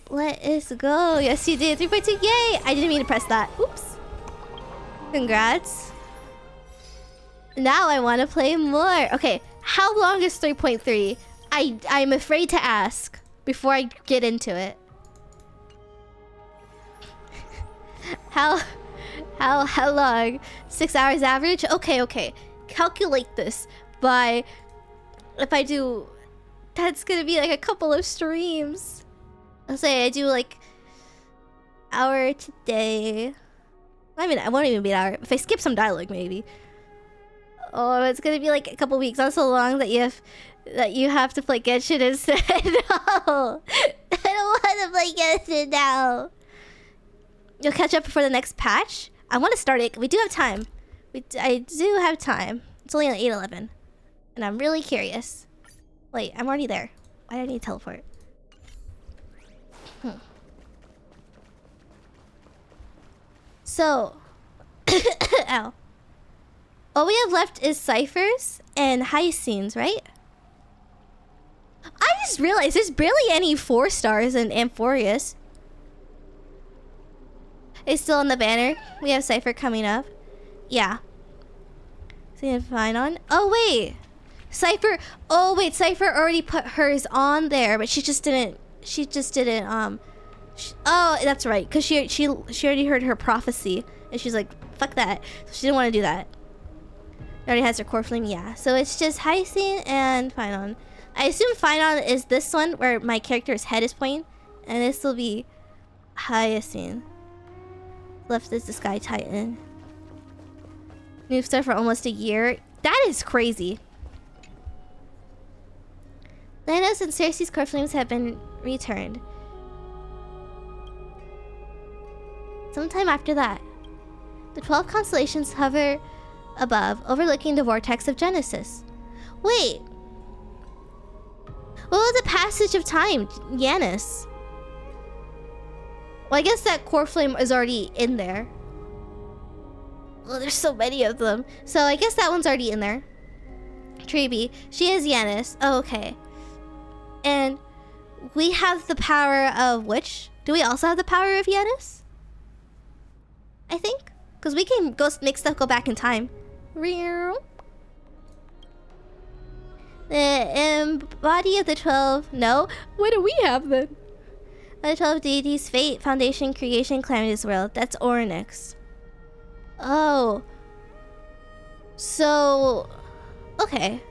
Speaker 1: Let us go. Yes, you did. 3.2. Yay! I didn't mean to press that. Oops. Congrats. Now I want to play more. Okay, how long is 3.3? I'm afraid to ask before I get into it. How long? 6 hours average? Okay. Calculate this by, if I do, that's gonna be like a couple of streams. Let's say I do like hour today. I mean, I won't even be an hour. If I skip some dialogue, maybe. Oh, it's gonna be like a couple weeks. Not so long that you have to play Genshin instead. No, I don't want to play Genshin now. You'll catch up before the next patch. I want to start it. We do have time. I do have time. It's only on 8:11, and I'm really curious. Wait, I'm already there. Why do I need to teleport? So, ow. All we have left is ciphers and high scenes, right? I just realized there's barely any 4 stars in Amphorius. It's still on the banner. We have cipher coming up. Yeah. See fine on. Oh wait, Cipher. Oh wait, Cipher already put hers on there, but she just didn't. Oh, that's right, cause she already heard her prophecy, and she's like, fuck that. So she didn't want to do that. It already has her core flame, yeah. So it's just Hyacinth and Finon. I assume Finon is this one where my character's head is pointing, and this will be Hyacinth. Left is the Sky Titan. New star for almost a year. That is crazy. Lana's and Cersei's core flames have been returned. Sometime after that, the 12 constellations hover above, overlooking the vortex of Genesis. Wait. What was the passage of time, Yanis? Well, I guess that core flame is already in there. Well, there's so many of them. So I guess that one's already in there. Treeby. She is Yanis. Oh, okay. And we have the power of which? Do we also have the power of Yanis? I think. Because we can make stuff go back in time. The body of the 12... No? What do we have then? The 12 deities, fate, foundation, creation, calamity's world. That's Orynyx. Oh. So... Okay.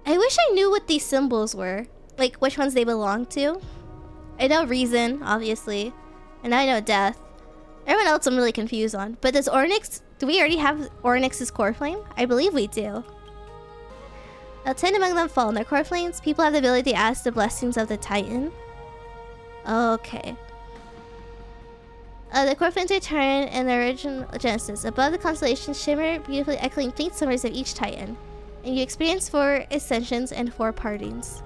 Speaker 1: I wish I knew what these symbols were. Like, which ones they belong to. I know reason, obviously. And I know death. Everyone else I'm really confused on. But does Orynyx... Do we already have Orynyx's core flame? I believe we do. 10 among them fall in their core flames. People have the ability to ask the blessings of the Titan. Okay. The core flames return in the original Genesis. Above the constellations shimmer beautifully echoing faint summers of each Titan. And you experience 4 ascensions and 4 partings.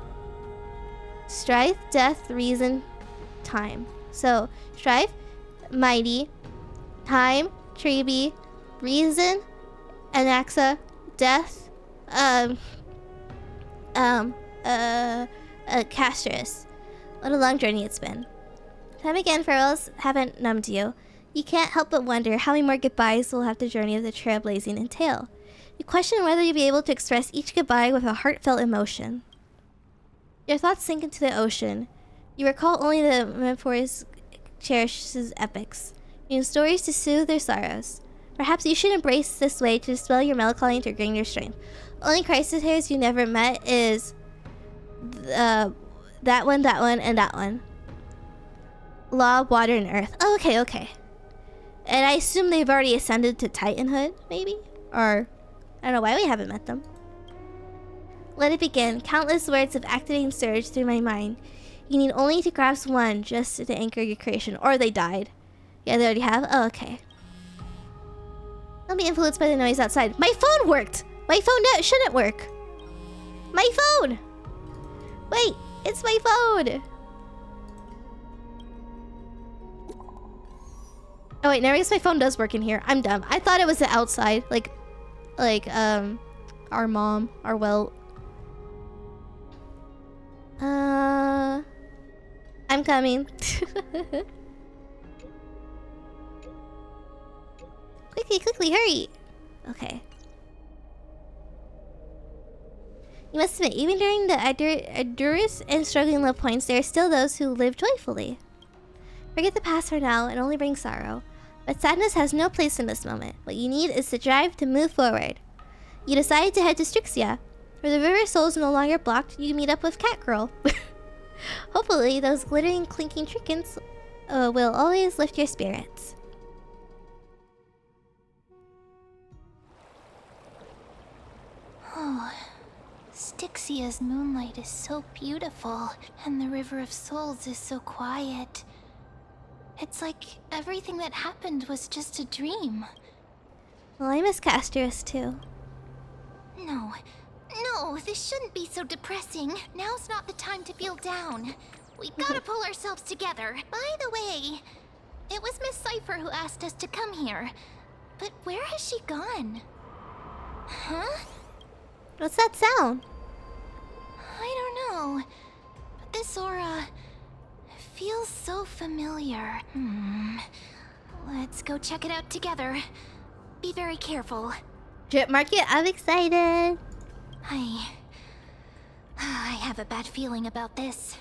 Speaker 1: Strife, death, reason, time. So, Strife, mighty, time, Treeby, reason, Anaxa, death, Castris. What a long journey it's been. Time again, farewells haven't numbed you. You can't help but wonder how many more goodbyes will have the journey of the trailblazing entail. You question whether you'll be able to express each goodbye with a heartfelt emotion. Your thoughts sink into the ocean. You recall only the metaphors cherishes epics. You use stories to soothe their sorrows. Perhaps you should embrace this way to dispel your melancholy and to gain your strength. Only crosshairs you never met is that one, and that one. Law, water, and earth. Oh, okay. And I assume they've already ascended to Titanhood, maybe? Or, I don't know why we haven't met them. Let it begin. Countless words of activating surge through my mind. You need only to grasp one just to anchor your creation. Or they died. Yeah, they already have? Oh, okay. Don't be influenced by the noise outside. My phone worked! My phone shouldn't work. My phone! Wait, it's my phone! Oh wait, now I guess my phone does work in here. I'm dumb. I thought it was the outside. Like, our mom, our well. I'm coming. Quickly, hurry. Okay. You must admit, even during the arduous and struggling low points, there are still those who live joyfully. Forget the past for now, it only brings sorrow. But sadness has no place in this moment. What you need is the drive to move forward. You decide to head to Strixia. Where the river soul is no longer blocked, you meet up with Catgirl. Hopefully, those glittering, clinking trinkets will always lift your spirits.
Speaker 4: Oh, Styxia's moonlight is so beautiful, and the River of Souls is so quiet. It's like everything that happened was just a dream.
Speaker 1: Well, I miss Casterus too.
Speaker 4: No, this shouldn't be so depressing. Now's not the time to feel down. We gotta pull ourselves together. By the way, it was Miss Cypher who asked us to come here. But where has she gone? Huh?
Speaker 1: What's that sound?
Speaker 4: I don't know. But this aura feels so familiar. Let's go check it out together. Be very careful.
Speaker 1: Drip Market, I'm excited.
Speaker 4: I have a bad feeling about this.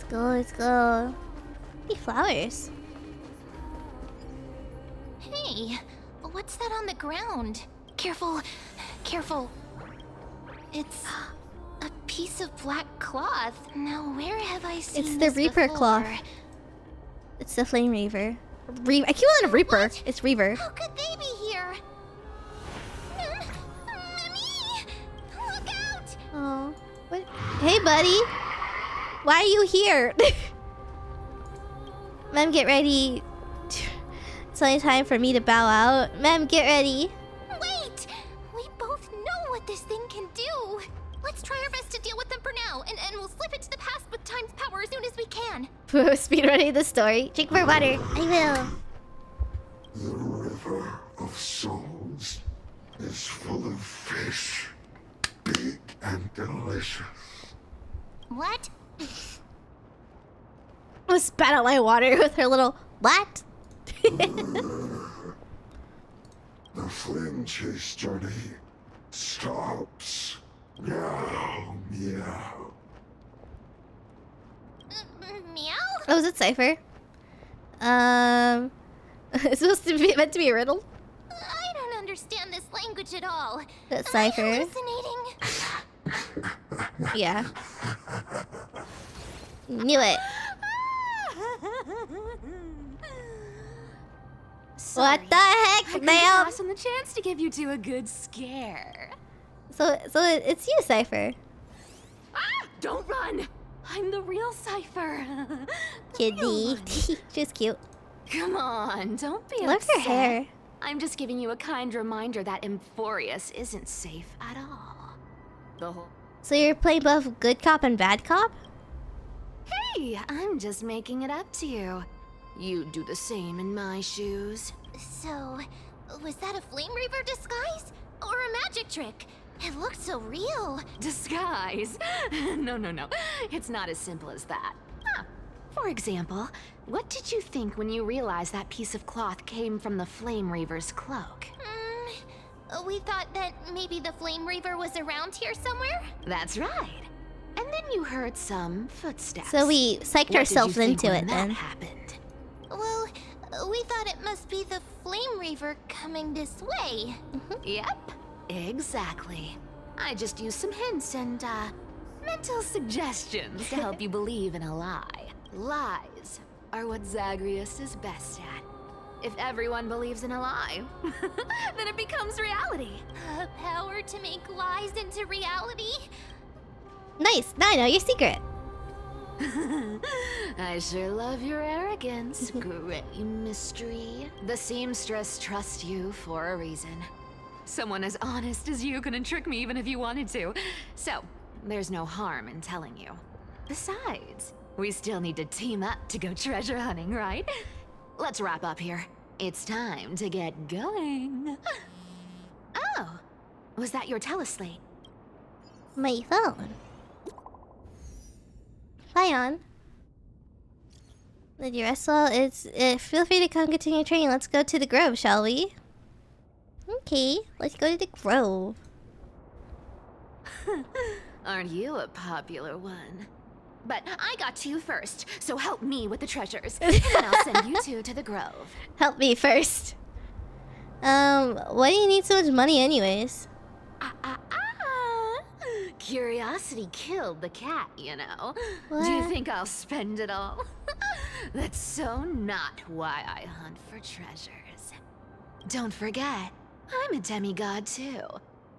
Speaker 1: Let's go. Hey, flowers.
Speaker 4: Hey, what's that on the ground? Careful. It's a piece of black cloth. Now, where have I seen
Speaker 1: It's the
Speaker 4: this
Speaker 1: Reaper
Speaker 4: before?
Speaker 1: cloth. It's the Flame Reaver. I keep calling it Reaper.
Speaker 4: What?
Speaker 1: It's Reaver.
Speaker 4: How could they be here? Mimi! Look out!
Speaker 1: Oh, what? Hey, buddy. Why are you here? Mem, get ready. It's only time for me to bow out. Mem, get ready.
Speaker 4: Wait! We both know what this thing can do. Let's try our best to deal with them for now, and we'll slip into the past with time's power as soon as we can.
Speaker 1: Speedrunning the story. Drink more water. I will.
Speaker 9: The River of Souls is full of fish, big and delicious.
Speaker 4: What?
Speaker 1: I spat out my water with her little what?
Speaker 9: The flame chase journey stops. Meow, meow.
Speaker 4: Meow?
Speaker 1: Oh, is it Cypher? It's supposed to be meant to be a riddle.
Speaker 4: I don't understand this language at all.
Speaker 1: That's
Speaker 4: Am I
Speaker 1: Cypher.
Speaker 4: hallucinating?
Speaker 1: Yeah. Knew it.
Speaker 15: Sorry.
Speaker 1: What the heck, ma'am?
Speaker 15: Pass on the chance to give you two a good scare.
Speaker 1: So it's you, Cypher.
Speaker 15: Don't run! I'm the real Cypher.
Speaker 1: Kitty. She's cute.
Speaker 15: Come on, don't be
Speaker 1: Love her
Speaker 15: upset.
Speaker 1: hair.
Speaker 15: I'm just giving you a kind reminder that Emphorius isn't safe at all. The whole...
Speaker 1: So you're playing both good cop and bad cop?
Speaker 15: Hey, I'm just making it up to you. You'd do the same in my shoes.
Speaker 4: So, was that a Flame Reaver disguise? Or a magic trick? It looked so real.
Speaker 15: Disguise? No. It's not as simple as that. For example, what did you think when you realized that piece of cloth came from the Flame Reaver's cloak?
Speaker 4: We thought that maybe the Flame Reaver was around here somewhere?
Speaker 15: That's right. And then you heard some footsteps.
Speaker 1: So we psyched ourselves into it then.
Speaker 15: Happened?
Speaker 4: Well, we thought it must be the Flame Reaver coming this way.
Speaker 15: Yep, exactly. I just used some hints and, mental suggestions to help you believe in a lie. Lies are what Zagreus is best at. If everyone believes in a lie, then it becomes reality.
Speaker 4: Power to make lies into reality?
Speaker 1: Nice. Now I know your secret.
Speaker 15: I sure love your arrogance, gray mystery. The seamstress trusts you for a reason. Someone as honest as you couldn't trick me even if you wanted to. So, there's no harm in telling you. Besides, we still need to team up to go treasure hunting, right? Let's wrap up here. It's time to get going. Oh,
Speaker 21: Was that your teleslate?
Speaker 1: My phone. Hi, on. Did you rest well? Feel free to come continue training. Let's go to the grove, shall we? Okay, let's go to the grove.
Speaker 21: Aren't you a popular one? But I got to you first, so help me with the treasures. And I'll send you two to the grove.
Speaker 1: Help me first. Why do you need so much money anyways?
Speaker 21: Curiosity killed the cat, you know.
Speaker 1: What?
Speaker 21: Do you think I'll spend it all? That's so not why I hunt for treasures. Don't forget, I'm a demigod too.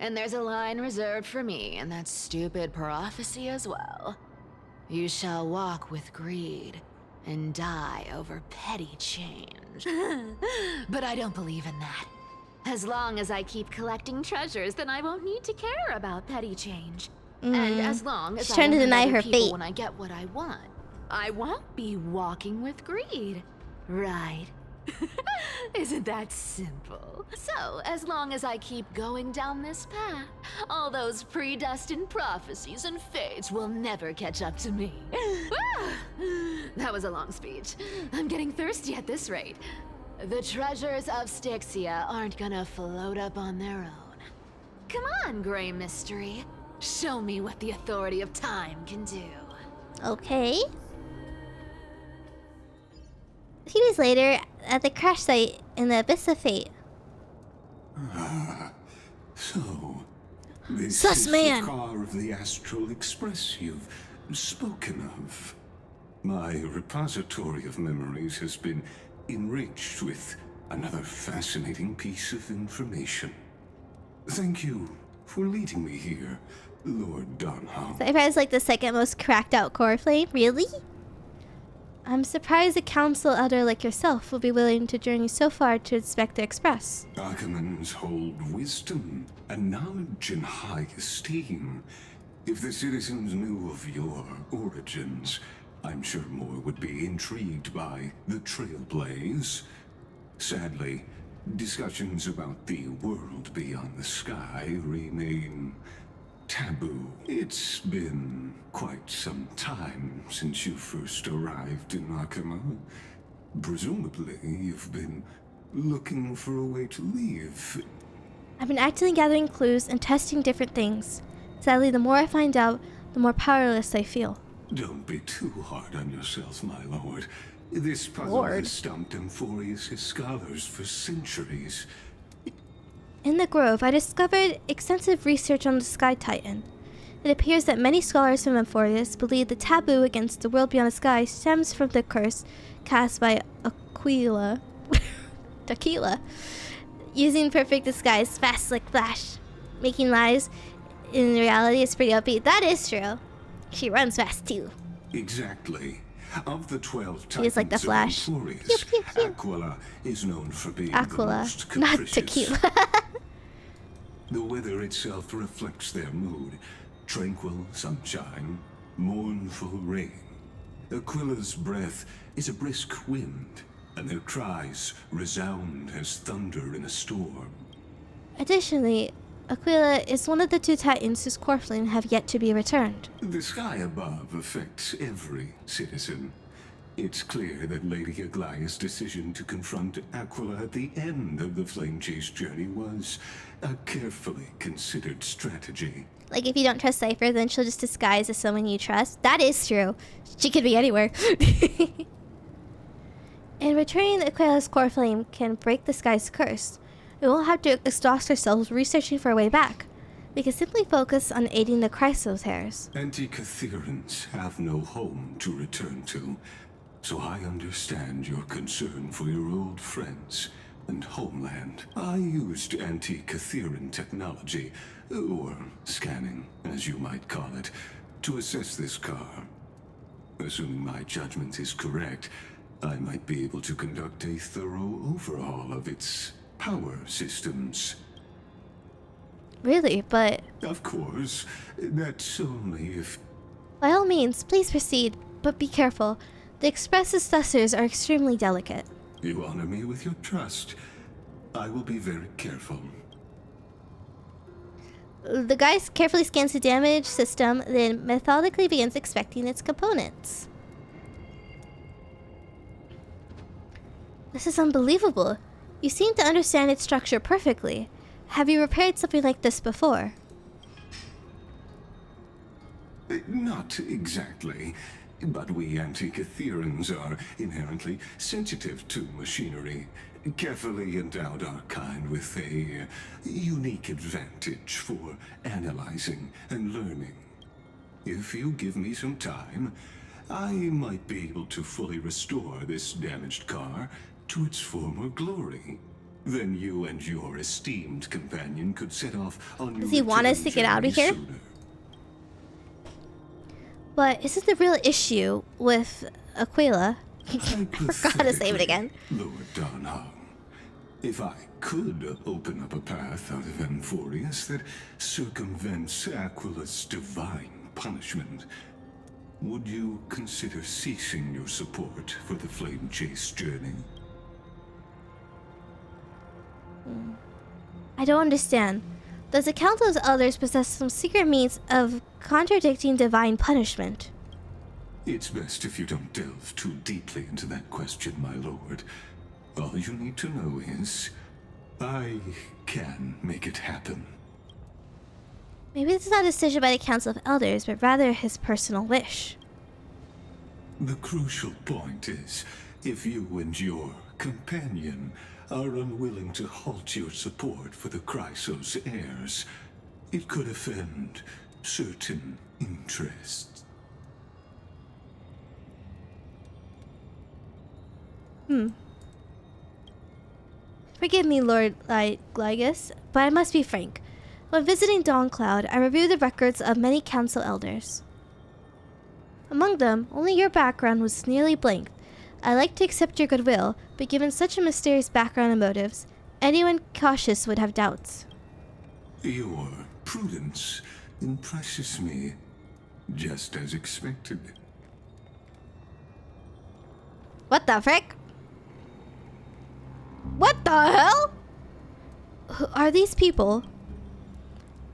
Speaker 21: And there's a line reserved for me in that stupid prophecy as well. You shall walk with greed and die over petty change. But I don't believe in that. As long as I keep collecting treasures, then I won't need to care about petty change. And as long as
Speaker 1: She's
Speaker 21: I
Speaker 1: trying to
Speaker 21: don't hurt
Speaker 1: deny
Speaker 21: other
Speaker 1: her
Speaker 21: people
Speaker 1: fate.
Speaker 21: when I get what I want, I won't be walking with greed, right? Isn't that simple? So, as long as I keep going down this path, all those predestined prophecies and fates will never catch up to me. That was a long speech. I'm getting thirsty at this rate. The treasures of Styxia aren't gonna float up on their own. Come on, Grey Mystery. Show me what the authority of time can do.
Speaker 1: Okay. A few days later, at the crash site in the Abyss of Fate.
Speaker 6: So, this
Speaker 1: Sus
Speaker 6: is
Speaker 1: man.
Speaker 6: the car of the Astral Express you've spoken of. My repository of memories has been enriched with another fascinating piece of information. Thank you for leading me here, Lord Donham.
Speaker 1: Cypher is like the second most cracked out core flame. Really? I'm surprised a council elder like yourself will be willing to journey so far to inspect the Express.
Speaker 6: Archimans hold wisdom and knowledge in high esteem. If the citizens knew of your origins, I'm sure more would be intrigued by the Trailblaze. Sadly, discussions about the world beyond the sky remain taboo. It's been quite some time since you first arrived in Akima. Presumably, you've been looking for a way to leave.
Speaker 1: I've been actively gathering clues and testing different things. Sadly, the more I find out, the more powerless I feel.
Speaker 6: Don't be too hard on yourself, my lord. This puzzle
Speaker 1: Lord.
Speaker 6: has stumped Amphorius' scholars for centuries.
Speaker 1: In the Grove, I discovered extensive research on the Sky Titan. It appears that many scholars from Amphorius believe the taboo against the world beyond the sky stems from the curse cast by Aquila. Tequila. Using perfect disguise, fast like Flash. Making lies in reality is pretty upbeat. That is true. She runs fast too.
Speaker 6: Exactly. Of the 12
Speaker 1: She is like the
Speaker 6: Titans
Speaker 1: Flash.
Speaker 6: of Amphorius, Aquila is known for being the
Speaker 1: Aquila,
Speaker 6: most
Speaker 1: not
Speaker 6: capricious.
Speaker 1: tequila.
Speaker 6: The weather itself reflects their mood. Tranquil sunshine, mournful rain. Aquila's breath is a brisk wind, and their cries resound as thunder in a storm.
Speaker 1: Additionally, Aquila is one of the two Titans whose core flame have yet to be returned.
Speaker 6: The sky above affects every citizen. It's clear that Lady Aglaya's decision to confront Aquila at the end of the Flame Chase journey was a carefully considered strategy.
Speaker 1: Like, if you don't trust Cypher, then she'll just disguise as someone you trust. That is true. She could be anywhere. In returning Aquila's core flame can break the sky's curse. We won't have to exhaust ourselves researching for a way back. We can simply focus on aiding the Chrysothares.
Speaker 6: Anti-Catherians have no home to return to, so I understand your concern for your old friends and homeland. I used anti-Catherian technology, or scanning, as you might call it, to assess this car. Assuming my judgment is correct, I might be able to conduct a thorough overhaul of its power systems.
Speaker 1: Really, but...
Speaker 6: Of course, that's only if...
Speaker 1: By all means, please proceed, but be careful. The Express successors are extremely delicate.
Speaker 6: You honor me with your trust. I will be very careful.
Speaker 1: The guy carefully scans the damaged system, then methodically begins inspecting its components. This is unbelievable. You seem to understand its structure perfectly. Have you repaired something like this before?
Speaker 6: Not exactly, but we Antikytherians are inherently sensitive to machinery. Carefully endowed our kind with a unique advantage for analyzing and learning. If you give me some time, I might be able to fully restore this damaged car to its former glory. Then you and your esteemed companion could set off on your
Speaker 1: Does he want us to get out of here?
Speaker 6: sooner.
Speaker 1: But isn't the real issue with Aquila? I forgot to save it again.
Speaker 6: Lord Donhong, if I could open up a path out of Amphorius that circumvents Aquila's divine punishment, would you consider ceasing your support for the Flame Chase journey?
Speaker 1: I don't understand. Does the Council's elders possess some secret means of contradicting divine punishment?
Speaker 6: It's best if you don't delve too deeply into that question, my lord. All you need to know is, I can make it happen.
Speaker 1: Maybe it's not a decision by the Council of Elders, but rather his personal wish.
Speaker 6: The crucial point is, if you and your companion are unwilling to halt your support for the Chrysos heirs, it could offend certain interests.
Speaker 1: Forgive me, Lord Gligus, but I must be frank. When visiting Dawncloud, I reviewed the records of many council elders. Among them, only your background was nearly blank. I like to accept your goodwill, but given such a mysterious background and motives, anyone cautious would have doubts.
Speaker 6: Your prudence impresses me, just as expected.
Speaker 1: What the frick? What the hell? Who are these people?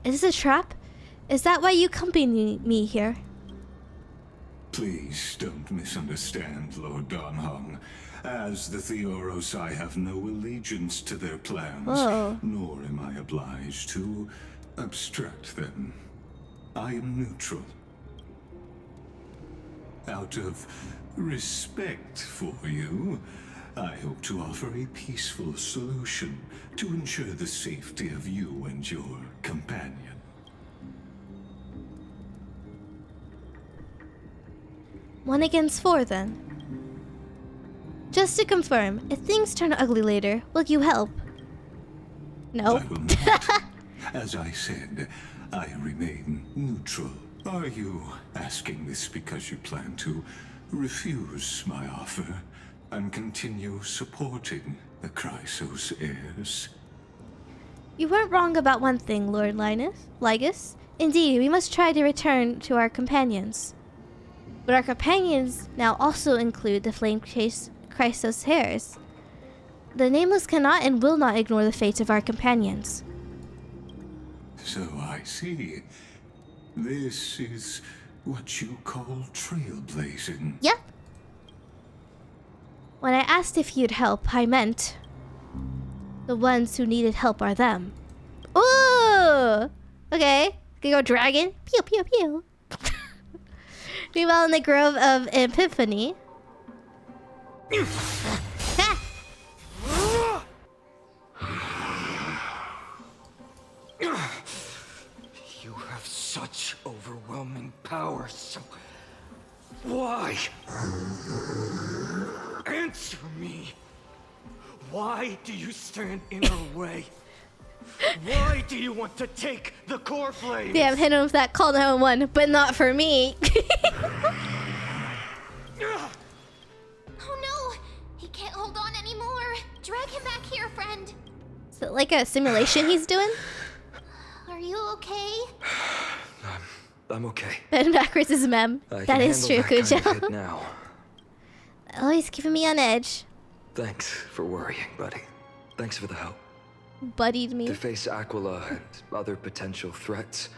Speaker 1: Is this a trap? Is that why you accompany me here?
Speaker 6: Please don't misunderstand, Lord Donhong. As the Theoros, I have no allegiance to their plans, nor am I obliged to obstruct them. I am neutral. Out of respect for you, I hope to offer a peaceful solution to ensure the safety of you and your companion.
Speaker 1: One against four, then. Just to confirm, if things turn ugly later, will you help? No.
Speaker 6: I will not. As I said, I remain neutral. Are you asking this because you plan to refuse my offer and continue supporting the Chrysos heirs?
Speaker 1: You weren't wrong about one thing, Lord Ligus. Indeed, we must try to return to our companions. But our companions now also include the Flame Chase Chrysos heirs. The Nameless cannot and will not ignore the fates of our companions.
Speaker 6: So I see. This is what you call trailblazing.
Speaker 1: Yep. When I asked if you'd help, I meant the ones who needed help are them. Ooh! Okay. Can go dragon. Pew pew pew. Meanwhile, in the Grove of Epiphany.
Speaker 14: You have such overwhelming power, so why? Answer me. Why do you stand in our way? Why do you want to take the core flames?
Speaker 1: Damn, hit him with that call 911, but not for me.
Speaker 4: Oh no! He can't hold on anymore. Drag him back here, friend.
Speaker 1: Is it like a simulation he's doing?
Speaker 4: Are you okay?
Speaker 7: I'm okay.
Speaker 1: Bend backwards is mem. That is true, Cujo.
Speaker 7: Now.
Speaker 1: Always keeping me on edge.
Speaker 7: Thanks for worrying, buddy. Thanks for the help.
Speaker 1: Buddied me.
Speaker 7: To face Aquila and other potential threats,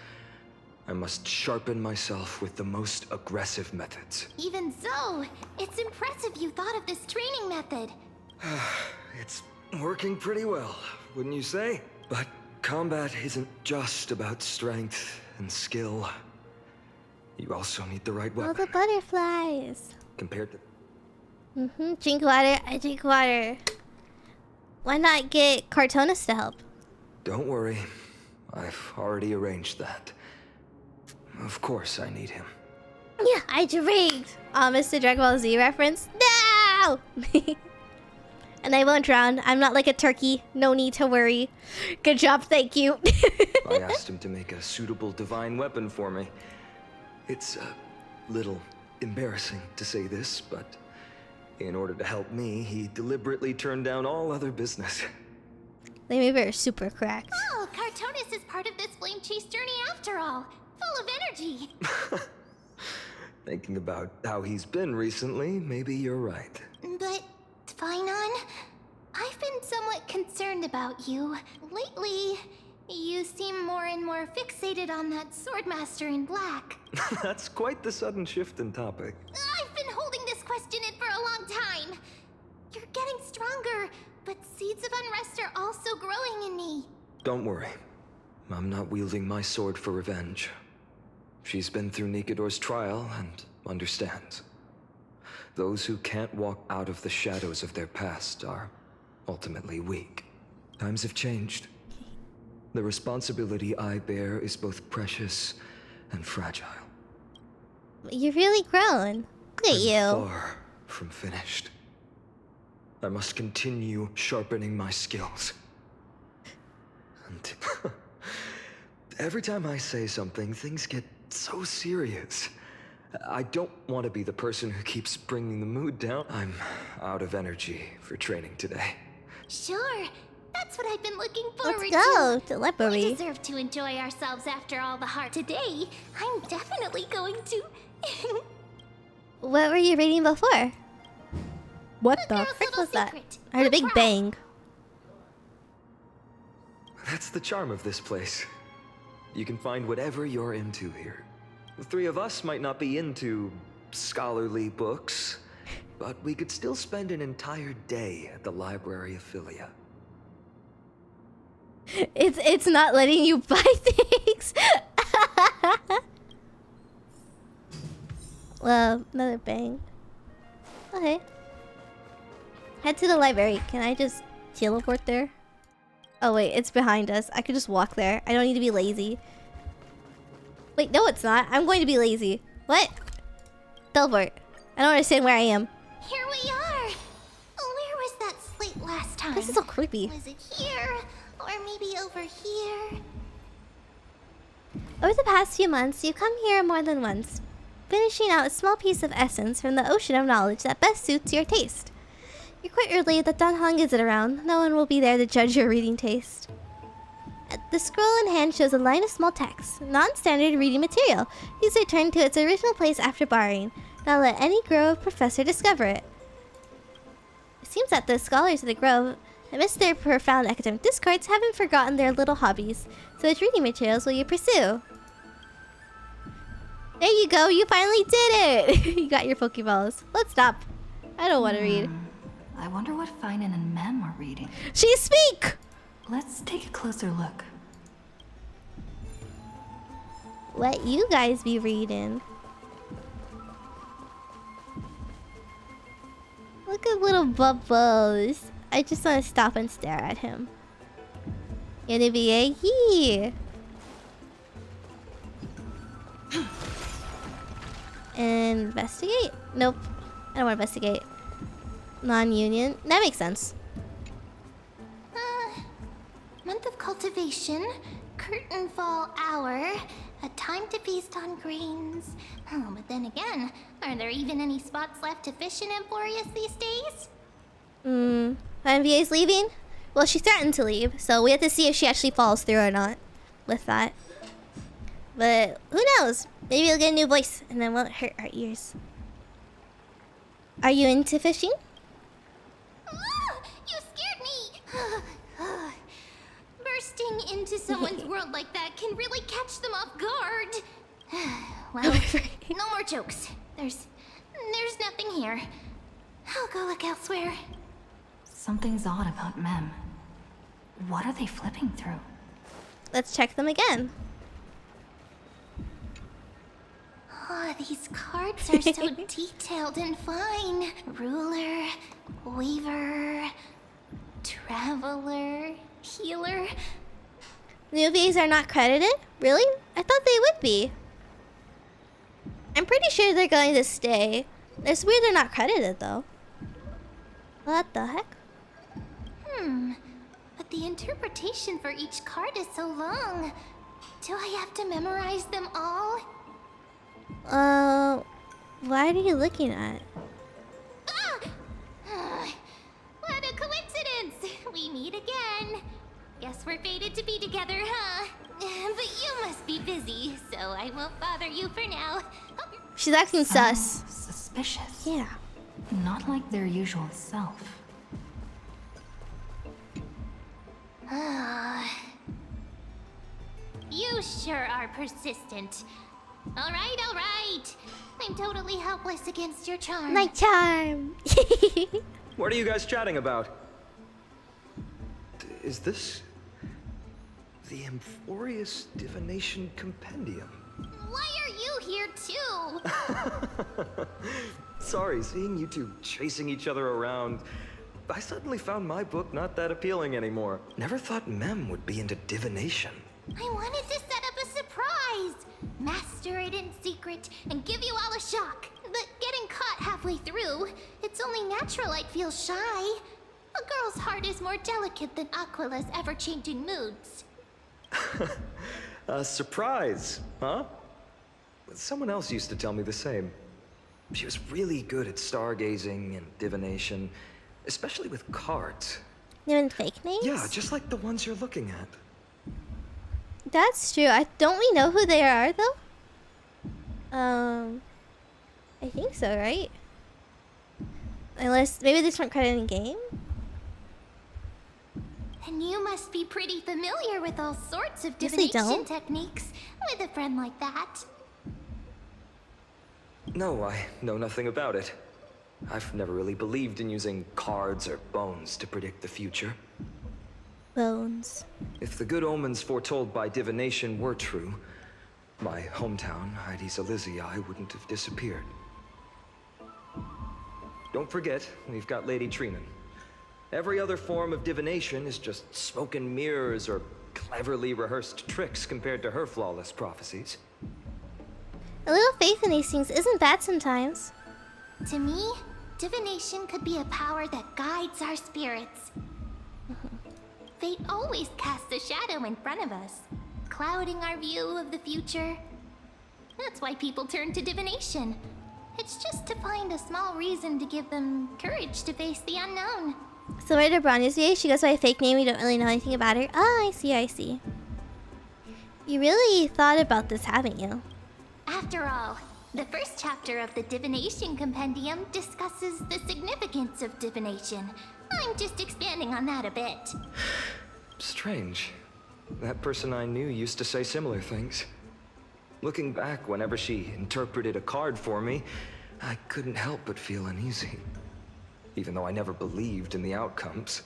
Speaker 7: I must sharpen myself with the most aggressive methods.
Speaker 4: Even so, it's impressive you thought of this training method.
Speaker 7: It's working pretty well, wouldn't you say? But combat isn't just about strength and skill. You also need the right
Speaker 1: All
Speaker 7: weapon.
Speaker 1: the butterflies.
Speaker 7: Compared to...
Speaker 1: Drink water. I drink water. Why not get Cartonis to help?
Speaker 7: Don't worry. I've already arranged that. Of course I need him.
Speaker 1: Yeah, I drank. Mr. Dragon Ball Z reference. No! And I won't drown. I'm not like a turkey. No need to worry. Good job, thank you.
Speaker 7: I asked him to make a suitable divine weapon for me. It's a little embarrassing to say this, but in order to help me, he deliberately turned down all other business.
Speaker 1: They maybe are super cracked.
Speaker 4: Oh, Cartonis is part of this flame chase journey after all. Full of energy.
Speaker 7: Thinking about how he's been recently, maybe you're right.
Speaker 4: But, Finon, I've been somewhat concerned about you. Lately, you seem more and more fixated on that Swordmaster in black.
Speaker 7: That's quite the sudden shift in topic.
Speaker 4: I've been holding this question in for a long time. You're getting stronger, but seeds of unrest are also growing in me.
Speaker 7: Don't worry. I'm not wielding my sword for revenge. She's been through Nikador's trial and understands. Those who can't walk out of the shadows of their past are ultimately weak. Times have changed. The responsibility I bear is both precious and fragile.
Speaker 1: You've really grown. Look at you.
Speaker 7: Far from finished. I must continue sharpening my skills. And every time I say something, things get so serious. I don't want to be the person who keeps bringing the mood down. I'm out of energy for training today.
Speaker 4: Sure, that's what I've been looking forward
Speaker 1: Let's go,
Speaker 4: to.
Speaker 1: Telepathy.
Speaker 4: We deserve to enjoy ourselves after all the heart. Today, I'm definitely going to.
Speaker 1: What were you reading before? What the frick was that? I heard a big bang.
Speaker 7: That's the charm of this place. You can find whatever you're into here. The three of us might not be into scholarly books, but we could still spend an entire day at the Library of Philia.
Speaker 1: It's not letting you buy things. Well, another bang. Okay. Head to the library. Can I just teleport there? Oh wait, it's behind us. I could just walk there. I don't need to be lazy. Wait, no it's not. I'm going to be lazy. What? Teleport. I don't understand where I am.
Speaker 4: Here we are. Where was that slate last time?
Speaker 1: This is so creepy.
Speaker 4: Was it here? Or maybe over here?
Speaker 1: Over the past few months, you've come here more than once, finishing out a small piece of essence from the ocean of knowledge that best suits your taste. You're quite relieved that Dunhong isn't around. No one will be there to judge your reading taste. The scroll in hand shows a line of small text, non-standard reading material. Please return to its original place after borrowing. Not let any Grove professor discover it. It seems that the scholars of the Grove, amidst their profound academic discords, haven't forgotten their little hobbies. So which reading materials will you pursue? There you go, you finally did it! You got your Pokeballs. Let's stop. I don't want to read.
Speaker 10: I wonder what Finan and Mem are reading.
Speaker 1: She speak!
Speaker 10: Let's take a closer look.
Speaker 1: What you guys be reading? Look at little Bubbles. I just want to stop and stare at him. NBA, yee! Investigate? Nope. I don't want to investigate. Non-union? That makes sense.
Speaker 4: Month of cultivation, curtain fall hour, a time to feast on grains. Oh, but then again, are there even any spots left to fish in Emporius these days?
Speaker 1: NVA's leaving? Well, she threatened to leave, so we have to see if she actually follows through or not with that. But who knows? Maybe we'll get a new voice and then won't hurt our ears. Are you into fishing?
Speaker 4: You scared me!
Speaker 17: Bursting into someone's world like that can really catch them off guard. Well, no more jokes. There's nothing here. I'll go look elsewhere.
Speaker 10: Something's odd about Mem. What are they flipping through?
Speaker 1: Let's check them again.
Speaker 17: Oh, these cards are so detailed and fine. Ruler, Weaver, Traveler, Healer.
Speaker 1: Newbies are not credited? Really? I thought they would be. I'm pretty sure they're going to stay. It's weird they're not credited though. What the heck?
Speaker 17: But the interpretation for each card is so long. Do I have to memorize them all?
Speaker 1: What are you looking at?
Speaker 17: What a coincidence! We meet again. Guess we're fated to be together, huh? But you must be busy, so I won't bother you for now.
Speaker 1: She's acting sus.
Speaker 10: Suspicious.
Speaker 1: Yeah.
Speaker 10: Not like their usual self.
Speaker 17: You sure are persistent. All right. I'm totally helpless against your charm.
Speaker 1: My charm.
Speaker 7: What are you guys chatting about? Is this the Amphorius Divination Compendium?
Speaker 17: Why are you here too?
Speaker 7: Sorry, seeing you two chasing each other around, I suddenly found my book not that appealing anymore. Never thought Mem would be into divination.
Speaker 17: I wanted to set up a surprise. Master it in secret and give you all a shock. But getting caught halfway through, it's only natural I'd feel shy. A girl's heart is more delicate than Aquila's ever-changing moods.
Speaker 7: A surprise, huh? Someone else used to tell me the same. She was really good at stargazing and divination, especially with cards.
Speaker 1: Even fake names?
Speaker 7: Yeah, just like the ones you're looking at.
Speaker 1: That's true. Don't we know who they are though? I think so, right? Unless maybe this weren't credited in game.
Speaker 17: And you must be pretty familiar with all sorts of
Speaker 1: Yes, they
Speaker 17: divination
Speaker 1: don't.
Speaker 17: techniques with a friend like that.
Speaker 7: No, I know nothing about it. I've never really believed in using cards or bones to predict the future.
Speaker 1: Bones.
Speaker 7: If the good omens foretold by divination were true, my hometown, Heidi's Elysiae, wouldn't have disappeared. Don't forget, we've got Lady Treenan. Every other form of divination is just smoke and mirrors or cleverly rehearsed tricks compared to her flawless prophecies.
Speaker 1: A little faith in these things isn't bad sometimes.
Speaker 17: To me, divination could be a power that guides our spirits. Fate always casts a shadow in front of us, clouding our view of the future. That's why people turn to divination. It's just to find a small reason to give them courage to face the unknown.
Speaker 1: Similar to Bronya's VA, she goes by a fake name. We don't really know anything about her. Oh, I see. You really thought about this, haven't you?
Speaker 17: After all, the first chapter of the Divination Compendium discusses the significance of divination. I'm just expanding on that a bit.
Speaker 7: Strange. That person I knew used to say similar things. Looking back, whenever she interpreted a card for me, I couldn't help but feel uneasy. Even though I never believed in the outcomes.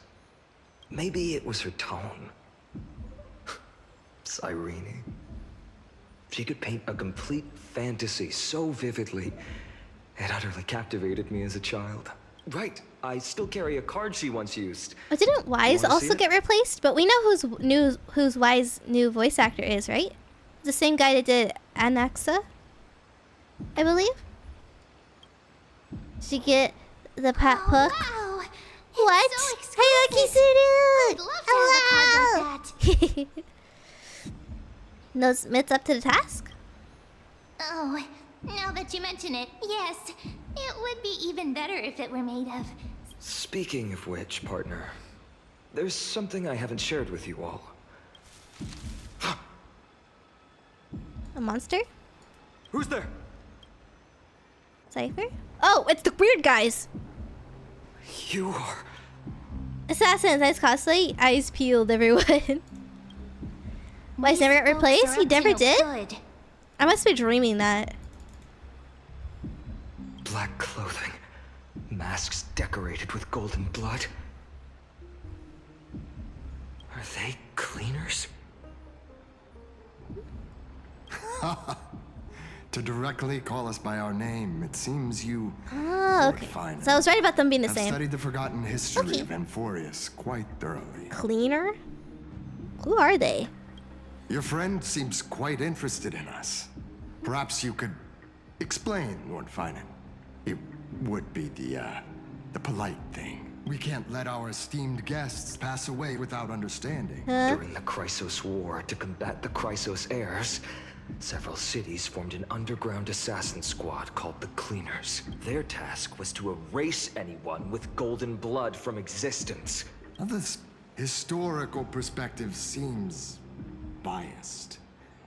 Speaker 7: Maybe it was her tone. Cyrene. She could paint a complete fantasy so vividly, it utterly captivated me as a child. Right, I still carry a card she once used.
Speaker 1: Oh, didn't Wise also get replaced? But we know who's Wise' new voice actor is, right? The same guy that did Anaxa, I believe. Did you get the Pat Hook?
Speaker 17: Wow!
Speaker 1: What?
Speaker 17: So
Speaker 1: Hey, Lucky
Speaker 17: I'd love to have a card like that.
Speaker 1: Those mitts up to the task?
Speaker 17: Oh, now that you mention it, yes. It would be even better if it were made of...
Speaker 7: Speaking of which, partner, there's something I haven't shared with you all.
Speaker 1: A monster?
Speaker 7: Who's there?
Speaker 1: Cypher? Oh, it's the weird guys!
Speaker 7: You are...
Speaker 1: Assassins, nice cosplay. Eyes peeled, everyone. Why, he's never got replaced? He never did?
Speaker 17: Good.
Speaker 1: I must be dreaming that.
Speaker 7: Black clothing, masks decorated with golden blood. Are they cleaners?
Speaker 9: To directly call us by our name, it seems you.
Speaker 1: Oh, okay. So I was right about them being the
Speaker 9: I've
Speaker 1: same.
Speaker 9: studied the forgotten history of Amphorius quite thoroughly.
Speaker 1: Cleaner? Who are they?
Speaker 9: Your friend seems quite interested in us. Perhaps you could explain, Lord Finan. It would be the polite thing. We can't let our esteemed guests pass away without understanding.
Speaker 7: During the Chrysos War, to combat the Chrysos heirs, several cities formed an underground assassin squad called the Cleaners. Their task was to erase anyone with golden blood from existence.
Speaker 9: Now, this historical perspective seems biased.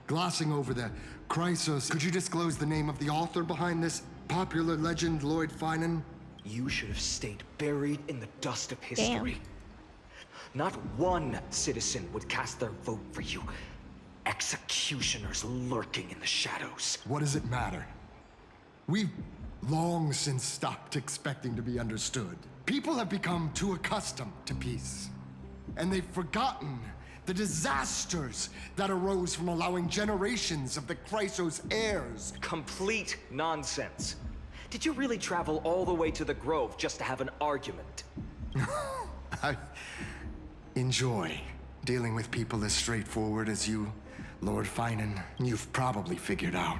Speaker 9: Glossing over the Chrysos, could you disclose the name of the author behind this popular legend, Lord Finan?
Speaker 7: You should have stayed buried in the dust of history. Not one citizen would cast their vote for you. Executioners lurking in the shadows.
Speaker 9: What does it matter? We've long since stopped expecting to be understood. People have become too accustomed to peace. And they've forgotten the disasters that arose from allowing generations of the Chrysos heirs.
Speaker 7: Complete nonsense. Did you really travel all the way to the Grove just to have an argument?
Speaker 9: I enjoy dealing with people as straightforward as you, Lord Finan. You've probably figured out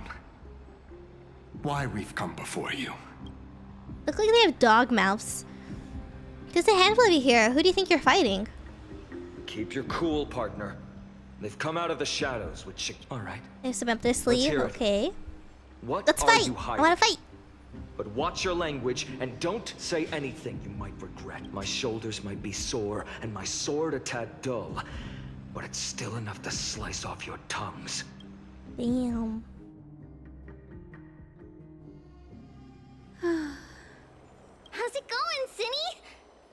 Speaker 9: why we've come before you.
Speaker 1: Look like they have dog mouths. There's a handful of you here. Who do you think you're fighting?
Speaker 7: Keep your cool, partner. They've come out of the shadows, which... All right.
Speaker 1: They have some up their sleeve. Okay.
Speaker 7: What
Speaker 1: Let's
Speaker 7: are
Speaker 1: fight.
Speaker 7: you
Speaker 1: I
Speaker 7: hiding?
Speaker 1: want to fight.
Speaker 7: But watch your language and don't say anything you might regret. My shoulders might be sore and my sword a tad dull, but it's still enough to slice off your tongues.
Speaker 1: Damn.
Speaker 17: How's it going, Cinny?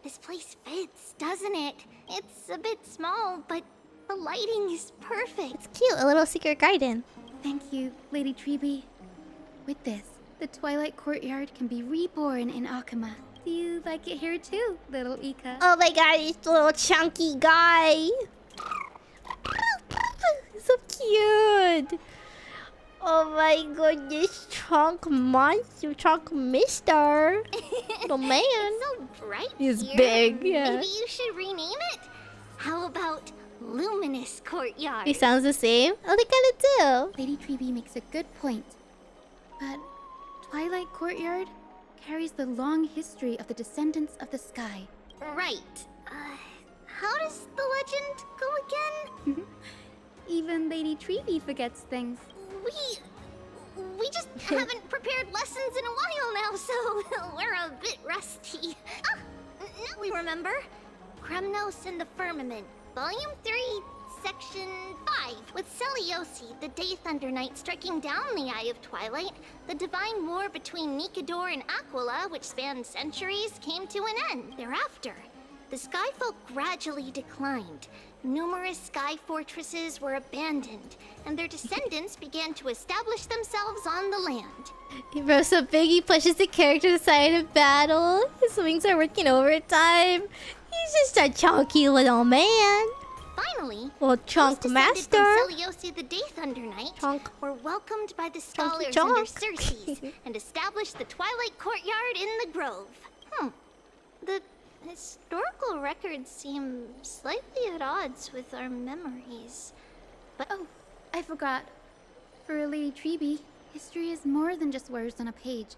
Speaker 17: This place fits, doesn't it? It's a bit small, but the lighting is perfect.
Speaker 1: It's cute. A little secret garden.
Speaker 11: Thank you, Lady Treeby. With this, the Twilight Courtyard can be reborn in Akama. Do you like it here too, little Ika?
Speaker 1: Oh my god, he's a little chunky guy. So cute. Oh my goodness, chunk monster, chunk mister. Little man.
Speaker 17: It's so bright
Speaker 1: He's
Speaker 17: here.
Speaker 1: big, yeah.
Speaker 17: Maybe you should rename it? How about Luminous Courtyard?
Speaker 1: He sounds the same. Oh, they kind of do.
Speaker 11: Lady Treeby makes a good point. But Twilight Courtyard carries the long history of the descendants of the sky.
Speaker 17: Right. How does the legend go again?
Speaker 11: Even Lady Treeby forgets things.
Speaker 17: We just haven't prepared lessons in a while now, so we're a bit rusty. Ah, now we remember. Kremnos and the Firmament, Volume 3, Section 5. With Seliosi, the Day Thunder Knight, striking down the Eye of Twilight, the divine war between Nikador and Aquila, which spanned centuries, came to an end. Thereafter, the Skyfolk gradually declined. Numerous sky fortresses were abandoned, and their descendants began to establish themselves on the land.
Speaker 1: Bro, so big he pushes the character aside in battle. His wings are working overtime. He's just a chunky little man.
Speaker 17: Finally,
Speaker 1: well, chunk
Speaker 17: those
Speaker 1: master.
Speaker 17: From Seliosi the Day Thunder Knight were welcomed by the scholars under Circes and established the Twilight Courtyard in the Grove. The historical records seem slightly at odds with our memories. But
Speaker 11: oh, I forgot. For Lady Treeby, history is more than just words on a page.